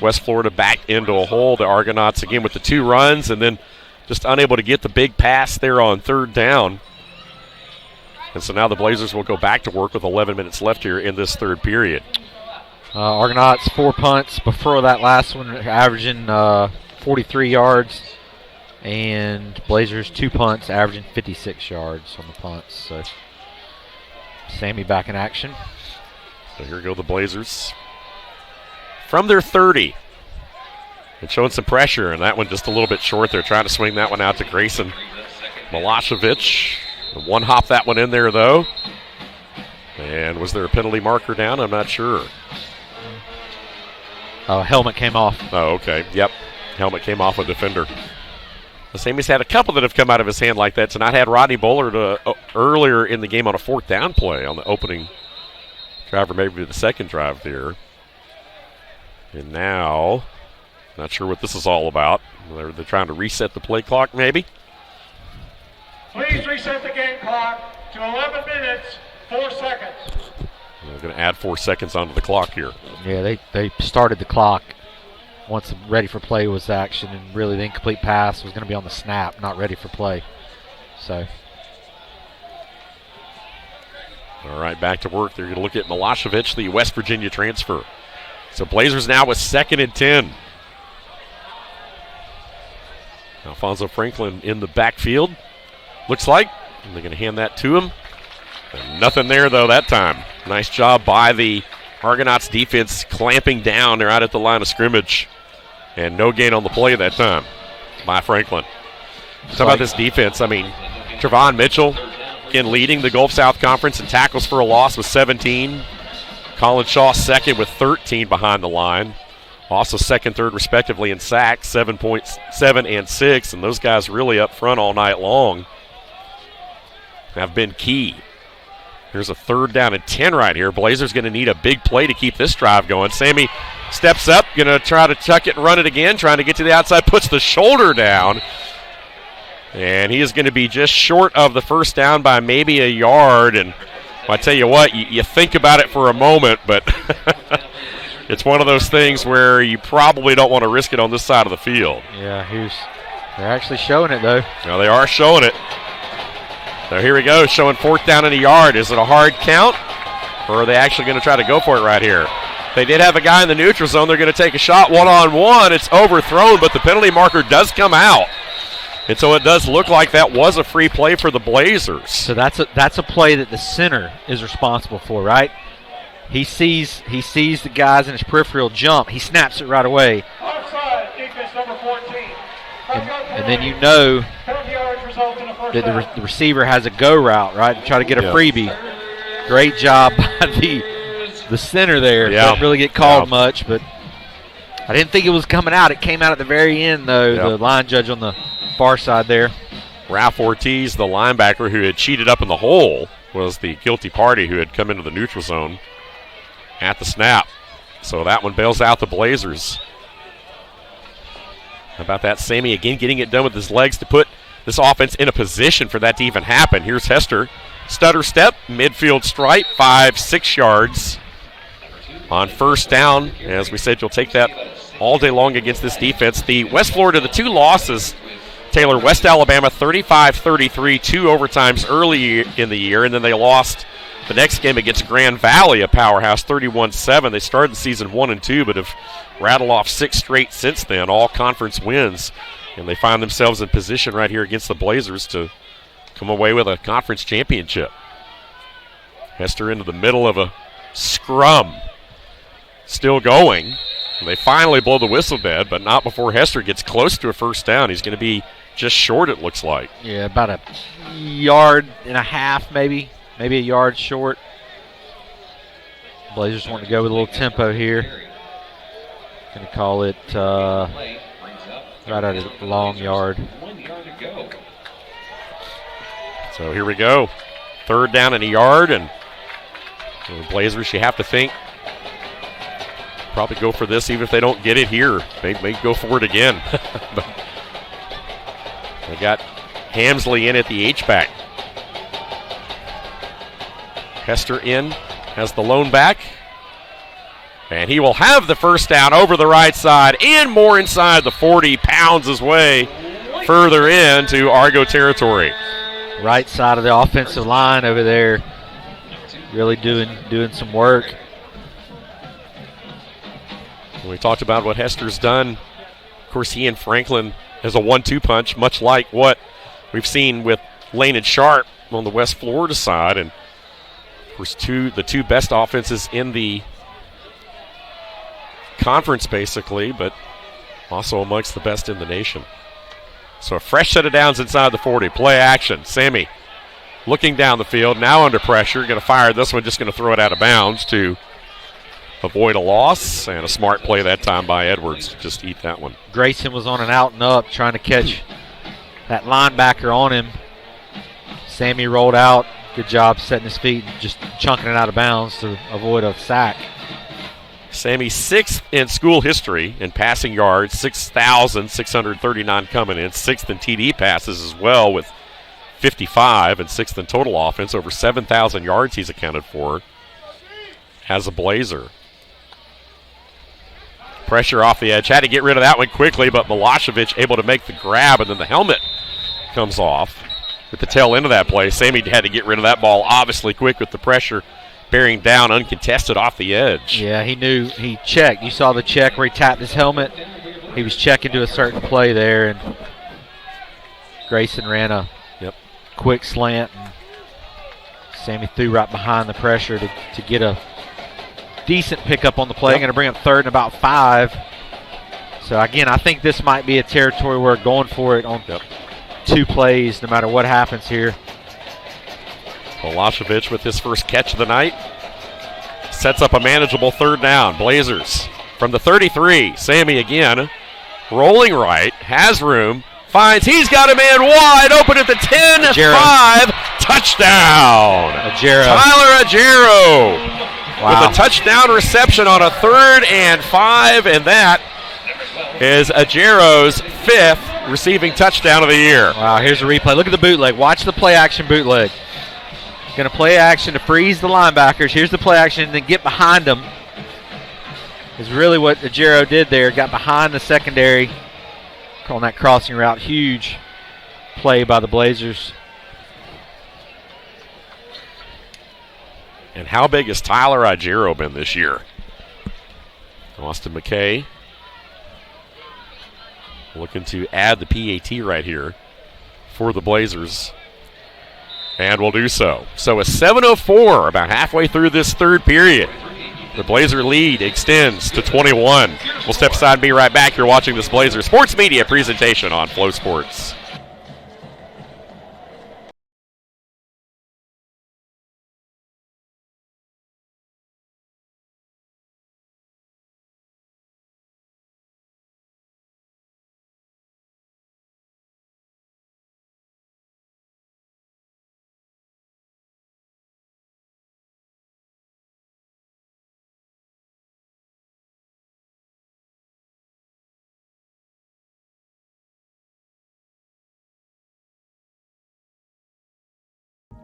West Florida back into a hole. The Argonauts again with the 2 runs and then just unable to get the big pass there on 3rd down. And so now the Blazers will go back to work with 11 minutes left here in this 3rd period. Argonauts 4 punts before that last one, averaging 43 yards. And Blazers 2 punts, averaging 56 yards on the punts. So Sammy back in action. So here go the Blazers from their 30. And showing some pressure, and that one just a little bit short. They're trying to swing that one out to Grayson Milosevic. One hop that one in there, though. And was there a penalty marker down? I'm not sure. Helmet came off. Oh, okay. Yep. Helmet came off a defender. The Sammy's had a couple that have come out of his hand like that tonight. Had Rodney Bullard earlier in the game on a 4th down play on the opening drive, or maybe the second drive there. And now, not sure what this is all about. They're trying to reset the play clock, maybe. Please reset the game clock to 11 minutes, 4 seconds. They're going to add 4 seconds onto the clock here. Yeah, they started the clock once the ready for play was action, and really the incomplete pass was going to be on the snap, not ready for play. So. All right, back to work. They're going to look at Milosevic, the West Virginia transfer. So Blazers now with 2nd and 10. Alfonso Franklin in the backfield, looks like. And they're going to hand that to him. And nothing there, though, that time. Nice job by the Argonauts defense clamping down. They're out at the line of scrimmage. And no gain on the play that time by Franklin. Talk about this defense. I mean, Trevon Mitchell, again, leading the Gulf South Conference in tackles for a loss with 17. Colin Shaw second with 13 behind the line. Also second, third, respectively, in sacks, 7.7 and 6. And those guys really up front all night long have been key. Here's a 3rd down and 10 right here. Blazers going to need a big play to keep this drive going. Sammy steps up, going to try to tuck it and run it again, trying to get to the outside, puts the shoulder down. And he is going to be just short of the 1st down by maybe a yard. And I tell you what, you think about it for a moment, but it's one of those things where you probably don't want to risk it on this side of the field. Yeah, they're actually showing it, though. No, they are showing it. So here we go, showing 4th down and a yard. Is it a hard count, or are they actually going to try to go for it right here? They did have a guy in the neutral zone. They're going to take a shot one-on-one. It's overthrown, but the penalty marker does come out. And so it does look like that was a free play for the Blazers. So that's a play that the center is responsible for, right? He sees the guys in his peripheral jump. He snaps it right away. Offside, defense number 14. And then you know that the receiver has a go route, right, to try to get a freebie. Great job by the center there. Didn't really get called much, but I didn't think it was coming out. It came out at the very end, though, the line judge on the far side there. Ralph Ortiz, the linebacker who had cheated up in the hole, was the guilty party who had come into the neutral zone at the snap. So that one bails out the Blazers. How about that? Sammy again getting it done with his legs to put this offense in a position for that to even happen. Here's Hester. Stutter step, midfield stripe, 5-6 yards on 1st down. As we said, you'll take that all day long against this defense. The West Florida, the 2 losses, Taylor, West Alabama 35-33, 2 overtimes early in the year, and then they lost the next game against Grand Valley, a powerhouse, 31-7. They started the season 1-2, but have rattled off 6 straight since then, all conference wins. And they find themselves in position right here against the Blazers to come away with a conference championship. Hester into the middle of a scrum. Still going. They finally blow the whistle dead, but not before Hester gets close to a first down. He's going to be just short, it looks like. Yeah, about a yard and a half, maybe a yard short. Blazers want to go with a little tempo here. Going to call it right out of the long yard. So here we go. 3rd down and a yard, and the Blazers, you have to think, probably go for this even if they don't get it here. They may go for it again. But they got Hamsley in at the H-back. Hester in, has the lone back. And he will have the first down over the right side and more inside the 40, pounds his way further into Argo territory. Right side of the offensive line over there, really doing some work. We talked about what Hester's done. Of course, he and Franklin as a 1-2 punch, much like what we've seen with Lane and Sharp on the West Florida side. And, of course, the two best offenses in the conference, basically, but also amongst the best in the nation. So a fresh set of downs inside the 40. Play action. Sammy looking down the field, now under pressure. Going to fire this one, just going to throw it out of bounds to avoid a loss, and a smart play that time by Edwards to just eat that one. Grayson was on an out and up trying to catch that linebacker on him. Sammy rolled out. Good job setting his feet and just chunking it out of bounds to avoid a sack. Sammy 6th in school history in passing yards, 6,639 coming in, 6th in TD passes as well with 55, and 6th in total offense, over 7,000 yards he's accounted for as a Blazer. Pressure off the edge. Had to get rid of that one quickly, but Milosevic able to make the grab, and then the helmet comes off with the tail end of that play. Sammy had to get rid of that ball obviously quick with the pressure bearing down uncontested off the edge. Yeah, he knew. He checked. You saw the check where he tapped his helmet. He was checking to a certain play there, and Grayson ran a quick slant, and Sammy threw right behind the pressure to get a decent pickup on the play. Going to bring up 3rd and about 5. So, again, I think this might be a territory where going for it on 2 plays no matter what happens here. Milosevic with his first catch of the night sets up a manageable 3rd down. Blazers from the 33. Sammy again rolling right, has room, finds he's got a man wide open at the 10-5. Touchdown. Tyler Ajero. Wow. With a touchdown reception on a 3rd and 5, and that is Ajero's 5th receiving touchdown of the year. Wow, here's a replay. Look at the bootleg. Watch the play action bootleg. Going to play action to freeze the linebackers. Here's the play action, and then get behind them. Is really what Ajero did there. Got behind the secondary. Calling that crossing route. Huge play by the Blazers. And how big has Tyler Ajero been this year? Austin McKay looking to add the PAT right here for the Blazers. And will do so. So a 7:04, about halfway through this 3rd period. The Blazer lead extends to 21. We'll step aside and be right back. You're watching this Blazer Sports Media presentation on Flow Sports.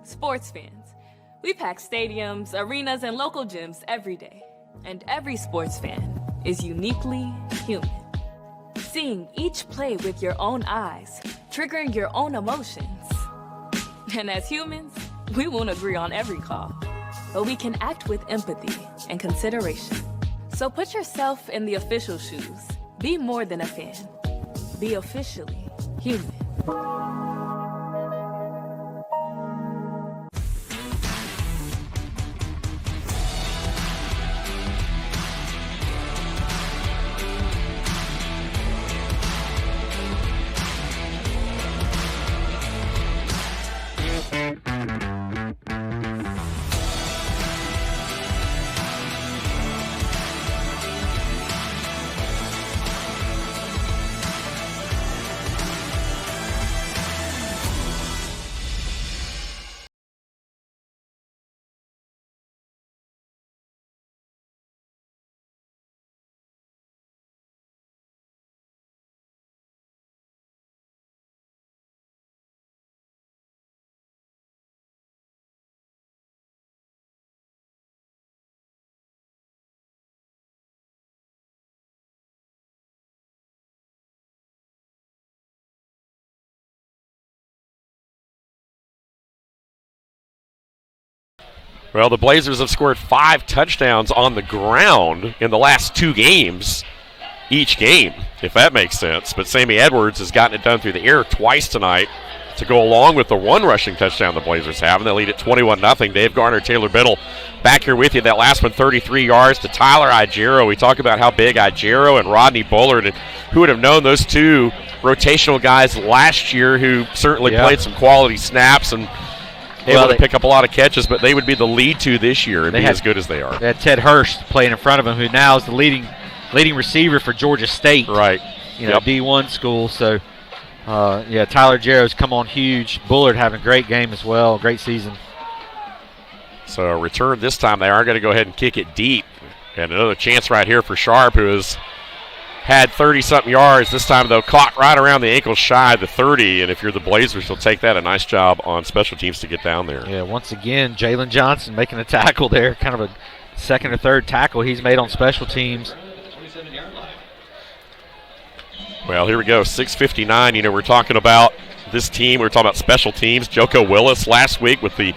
Sports fans, we pack stadiums, arenas, and local gyms every day. And every sports fan is uniquely human. Seeing each play with your own eyes, triggering your own emotions. And as humans, we won't agree on every call. but we can act with empathy and consideration. So put yourself in the official shoes. Be more than a fan. Be officially human. Well, the Blazers have scored 5 touchdowns on the ground in the last 2 games, each game, if that makes sense. But Sammy Edwards has gotten it done through the air twice tonight to go along with the 1 rushing touchdown the Blazers have, and they lead at 21-0. Dave Garner, Taylor Biddle back here with you. That last one, 33 yards to Tyler Igero. We talk about how big Igero and Rodney Bullard, and who would have known those 2 rotational guys last year who certainly played some quality snaps and able to pick up a lot of catches, but they would be the lead 2 this year and be as good as they are. They had Ted Hurst playing in front of him, who now is the leading receiver for Georgia State. Right. D1 school. So, Tyler Igero's come on huge. Bullard having a great game as well, great season. So a return this time. They are going to go ahead and kick it deep. And another chance right here for Sharp, who has had 30-something yards. This time, though, caught right around the ankle shy of the 30. And if you're the Blazers, you'll take that. A nice job on special teams to get down there. Yeah, once again, Jalen Johnson making a tackle there. Kind of a second or third tackle he's made on special teams. Well, here we go, 6:59. We're talking about this team. We're talking about special teams. Joko Willis last week with the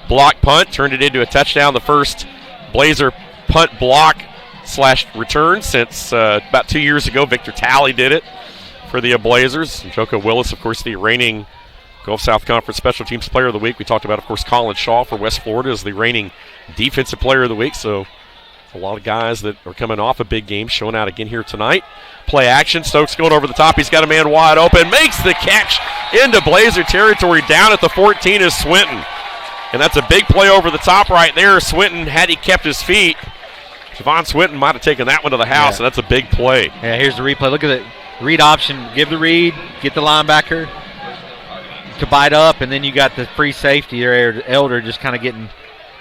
block punt turned it into a touchdown. The first Blazer punt block / return since about 2 years ago. Victor Talley did it for the Blazers. And Joko Willis, of course, the reigning Gulf South Conference Special Teams Player of the Week. We talked about, of course, Colin Shaw for West Florida as the reigning Defensive Player of the Week. So a lot of guys that are coming off a big game showing out again here tonight. Play action. Stokes going over the top. He's got a man wide open. Makes the catch into Blazer territory. Down at the 14 is Swinton. And that's a big play over the top right there. Swinton, had he kept his feet, Javon Swinton might have taken that one to the house, and that's a big play. Yeah, here's the replay. Look at the read option. Give the read. Get the linebacker to bite up, and then you got the free safety there. Elder just kind of getting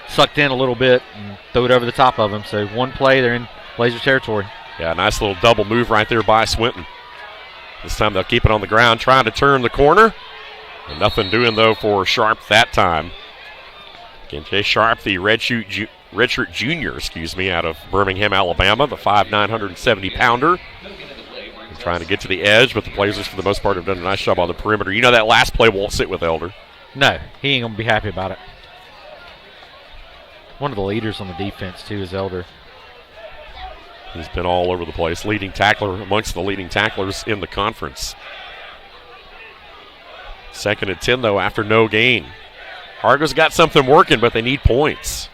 sucked in a little bit and throw it over the top of him. So one play, they're in Blazer territory. Yeah, nice little double move right there by Swinton. This time they'll keep it on the ground, trying to turn the corner. And nothing doing, though, for Sharp that time. Again, Jay Sharp, the redshirt junior, out of Birmingham, Alabama, the 5'9", 170-pounder. Trying to get to the edge, but the Blazers, for the most part, have done a nice job on the perimeter. That last play won't sit with Elder. No, he ain't going to be happy about it. One of the leaders on the defense, too, is Elder. He's been all over the place. Leading tackler amongst the leading tacklers in the conference. 2nd and 10, though, after no gain. Argo's got something working, but they need points.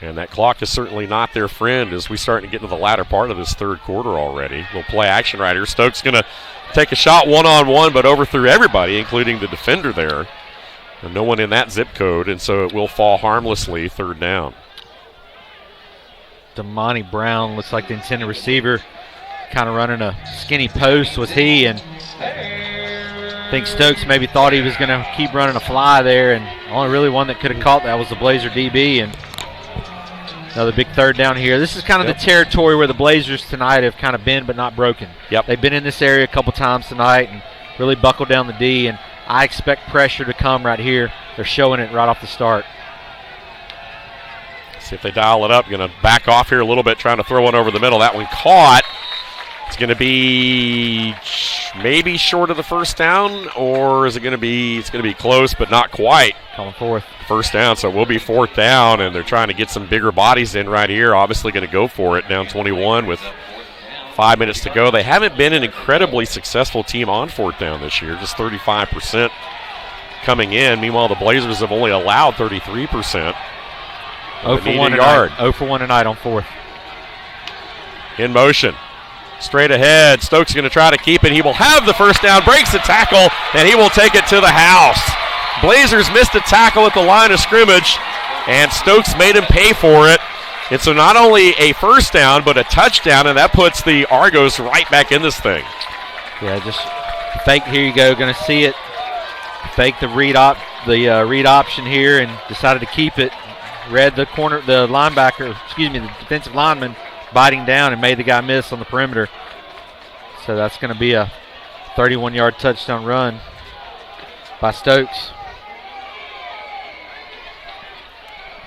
And that clock is certainly not their friend as we start to get into the latter part of this third quarter already. Little play action right here. Stokes going to take a shot one-on-one, but overthrew everybody, including the defender there. And no one in that zip code, and so it will fall harmlessly, 3rd down. Damani Brown looks like the intended receiver, kind of running a skinny post was he, and I think Stokes maybe thought he was going to keep running a fly there, and only really one that could have caught that was the Blazer DB, and another big 3rd down here. This is kind of the territory where the Blazers tonight have kind of been but not broken. They've been in this area a couple times tonight and really buckled down the D, and I expect pressure to come right here. They're showing it right off the start. See if they dial it up. Going to back off here a little bit, trying to throw one over the middle. That one caught. It's going to be maybe short of the first down, or is it going to be? It's going to be close, but not quite. Calling fourth. First down, so it will be fourth down, and they're trying to get some bigger bodies in right here. Obviously going to go for it, down 21 with 5 minutes to go. They haven't been an incredibly successful team on fourth down this year, just 35% coming in. Meanwhile, the Blazers have only allowed 33%. 0 for 1 tonight. 0 for 1 tonight on fourth. In motion. Straight ahead. Stokes going to try to keep it. He will have the first down, breaks the tackle, and he will take it to the house. Blazers missed a tackle at the line of scrimmage, and Stokes made him pay for it. And so not only a first down, but a touchdown, and that puts the Argos right back in this thing. Yeah, just fake. Here you go. Going to see it. Fake the read option here, and decided to keep it. Read the corner, the defensive lineman biting down and made the guy miss on the perimeter. So that's going to be a 31-yard touchdown run by Stokes.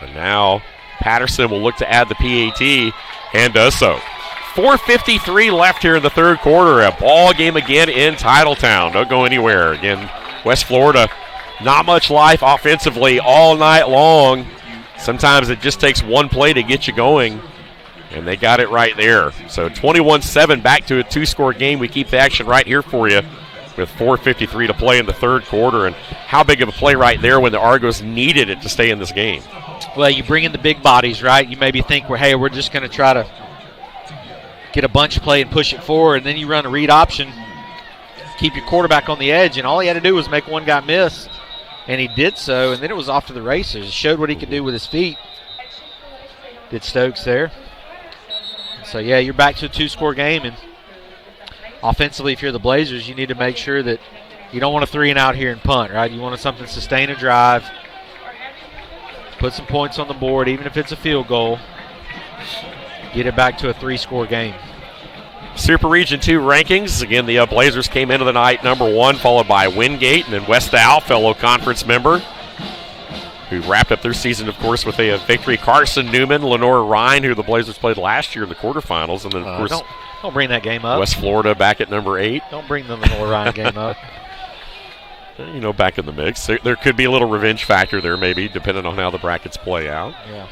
And now Patterson will look to add the PAT and does so. 4:53 left here in the third quarter. A ball game again in Titletown. Don't go anywhere. Again, West Florida, not much life offensively all night long. Sometimes it just takes one play to get you going, and they got it right there. So 21-7, back to a two-score game. We keep the action right here for you with 4:53 to play in the third quarter. And how big of a play right there when the Argos needed it to stay in this game. Well, you bring in the big bodies, right? You maybe think, well, hey, we're just going to try to get a bunch play and push it forward, and then you run a read option, keep your quarterback on the edge, and all he had to do was make one guy miss. And he did so, and then it was off to the races. He showed what he could do with his feet. Did Stokes there. So, yeah, you're back to a two-score game. And offensively, if you're the Blazers, you need to make sure that you don't want a 3-and-out here and punt, right? You want something to sustain a drive, put some points on the board, even if it's a field goal. Get it back to a 3-score game. Super Region 2 rankings. Again, the Blazers came into the night number 1, followed by Wingate, and then West Al, fellow conference member, who wrapped up their season, of course, with a victory. Carson Newman, Lenore Ryan, who the Blazers played last year in the quarterfinals, and then, of course, don't bring that game up. West Florida back at number 8. Don't bring the Lenore Ryan game up. You know, back in the mix. There could be a little revenge factor there, maybe, depending on how the brackets play out. Yeah.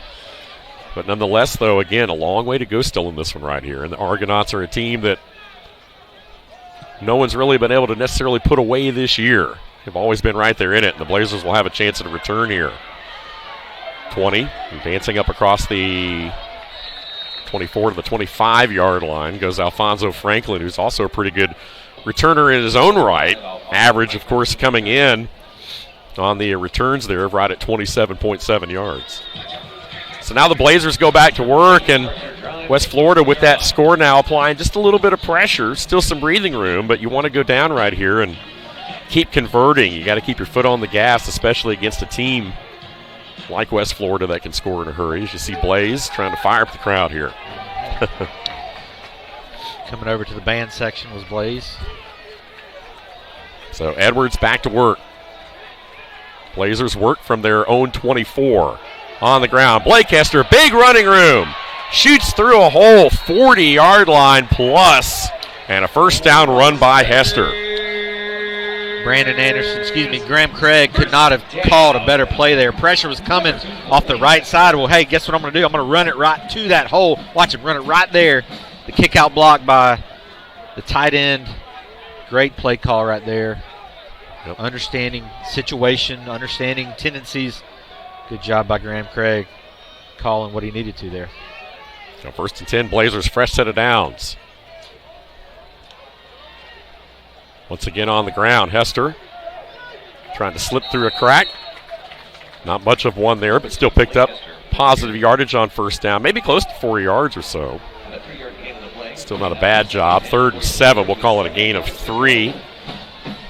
But nonetheless, though, again, a long way to go still in this one right here. And the Argonauts are a team that no one's really been able to necessarily put away this year. They've always been right there in it, and the Blazers will have a chance at a return here. 20, advancing up across the 24 to the 25-yard line goes Alfonso Franklin, who's also a pretty good returner in his own right. Average, of course, coming in on the returns there, right at 27.7 yards. So now the Blazers go back to work, and West Florida with that score now applying just a little bit of pressure. Still some breathing room, but you want to go down right here and keep converting. You got to keep your foot on the gas, especially against a team like West Florida that can score in a hurry. As you see Blaze trying to fire up the crowd here. Coming over to the band section was Blaze. So Edwards back to work. Blazers work from their own 24. On the ground, Blake Hester, big running room. Shoots through a hole, 40-yard line plus, and a first down run by Hester. Graham Craig could not have called a better play there. Pressure was coming off the right side. Well, hey, guess what I'm going to do? I'm going to run it right to that hole. Watch him run it right there. The kick-out block by the tight end. Great play call right there. Yep. Understanding situation, understanding tendencies. Good job by Graham Craig calling what he needed to there. So 1st and 10, Blazers, fresh set of downs. Once again on the ground, Hester trying to slip through a crack. Not much of one there, but still picked up positive yardage on first down. Maybe close to 4 yards or so. Still not a bad job. 3rd and 7, we'll call it a gain of 3.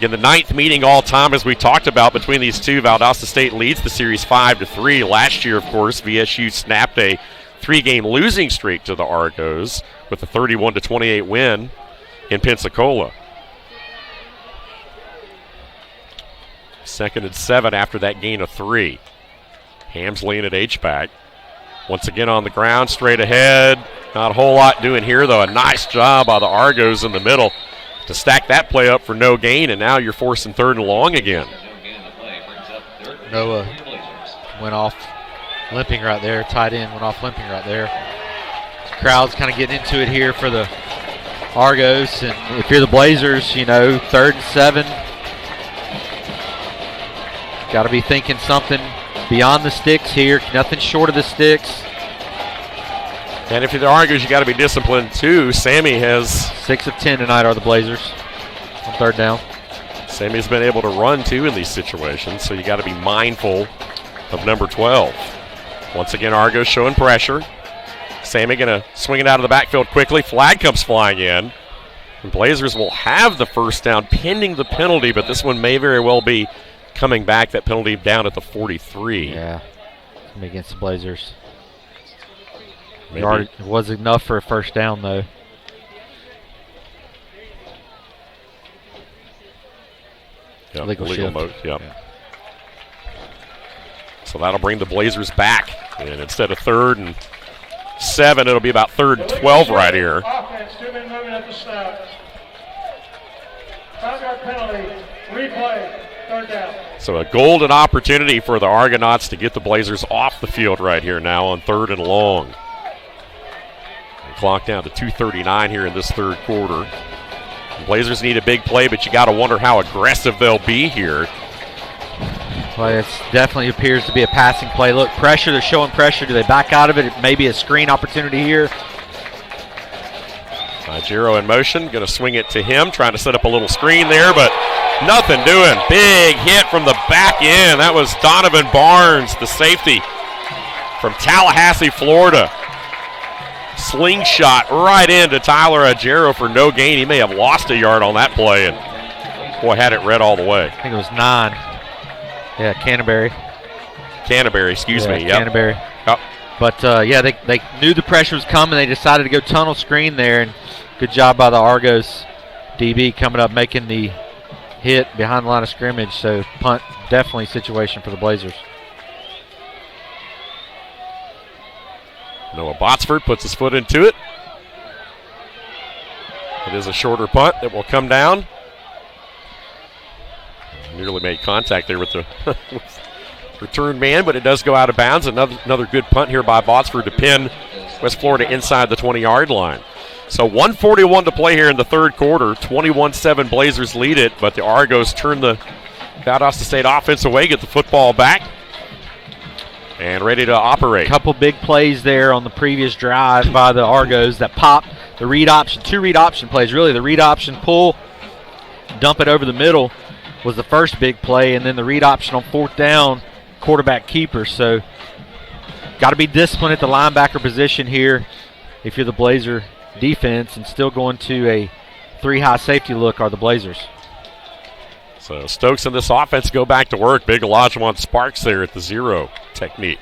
In the 9th meeting all time, as we talked about, between these two, Valdosta State leads the series 5-3. Last year, of course, VSU snapped a 3-game losing streak to the Argos with a 31-28 win in Pensacola. 2nd and 7 after that gain of 3. Hamsley in at H-back. Once again on the ground, straight ahead, Not a whole lot doing here, though. A nice job by the Argos in the middle to stack that play up for no gain, and now you're forcing 3rd and long again. Noah went off limping right there. Tight end went off limping right there. The crowd's kind of getting into it here for the Argos, and if you're the Blazers, 3rd and 7. Got to be thinking something beyond the sticks here. Nothing short of the sticks. And if you're the Argos, you got to be disciplined too. Sammy has 6 of 10 tonight are the Blazers on 3rd down. Sammy's been able to run too in these situations, so you got to be mindful of number 12. Once again, Argos showing pressure. Sammy going to swing it out of the backfield quickly. Flag comes flying in. And Blazers will have the first down pending the penalty, but this one may very well be coming back. That penalty down at the 43. Yeah, against the Blazers. Maybe. It was enough for a first down, though. Yep, Legal shift. mode, yep. Yeah. So that'll bring the Blazers back. And instead of 3rd and 7, it'll be about 3rd and 12 right here. Offense, 2 men moving at the snap. 5-yard penalty, replay, 3rd down. So a golden opportunity for the Argonauts to get the Blazers off the field right here now on 3rd and long. And clock down to 2:39 here in this 3rd quarter. The Blazers need a big play, but you got to wonder how aggressive they'll be here. Well, it definitely appears to be a passing play. Look, pressure, they're showing pressure. Do they back out of it? It may be a screen opportunity here. Giro in motion, going to swing it to him, trying to set up a little screen there, but nothing doing. Big hit from the back end. That was Donovan Barnes, the safety from Tallahassee, Florida. Slingshot right into Tyler Agero for no gain. He may have lost a yard on that play, and boy, had it read all the way. I think it was 9. Yeah, Canterbury, excuse me. Yep. Canterbury. Yep. But, they knew the pressure was coming. They decided to go tunnel screen there, and good job by the Argos DB coming up, making the hit behind the line of scrimmage. So, punt, definitely situation for the Blazers. Noah Botsford puts his foot into it. It is a shorter punt that will come down. Nearly made contact there with the return man, but it does go out of bounds. Another good punt here by Botsford to pin West Florida inside the 20-yard line. So 1:41 to play here in the 3rd quarter. 21-7 Blazers lead it, but the Argos turn the Valdosta State offense away, get the football back, and ready to operate. Couple big plays there on the previous drive by the Argos that popped the read option, 2 read option plays. Really, the read option pull, dump it over the middle was the first big play, and then the read option on 4th down, quarterback keeper. So got to be disciplined at the linebacker position here if you're the Blazer defense, and still going to a 3-high safety look are the Blazers. So Stokes and this offense go back to work. Big Olajuwon Sparks there at the 0 technique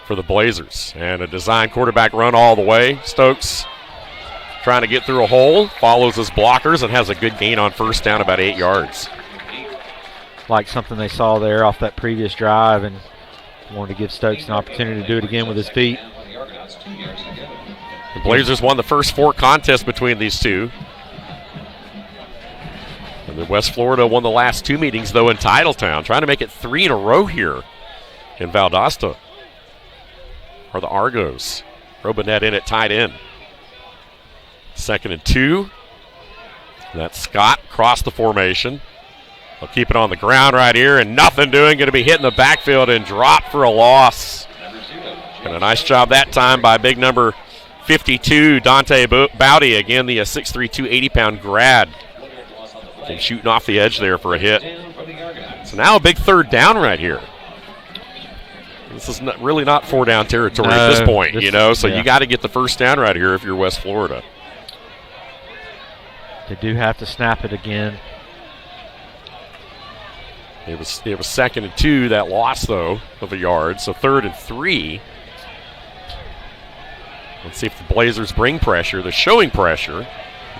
for the Blazers. And a design quarterback run all the way. Stokes trying to get through a hole, follows his blockers, and has a good gain on 1st down, about 8 yards. Like something they saw there off that previous drive, and wanted to give Stokes an opportunity to do it again with his feet. The Blazers won the first 4 contests between these two. And then West Florida won the last 2 meetings, though, in Titletown. Trying to make it 3 in a row here in Valdosta are the Argos. Robinette in at tight end. 2nd and 2. That's Scott across the formation. They'll keep it on the ground right here, and nothing doing. Going to be hit in the backfield and dropped for a loss. And a nice job that time by big number 52, Dante Bowdy. Again, the 6'3", 280-pound grad. And shooting off the edge there for a hit. So now a big 3rd down right here. This is really not 4-down territory at this point, so you got to get the first down right here if you're West Florida. They do have to snap it again. It was 2nd and 2, that loss, though, of a yard. So 3rd and 3. Let's see if the Blazers bring pressure. They're showing pressure.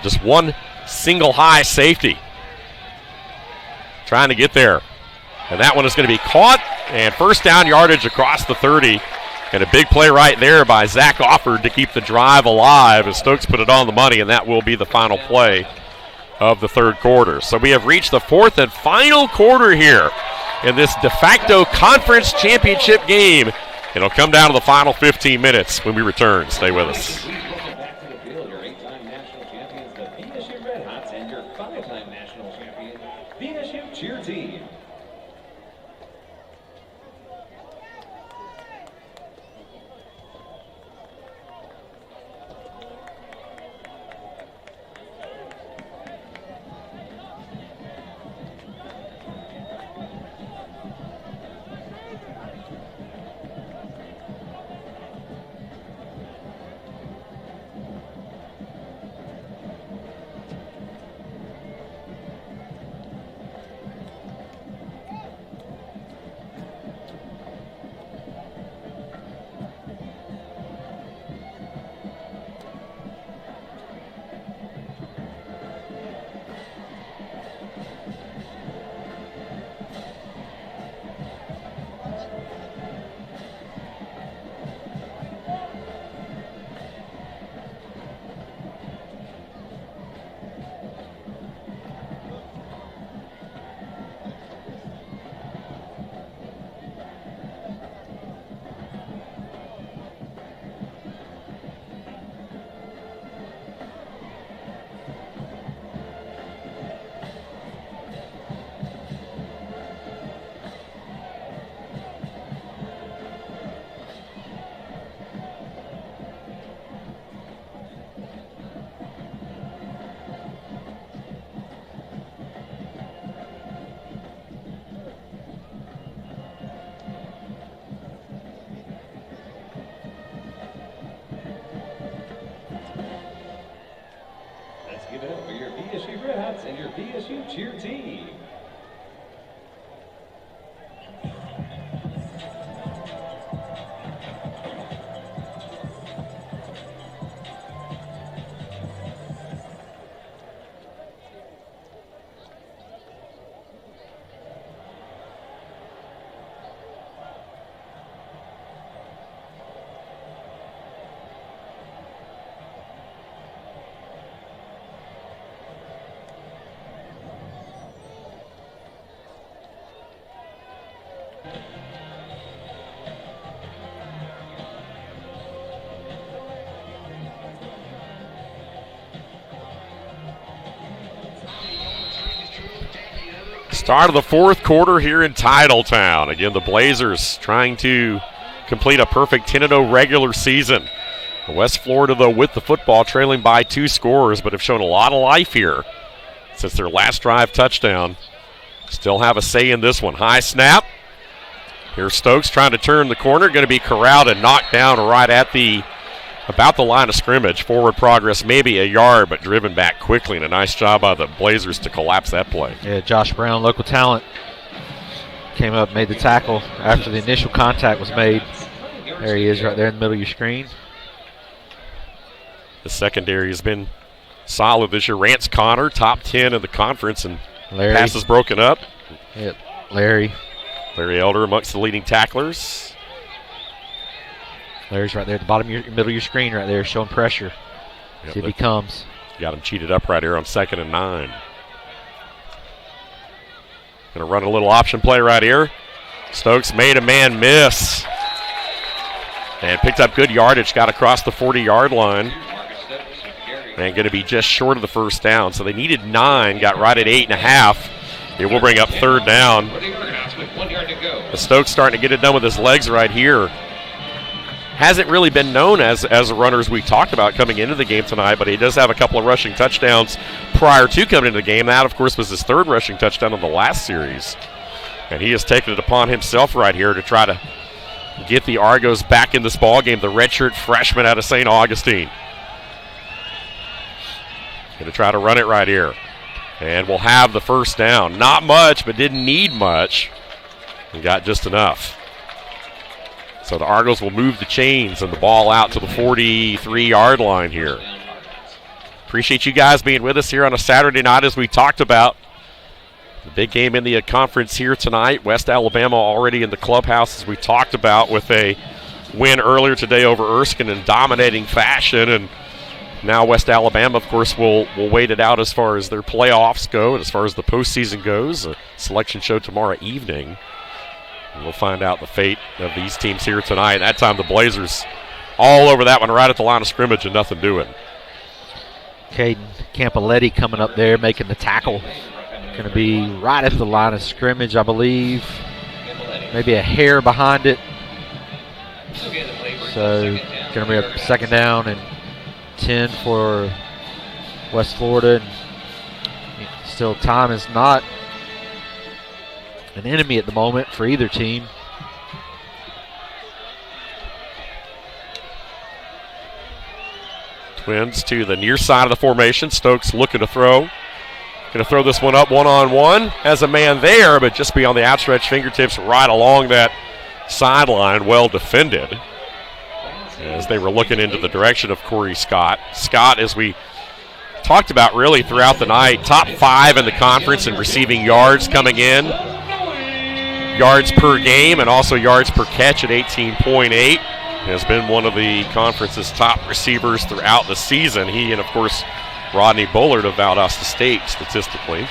Just one single high safety. Trying to get there. And that one is going to be caught. And 1st down yardage across the 30 And a big play right there by Zach Offord to keep the drive alive as Stokes put it on the money, and that will be the final play of the third quarter. So we have reached the fourth and final quarter here in this de facto conference championship game. It'll come down to the final 15 minutes when we return. Stay with us. Please welcome back to the field your 8-time national champions, the VSU Red Hots, and your 5-time national champion, VSU Cheer Team. Give it up for your VSU Red Hots and your VSU Cheer Team. Start of the fourth quarter here in Titletown. Again, the Blazers trying to complete a perfect 10-0 regular season. West Florida, though, with the football, trailing by 2 scores, but have shown a lot of life here since their last drive touchdown. Still have a say in this one. High snap. Here's Stokes trying to turn the corner. Going to be corralled and knocked down right at about the line of scrimmage. Forward progress maybe a yard, but driven back quickly. And a nice job by the Blazers to collapse that play. Yeah, Josh Brown, local talent, came up, made the tackle after the initial contact was made. There he is right there in the middle of your screen. The secondary has been solid this year. Rance Connor, top 10 in the conference, and passes broken up. Yep, Larry Elder amongst the leading tacklers. Larry's right there at the bottom of your middle of your screen right there, showing pressure. Yep, see if he comes. Got him cheated up right here on 2nd and 9. Going to run a little option play right here. Stokes made a man miss. And picked up good yardage, got across the 40-yard line. And going to be just short of the first down. So they needed 9, got right at 8.5. It will bring up 3rd down. The Stokes starting to get it done with his legs right here. Hasn't really been known as a runner, as we talked about coming into the game tonight, but he does have a couple of rushing touchdowns prior to coming into the game. That, of course, was his 3rd rushing touchdown in the last series. And he has taken it upon himself right here to try to get the Argos back in this ballgame, the redshirt freshman out of St. Augustine. Going to try to run it right here. And we'll have the 1st down. Not much, but didn't need much. And got just enough. So the Argos will move the chains and the ball out to the 43-yard line here. Appreciate you guys being with us here on a Saturday night as we talked about. The big game in the conference here tonight. West Alabama already in the clubhouse as we talked about with a win earlier today over Erskine in dominating fashion, and now West Alabama, of course, will wait it out as far as their playoffs go and as far as the postseason goes. A selection show tomorrow evening. And we'll find out the fate of these teams here tonight. That time the Blazers all over that one right at the line of scrimmage and nothing doing. Caden Campaletti coming up there making the tackle. Going to be right at the line of scrimmage, I believe. Maybe a hair behind it. So going to be a second down and 10 for West Florida. And still, time is not an enemy at the moment for either team. Twins to the near side of the formation. Stokes looking to throw. Going to throw this one up one-on-one. Has a man there, but just beyond the outstretched fingertips right along that sideline. Well defended. As they were looking into the direction of Corey Scott. Scott, as we talked about really throughout the night, top 5 in the conference in receiving yards coming in. Yards per game and also yards per catch at 18.8. Has been one of the conference's top receivers throughout the season. He and, of course, Rodney Bullard of Valdosta State statistically.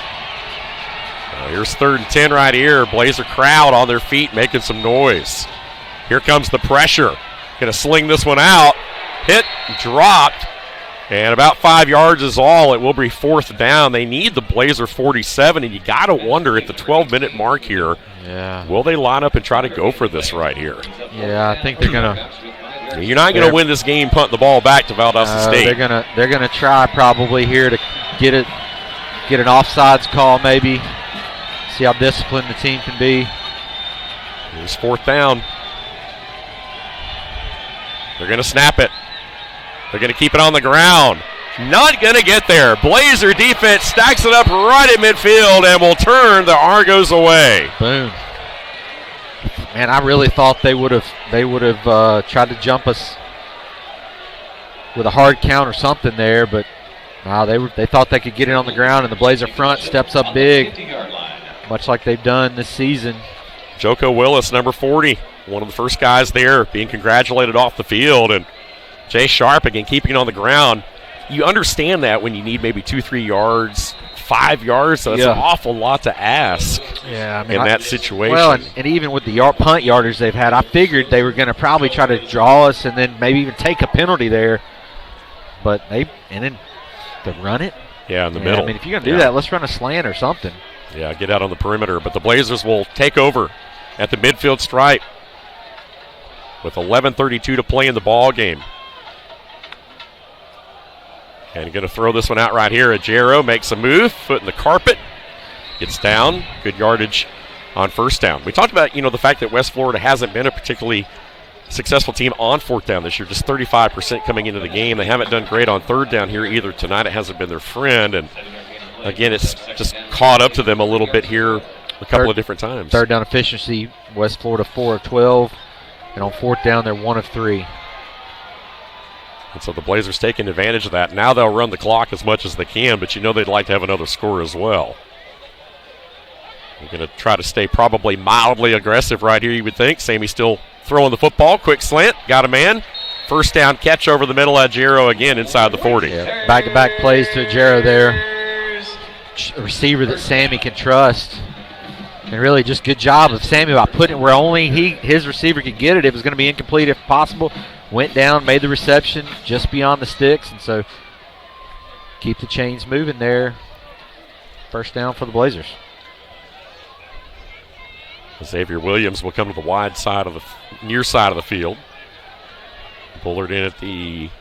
Here's 3rd and 10 right here. Blazer crowd on their feet making some noise. Here comes the pressure. Going to sling this one out. Hit, dropped, and about 5 yards is all. It will be 4th down. They need the Blazer 47, and you got to wonder at the 12-minute mark here, will they line up and try to go for this right here? Yeah, I think they're going to. You're not going to win this game punting the ball back to Valdosta State. They're gonna try probably here to get an offsides call maybe. See how disciplined the team can be. Here's 4th down. They're going to snap it. They're going to keep it on the ground. Not going to get there. Blazer defense stacks it up right at midfield and will turn the Argos away. Boom. Man, I really thought they would have tried to jump us with a hard count or something there, but wow, they thought they could get it on the ground, and the Blazer front steps up big, much like they've done this season. Joko Willis, number 40, one of the first guys there being congratulated off the field, and Jay Sharp again keeping it on the ground. You understand that when you need maybe 2-3 yards, 5 yards, so that's an awful lot to ask in that situation. Well, and even with the punt yardage they've had, I figured they were going to probably try to draw us and then maybe even take a penalty there. But then to run it? Yeah, in the middle. I mean, if you're going to do that, let's run a slant or something. Yeah, get out on the perimeter. But the Blazers will take over at the midfield stripe with 11:32 to play in the ball game. And going to throw this one out right here. Ajero makes a move, foot in the carpet, gets down, good yardage on 1st down. We talked about, the fact that West Florida hasn't been a particularly successful team on 4th down this year, just 35% coming into the game. They haven't done great on 3rd down here either tonight. It hasn't been their friend, and again, it's just caught up to them a little bit here a couple of different times. 3rd down efficiency, West Florida 4 of 12, and on 4th down they're 1 of 3. And so the Blazers taking advantage of that. Now they'll run the clock as much as they can, but they'd like to have another score as well. They're going to try to stay probably mildly aggressive right here, you would think. Sammy still throwing the football. Quick slant. Got a man. 1st down catch over the middle. Ajero again inside the 40. Yeah. Back-to-back plays to Ajero there. A receiver that Sammy can trust. And really just good job of Sammy by putting it where only his receiver could get it. It was going to be incomplete if possible. Went down, made the reception just beyond the sticks, and so keep the chains moving there. 1st down for the Blazers. Xavier Williams will come to the wide side of the near side of the field. Bullard in at the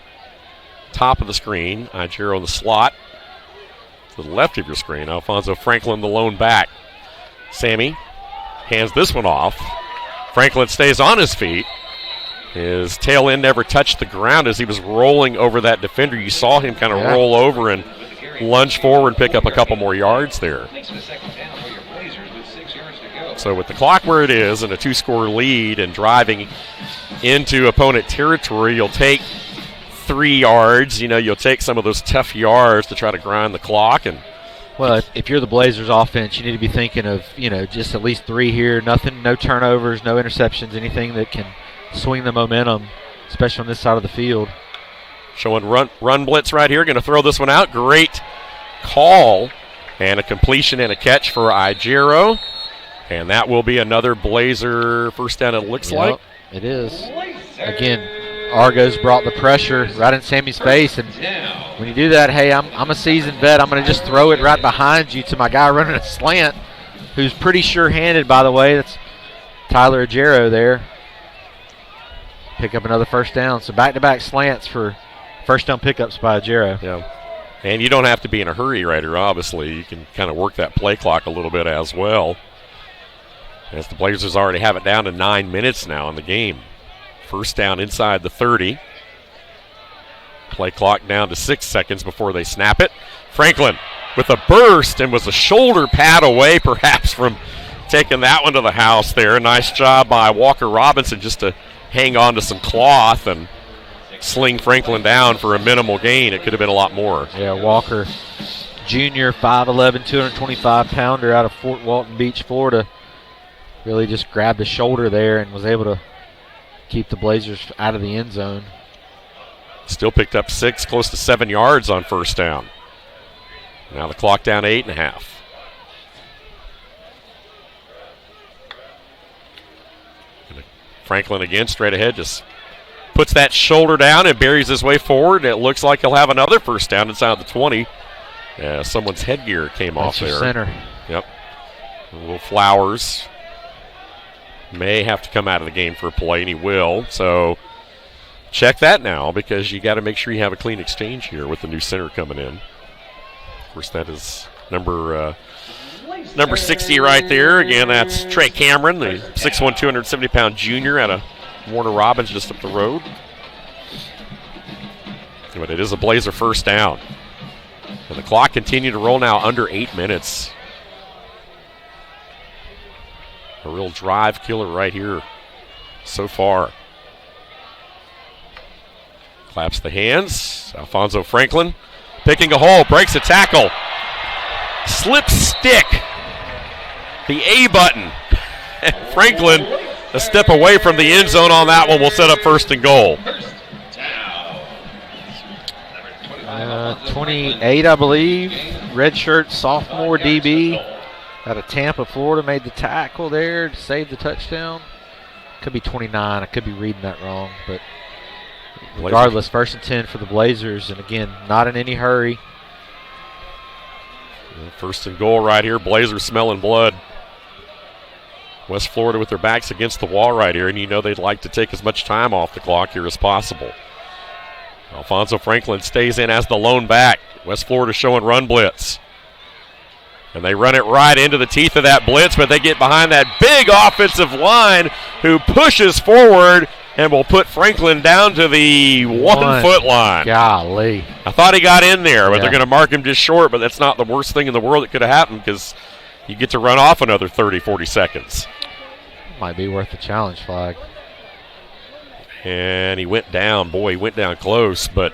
top of the screen. Ajero in the slot. To the left of your screen, Alfonso Franklin, the lone back. Sammy hands this one off. Franklin stays on his feet. His tail end never touched the ground as he was rolling over that defender. You saw him kind of roll over and lunge forward and pick up a couple more yards there. So with the clock where it is and a 2-score lead and driving into opponent territory, you'll take 3 yards. You'll take some of those tough yards to try to grind the clock. And well, if you're the Blazers offense, you need to be thinking of, just at least 3 here. Nothing, no turnovers, no interceptions, anything that can swing the momentum, especially on this side of the field. Showing run blitz right here. Going to throw this one out. Great call. And a completion and a catch for Igero. And that will be another Blazer first down, it looks like. It is. Again, Argos brought the pressure right in Sammy's face. And when you do that, hey, I'm a seasoned vet. I'm going to just throw it right behind you to my guy running a slant, who's pretty sure-handed, by the way. That's Tyler Igero there. Pick up another first down. So back-to-back slants for first down pickups by Igero. Yeah. And you don't have to be in a hurry right here, obviously. You can kind of work that play clock a little bit as well. As the Blazers already have it down to 9 minutes now in the game. First down inside the 30. Play clock down to 6 seconds before they snap it. Franklin with a burst and was a shoulder pad away perhaps from taking that one to the house there. Nice job by Walker Robinson just to hang on to some cloth and sling Franklin down for a minimal gain. It could have been a lot more. Yeah, Walker Jr., 5'11", 225-pounder out of Fort Walton Beach, Florida. Really just grabbed the shoulder there and was able to keep the Blazers out of the end zone. Still picked up 6, close to 7 yards on first down. Now the clock down to 8.5. Franklin again, straight ahead, just puts that shoulder down and buries his way forward. It looks like he'll have another first down inside the 20. Someone's headgear came off there. Center. Yep. Little Flowers may have to come out of the game for a play, and he will. So check that now, because you got to make sure you have a clean exchange here with the new center coming in. Of course, that is number 60 right there. Again, that's Trey Cameron, the 6'1", 270-pound junior out of Warner Robins just up the road. But it is a Blazer first down. And the clock continued to roll now under 8 minutes. A real drive killer right here so far. Claps the hands. Alfonso Franklin picking a hole, breaks a tackle. Slip stick. The A button. Franklin a step away from the end zone on that one will set up first and goal. 28, I believe. Redshirt sophomore DB out of Tampa, Florida, made the tackle there to save the touchdown. Could be 29. I could be reading that wrong, but regardless, first and 10 for the Blazers, and again, not in any hurry. First and goal right here. Blazers smelling blood. West Florida with their backs against the wall right here, and you know they'd like to take as much time off the clock here as possible. Alfonso Franklin stays in as the lone back. West Florida showing run blitz. And they run it right into the teeth of that blitz, but they get behind that big offensive line who pushes forward and will put Franklin down to the 1 foot line. Golly. I thought he got in there, but they're going to mark him just short, but that's not the worst thing in the world that could have happened, because you get to run off another 30, 40 seconds. Might be worth the challenge flag. And he went down. Boy, he went down close, but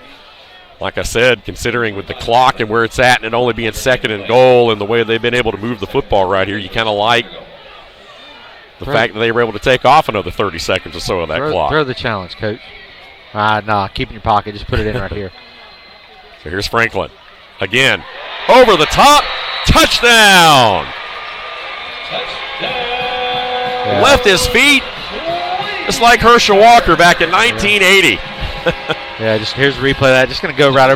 like I said, considering with the clock and where it's at and it only being second and goal and the way they've been able to move the football right here, you kind of like the fact that they were able to take off another 30 seconds or so of that clock. Throw the challenge, Coach. Nah, keep in your pocket. Just put it in right here. So here's Franklin. Again, over the top. Touchdown! Yeah. Left his feet, just like Herschel Walker back in 1980. Yeah, just here's a replay of that. Just going to go right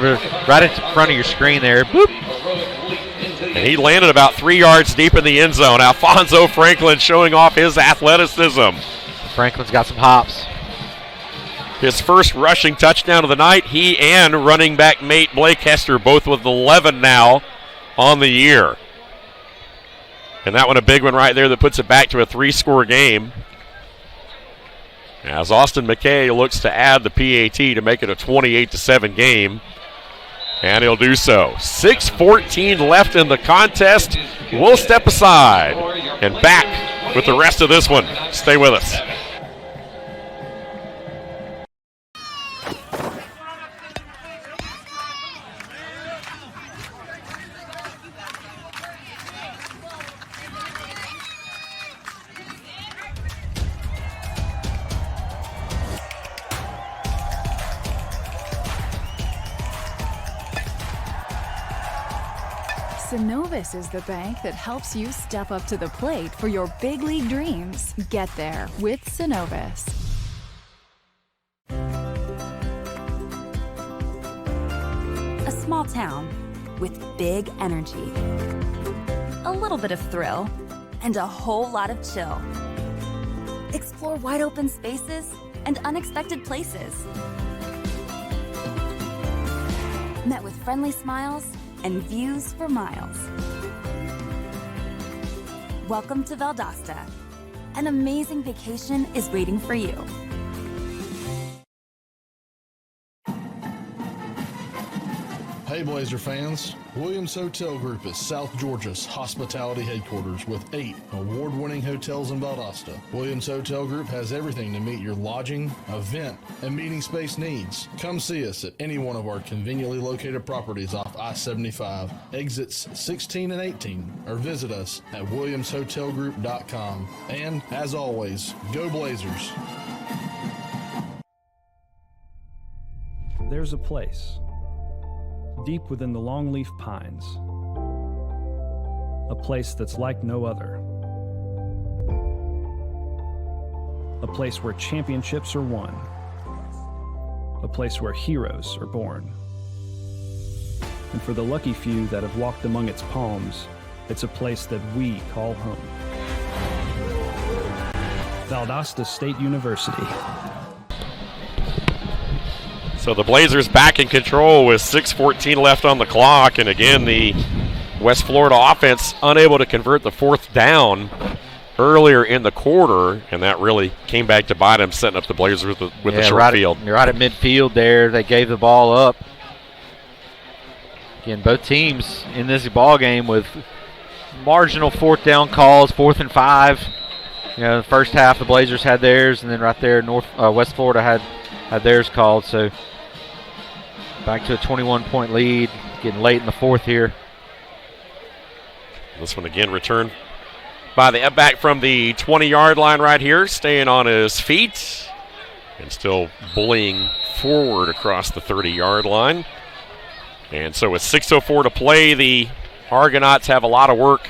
in front of your screen there. Boop. And he landed about 3 yards deep in the end zone. Alfonso Franklin showing off his athleticism. Franklin's got some hops. His first rushing touchdown of the night. He and running back mate Blake Hester, both with 11 now on the year. And that one a big one right there that puts it back to a 3-score game. As Austin McKay looks to add the PAT to make it a 28-7 game. And he'll do so. 6:14 left in the contest. We'll step aside and back with the rest of this one. Stay with us. Synovus is the bank that helps you step up to the plate for your big league dreams. Get there with Synovus. A small town with big energy, a little bit of thrill, and a whole lot of chill. Explore wide open spaces and unexpected places. Met with friendly smiles and views for miles. Welcome to Valdosta. An amazing vacation is waiting for you. Hey Blazer fans, Williams Hotel Group is South Georgia's hospitality headquarters with 8 award-winning hotels in Valdosta. Williams Hotel Group has everything to meet your lodging, event, and meeting space needs. Come see us at any one of our conveniently located properties off I-75, exits 16 and 18, or visit us at williamshotelgroup.com. And as always, go Blazers! There's a place deep within the longleaf pines, a place that's like no other, a place where championships are won, a place where heroes are born. And for the lucky few that have walked among its palms, it's a place that we call home. Valdosta State University. So the Blazers back in control with 6:14 left on the clock, and again the West Florida offense unable to convert the fourth down earlier in the quarter, and that really came back to bite them, setting up the Blazers with the short field. You're right at midfield there. They gave the ball up. Again, both teams in this ball game with marginal fourth down calls, 4th and 5. You know, the first half the Blazers had theirs, and then right there West Florida had theirs called. So back to a 21-point lead, getting late in the fourth here. This one again returned by the back from the 20-yard line right here, staying on his feet and still bullying forward across the 30-yard line. And so with 6:04 to play, the Argonauts have a lot of work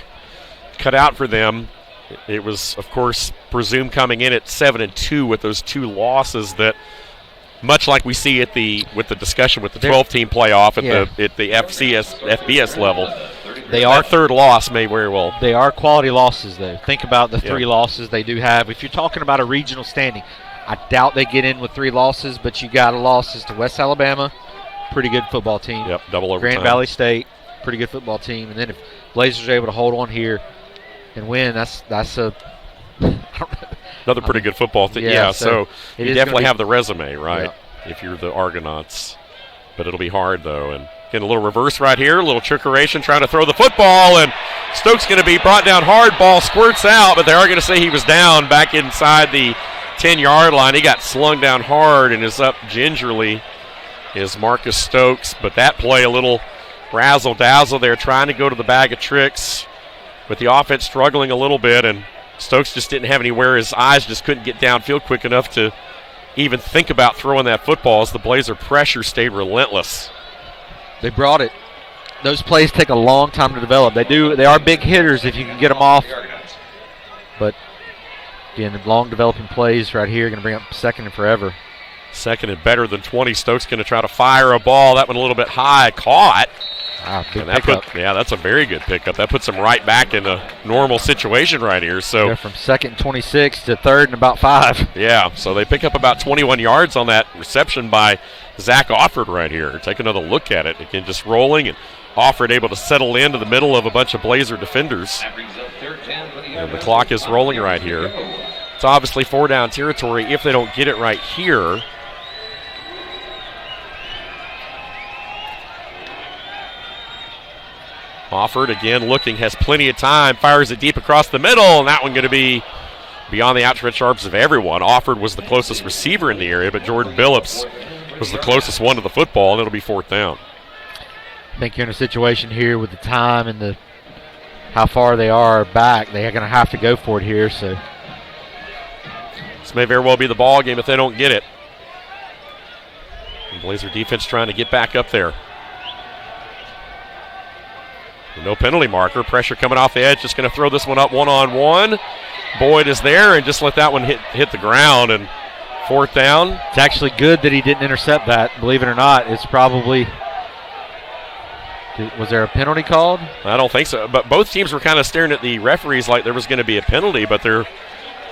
cut out for them. It was, of course, presumed coming in at 7-2 with those 2 losses that, much like we see with the discussion with the 12-team playoff at the FBS level, that third loss may very well. They are quality losses, though. Think about the 3 losses they do have. If you're talking about a regional standing, I doubt they get in with 3 losses, but you got losses to West Alabama, pretty good football team. Yep, double overtime. Grand Valley State, pretty good football team. And then if Blazers are able to hold on here and win, that's a another pretty good football team. Yeah, so you definitely have the resume, right, yeah, if you're the Argonauts. But it'll be hard, though. And getting a little reverse right here, a little trickeration, trying to throw the football, and Stokes going to be brought down hard. Ball squirts out, but they are going to say he was down back inside the 10-yard line. He got slung down hard and is up gingerly is Marcus Stokes. But that play, a little razzle-dazzle there, trying to go to the bag of tricks with the offense struggling a little bit, and Stokes just didn't have anywhere. His eyes just couldn't get downfield quick enough to even think about throwing that football as the Blazer pressure stayed relentless. They brought it. Those plays take a long time to develop. They are big hitters if you can get them off. But, again, the long developing plays right here are going to bring up 2nd and forever. 2nd and better than 20. Stokes going to try to fire a ball. That one a little bit high. Caught. Wow, and that's a very good pickup. That puts them right back in a normal situation right here. So from 2nd and 26 to 3rd and about 5. Yeah, so they pick up about 21 yards on that reception by Zach Offord right here. Take another look at it. Again, just rolling, and Offord able to settle into the middle of a bunch of Blazer defenders. And the clock is rolling right here. It's obviously 4-down territory if they don't get it right here. Offord again looking, has plenty of time, fires it deep across the middle, and that one going to be beyond the outstretched arms of everyone. Offord was the closest receiver in the area, but Jordan Billups was the closest one to the football, and it'll be 4th down. I think you're in a situation here with the time and how far they are back. They're going to have to go for it here. So this may very well be the ball game if they don't get it. The Blazer defense trying to get back up there. No penalty marker. Pressure coming off the edge. Just going to throw this one up one-on-one. Boyd is there and just let that one hit the ground. And 4th down. It's actually good that he didn't intercept that. Believe it or not, it's probably. Was there a penalty called? I don't think so. But both teams were kind of staring at the referees like there was going to be a penalty, but there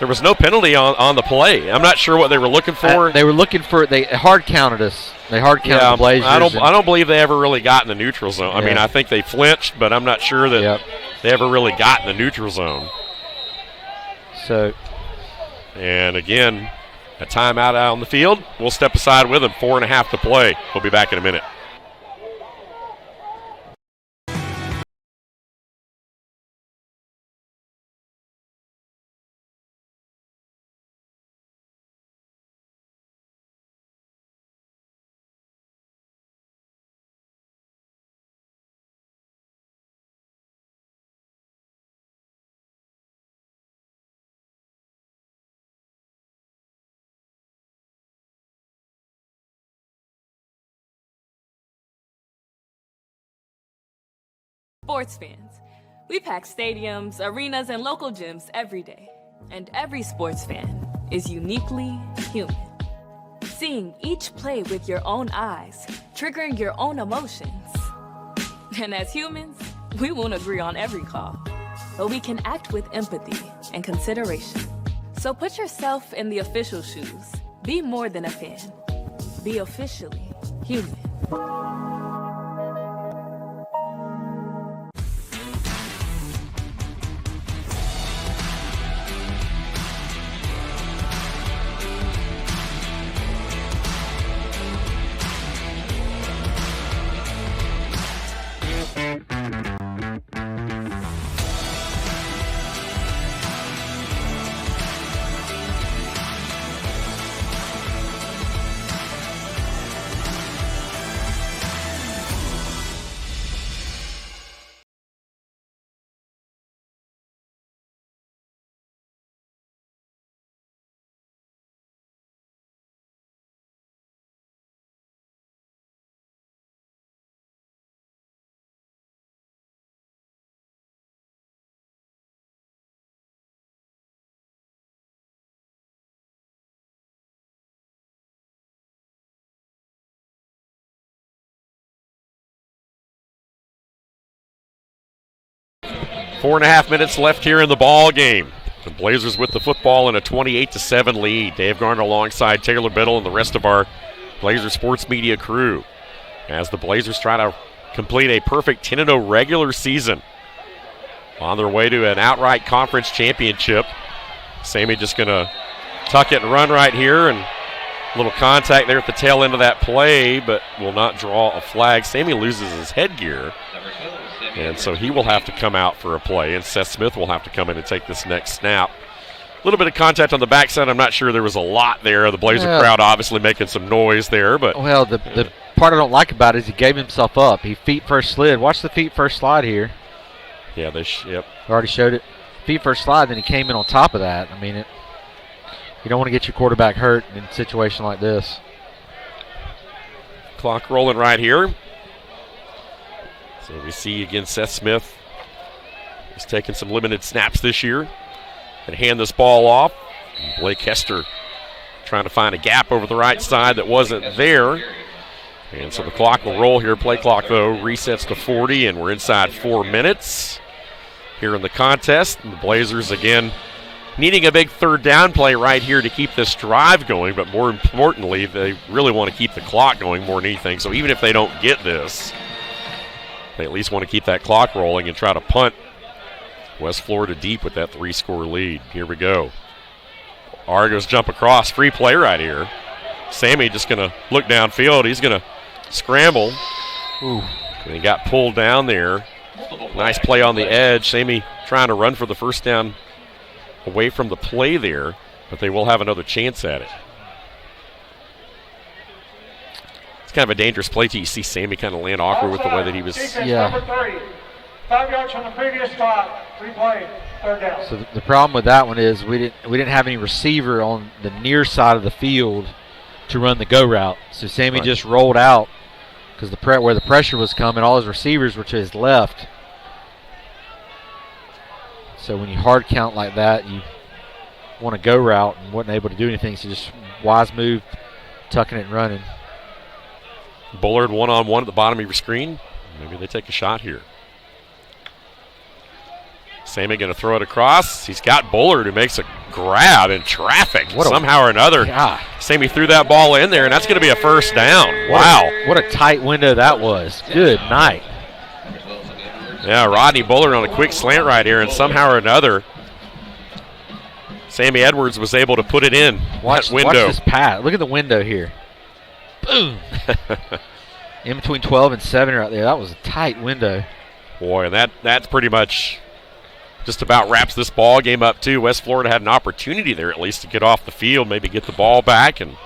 was no penalty on the play. I'm not sure what they were looking for. They were looking for. They hard counted us. They hard counted the Blazers. I don't believe they ever really got in the neutral zone. Yeah. I mean, I think they flinched, but I'm not sure that they ever really got in the neutral zone. So, and again, a timeout out on the field. We'll step aside with them. 4.5 to play. We'll be back in a minute. Sports fans, we pack stadiums, arenas, and local gyms every day. And every sports fan is uniquely human. Seeing each play with your own eyes, triggering your own emotions. And as humans, we won't agree on every call, but we can act with empathy and consideration. So put yourself in the official shoes. Be more than a fan. Be officially human. Four and a half minutes left here in the ball game. The Blazers with the football in a 28-7 lead. Dave Garner alongside Taylor Biddle and the rest of our Blazer Sports Media crew as the Blazers try to complete a perfect 10-0 regular season on their way to an outright conference championship. Sammy just going to tuck it and run right here, and a little contact there at the tail end of that play, but will not draw a flag. Sammy loses his headgear, and so he will have to come out for a play, and Seth Smith will have to come in and take this next snap. A little bit of contact on the backside. I'm not sure there was a lot there. The Blazer crowd obviously making some noise there. But well, the part I don't like about it is he gave himself up. He feet first slid. Watch the feet first slide here. Yeah, yep. Already showed it. Feet first slide, then he came in on top of that. I mean, you don't want to get your quarterback hurt in a situation like this. Clock rolling right here. So we see again Seth Smith is taking some limited snaps this year and hand this ball off. And Blake Hester trying to find a gap over the right side that wasn't there. And so the clock will roll here. Play clock, though, resets to 40, and we're inside 4 minutes here in the contest. And the Blazers, again, needing a big third down play right here to keep this drive going, but more importantly, they really want to keep the clock going more than anything. So even if they don't get this, they at least want to keep that clock rolling and try to punt West Florida deep with that 3-score lead. Here we go. Argos jump across. Free play right here. Sammy just going to look downfield. He's going to scramble. Ooh. And he got pulled down there. Nice play on the edge. Sammy trying to run for the first down away from the play there, but they will have another chance at it. It's kind of a dangerous play till you see Sammy kind of land awkward with the way that he was. Number 3, 5 yards from the previous spot. Replay, third down. So the problem with that one is we didn't have any receiver on the near side of the field to run the go route. So Sammy just rolled out because where the pressure was coming, all his receivers were to his left. So when you hard count like that, you want to go route and wasn't able to do anything. So just wise move, tucking it and running. Bullard one-on-one at the bottom of your screen. Maybe they take a shot here. Sammy going to throw it across. He's got Bullard, who makes a grab in traffic. Somehow or another, Sammy threw that ball in there, and that's going to be a first down. Wow. What a tight window that was. Good night. Yeah, Rodney Bullard on a quick slant right here, and somehow or another, Sammy Edwards was able to put it in. Watch this pass. Look at the window here. Boom. In between 12 and 7 right there. That was a tight window. Boy, and that's pretty much just about wraps this ball game up, too. West Florida had an opportunity there at least to get off the field, maybe get the ball back, and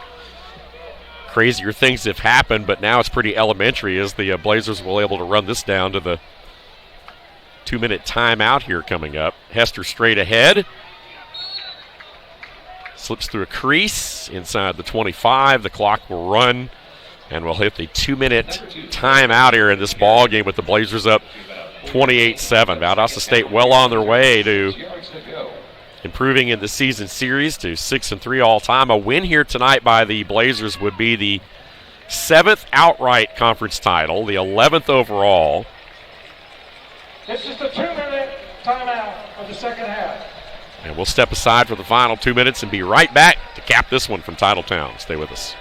crazier things have happened, but now it's pretty elementary as the Blazers will able to run this down to the 2-minute timeout here coming up. Hester straight ahead. Slips through a crease inside the 25. The clock will run, and we'll hit the 2-minute timeout here in this ball game with the Blazers up 28-7. Valdosta State well on their way to improving in the season series to 6-3 all-time. A win here tonight by the Blazers would be the 7th outright conference title, the 11th overall. This is the 2-minute timeout of the second half. And we'll step aside for the final 2 minutes and be right back to cap this one from Titletown. Stay with us.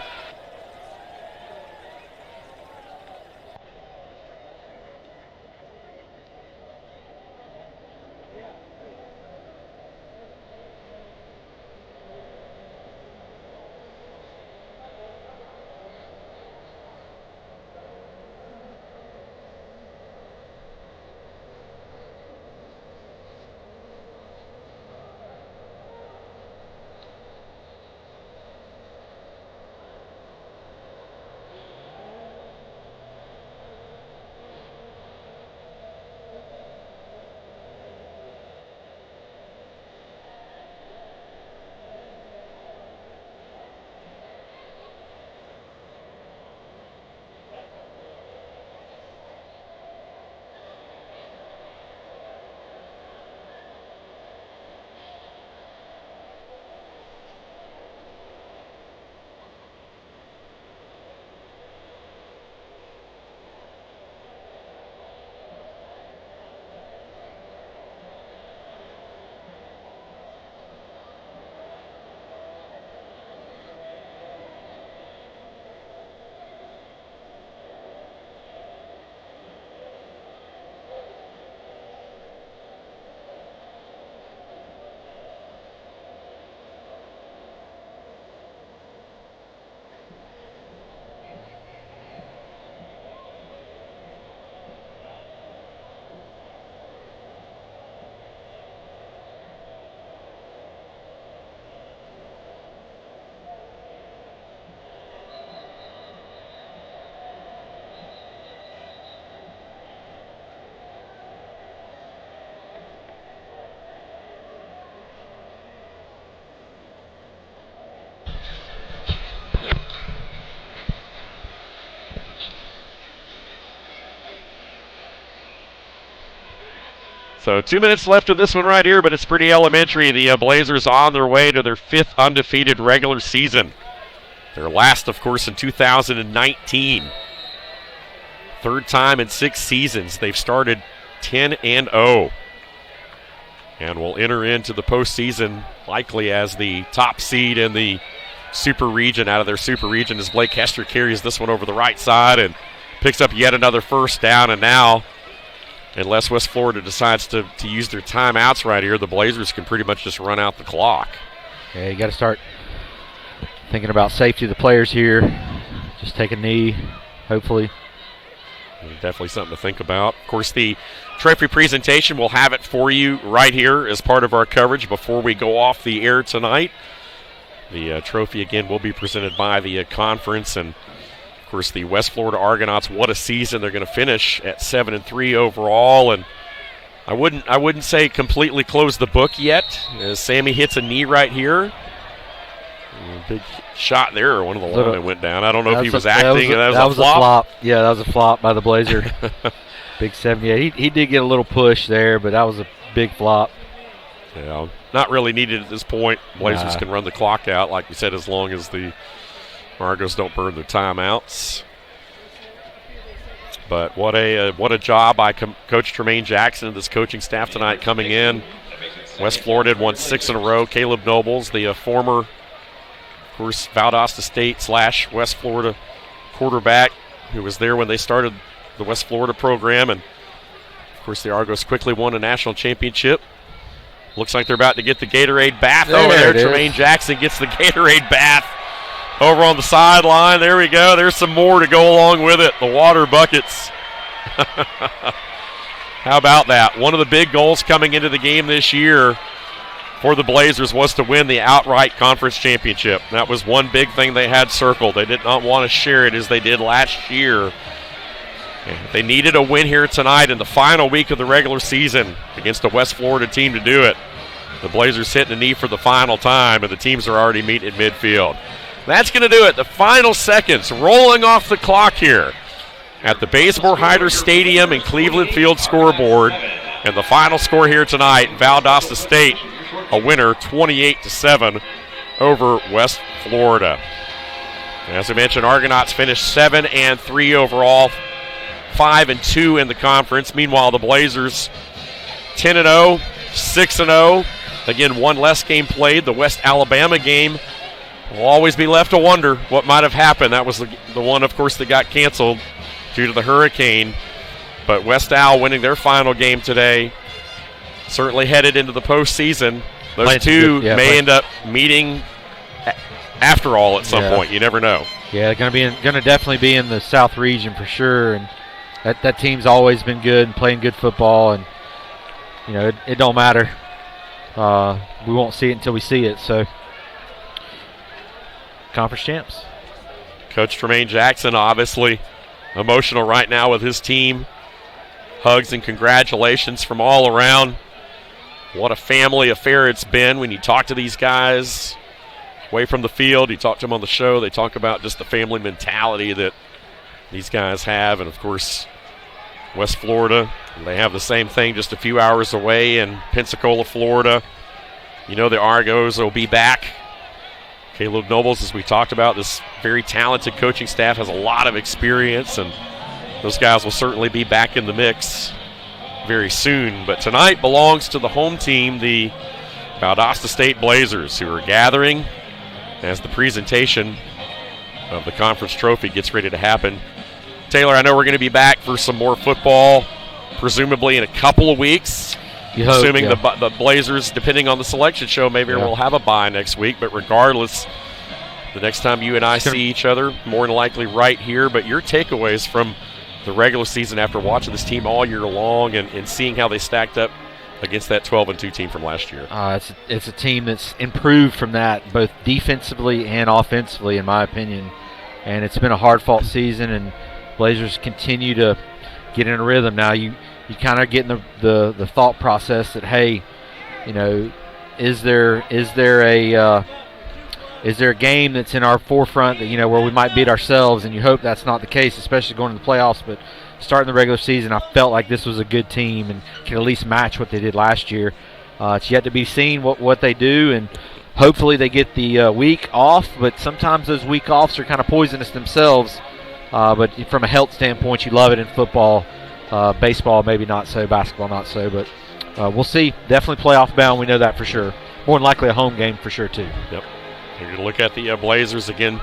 So 2 minutes left of this one right here, but it's pretty elementary. The Blazers on their way to their 5th undefeated regular season. Their last, of course, in 2019. 3rd time in 6 seasons. They've started 10-0. And will enter into the postseason likely as the top seed in the Super Region out of their Super Region as Blake Hester carries this one over the right side and picks up yet another first down. And now, unless West Florida decides to use their timeouts right here, the Blazers can pretty much just run out the clock. Yeah, you got to start thinking about safety of the players here. Just take a knee, hopefully. Definitely something to think about. Of course, the trophy presentation, we'll have it for you right here as part of our coverage before we go off the air tonight. The trophy, again, will be presented by the conference. And, of course, the West Florida Argonauts, what a season. They're going to finish at 7-3 overall. And I wouldn't say completely close the book yet, as Sammy hits a knee right here. Big shot there. One of the linemen went down. I don't know if he was acting. That was a flop. Yeah, that was a flop by the Blazer. Big 78. He did get a little push there, but that was a big flop. Yeah, not really needed at this point. Blazers can run the clock out, like we said, as long as the Argos don't burn their timeouts. But what a job by Coach Tremaine Jackson and this coaching staff tonight coming in. West Florida had won 6 in a row. Caleb Nobles, the former, of course, Valdosta State / West Florida quarterback who was there when they started the West Florida program. And, of course, the Argos quickly won a national championship. Looks like they're about to get the Gatorade bath over there. Tremaine Jackson gets the Gatorade bath over on the sideline. There we go. There's some more to go along with it. The water buckets. How about that? One of the big goals coming into the game this year for the Blazers was to win the outright conference championship. That was one big thing they had circled. They did not want to share it as they did last year. And they needed a win here tonight in the final week of the regular season against a West Florida team to do it. The Blazers hitting the knee for the final time, and the teams are already meeting at midfield. That's going to do it. The final seconds rolling off the clock here at the Bazemore Hyder Stadium and Cleveland Field scoreboard. And the final score here tonight, Valdosta State, a winner 28-7 over West Florida. As I mentioned, Argonauts finished 7-3 overall, 5-2 in the conference. Meanwhile, the Blazers 10-0, 6-0. Again, one less game played. The West Alabama game will always be left to wonder what might have happened. That was the one, of course, that got canceled due to the hurricane. But West Al winning their final game today, certainly headed into the postseason. Those two may end up meeting after all at some point. You never know. Yeah, going to definitely be in the South region for sure. And that team's always been good and playing good football. And it don't matter. We won't see it until we see it. So, conference champs. Coach Tremaine Jackson, obviously emotional right now with his team. Hugs and congratulations from all around. What a family affair it's been when you talk to these guys away from the field. You talk to them on the show. They talk about just the family mentality that these guys have. And, of course, West Florida, they have the same thing just a few hours away in Pensacola, Florida. The Argos will be back. Caleb Nobles, as we talked about, this very talented coaching staff has a lot of experience, and those guys will certainly be back in the mix very soon. But tonight belongs to the home team, the Valdosta State Blazers, who are gathering as the presentation of the conference trophy gets ready to happen. Taylor, I know we're going to be back for some more football, presumably in a couple of weeks. Assuming the Blazers, depending on the selection show, maybe we'll have a bye next week. But regardless, the next time you and I see each other, more than likely right here. But your takeaways from the regular season after watching this team all year long and seeing how they stacked up against that 12-2 team from last year. It's a team that's improved from that, both defensively and offensively, in my opinion. And it's been a hard-fought season, and Blazers continue to get in a rhythm. Now you kind of get in the thought process that, hey, is there a game that's in our forefront that where we might beat ourselves? And you hope that's not the case, especially going to the playoffs. But starting the regular season, I felt like this was a good team and can at least match what they did last year. It's yet to be seen what they do, and hopefully they get the week off. But sometimes those week offs are kind of poisonous themselves. But from a health standpoint, you love it in football. Baseball, maybe not so. Basketball, not so. But we'll see. Definitely playoff bound. We know that for sure. More than likely a home game for sure, too. Yep. You're going to look at the Blazers again.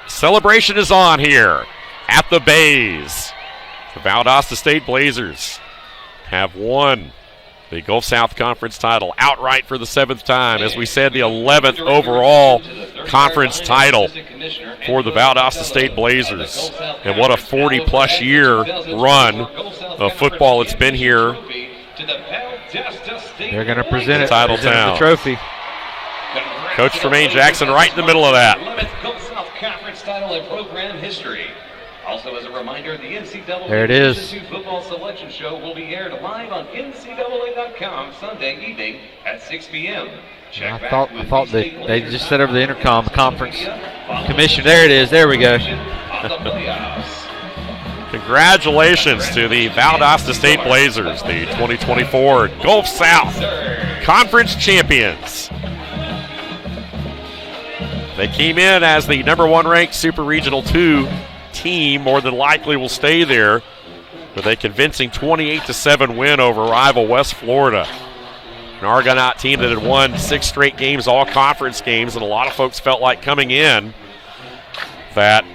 Celebration is on here at the Bays. The Valdosta State Blazers have won the Gulf South Conference title outright for the 7th time. As we said, the 11th overall conference title for the Valdosta State Blazers. And what a 40-plus year run of football it's been here. They're going to present it. Title town. The trophy. Coach Tremaine Jackson right in the middle of that. 11th Gulf South Conference title in program history. Also, as a reminder, the NCAA there it is. Division II football selection show will be aired live on NCAA.com Sunday evening at 6 p.m. I thought they just set over the intercom conference commission. There it is. There we go. Congratulations to the Valdosta State Blazers, the 2024 Gulf South Conference champions. They came in as the number 1 ranked Super Regional 2 team, more than likely will stay there, with a convincing 28-7 win over rival West Florida. An Argonaut team that had won 6 straight games, all conference games, and a lot of folks felt like coming in that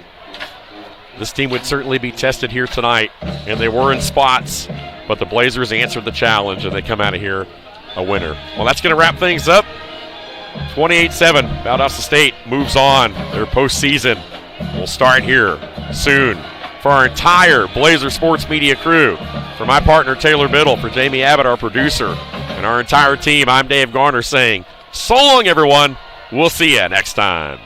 this team would certainly be tested here tonight, and they were in spots, but the Blazers answered the challenge, and they come out of here a winner. Well, that's going to wrap things up. 28-7, Valdosta State moves on. Their postseason will start here soon. For our entire Blazer Sports Media crew, for my partner Taylor Biddle, for Jamie Abbott, our producer, and our entire team, I'm Dave Garner saying, so long, everyone. We'll see you next time.